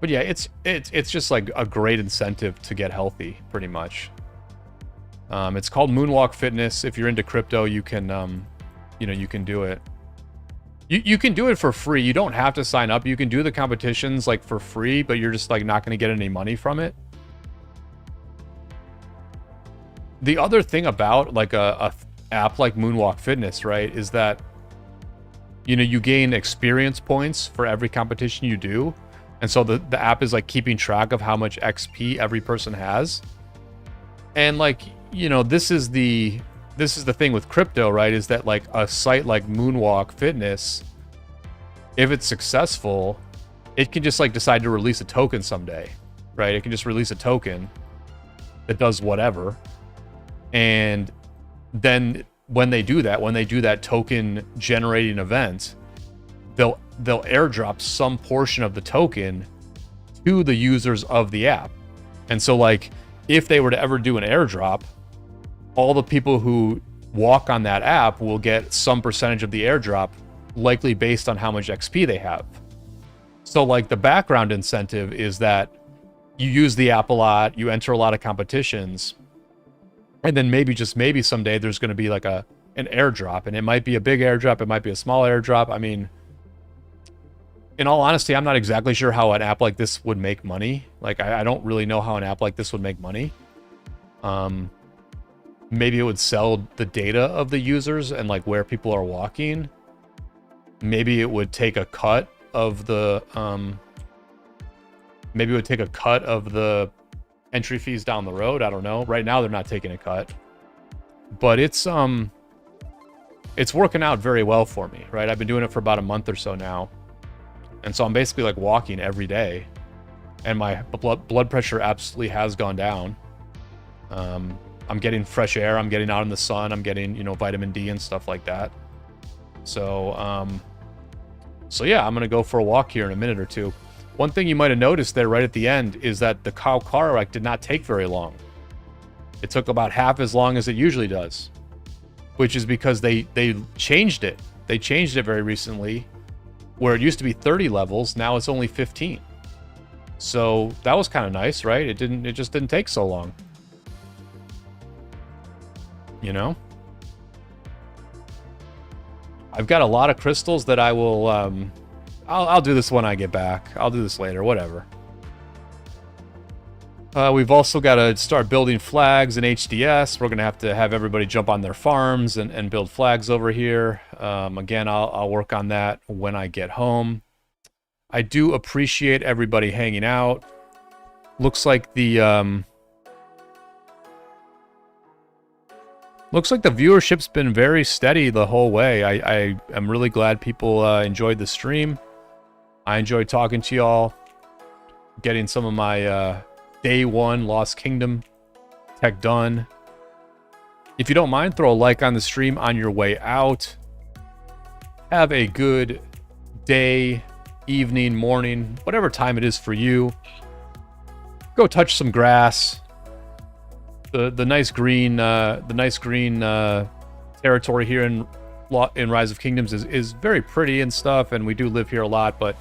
But yeah, it's just like a great incentive to get healthy, pretty much. It's called Moonwalk Fitness. If you're into crypto, you can, you can do it. You can do it for free. You don't have to sign up. You can do the competitions like for free, but you're just like not going to get any money from it. The other thing about like a app like Moonwalk Fitness, right, is that you gain experience points for every competition you do. And so the app is like keeping track of how much XP every person has. And like, this is the thing with crypto, right? Is that like a site like Moonwalk Fitness, if it's successful, it can just like decide to release a token someday, right? It can just release a token that does whatever. And then when they do that token generating event, they'll airdrop some portion of the token to the users of the app. And so like if they were to ever do an airdrop, all the people who walk on that app will get some percentage of the airdrop, likely based on how much XP they have. So like the background incentive is that you use the app a lot, you enter a lot of competitions, and then maybe, just maybe someday there's going to be like an airdrop, and it might be a big airdrop, it might be a small airdrop. I mean, in all honesty, I'm not exactly sure how an app like this would make money. Like, I don't really know how an app like this would make money. Maybe it would sell the data of the users and like where people are walking. Maybe it would take a cut of the entry fees down the road. I don't know. Right now they're not taking a cut. But it's working out very well for me, right? I've been doing it for about a month or so now. And so I'm basically like walking every day, and my blood pressure absolutely has gone down. I'm getting fresh air, I'm getting out in the sun, I'm getting, vitamin D and stuff like that. So, so yeah, I'm gonna go for a walk here in a minute or two. One thing you might have noticed there right at the end is that the cow car wreck did not take very long. It took about half as long as it usually does, which is because they changed it. They changed it very recently, where it used to be 30 levels, now it's only 15. So that was kind of nice, right? It just didn't take so long. I've got a lot of crystals that I will, I'll do this when I get back. I'll do this later, whatever. We've also got to start building flags in HDS. We're going to have everybody jump on their farms and build flags over here. Again, I'll work on that when I get home. I do appreciate everybody hanging out. Looks like the viewership's been very steady the whole way. I am really glad people enjoyed the stream. I enjoyed talking to y'all, getting some of my day one Lost Kingdom tech done. If you don't mind, throw a like on the stream on your way out. Have a good day, evening, morning, whatever time it is for you. Go touch some grass. The nice green territory here in Rise of Kingdoms is very pretty and stuff, and we do live here a lot. But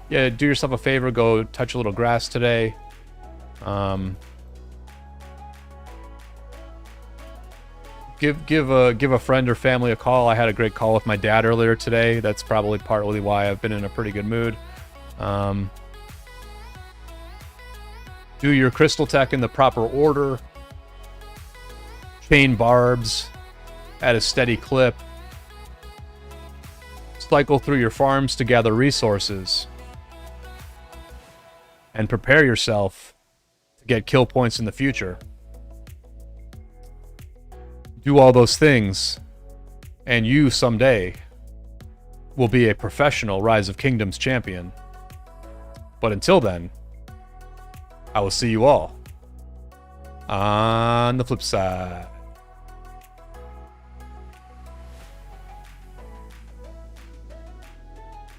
yeah, do yourself a favor, go touch a little grass today. Give a friend or family a call. I had a great call with my dad earlier today. That's probably partly why I've been in a pretty good mood. Do your crystal tech in the proper order. Chain barbs at a steady clip. Cycle through your farms to gather resources. And prepare yourself to get kill points in the future. Do all those things, and you someday will be a professional Rise of Kingdoms champion. But until then, I will see you all on the flip side.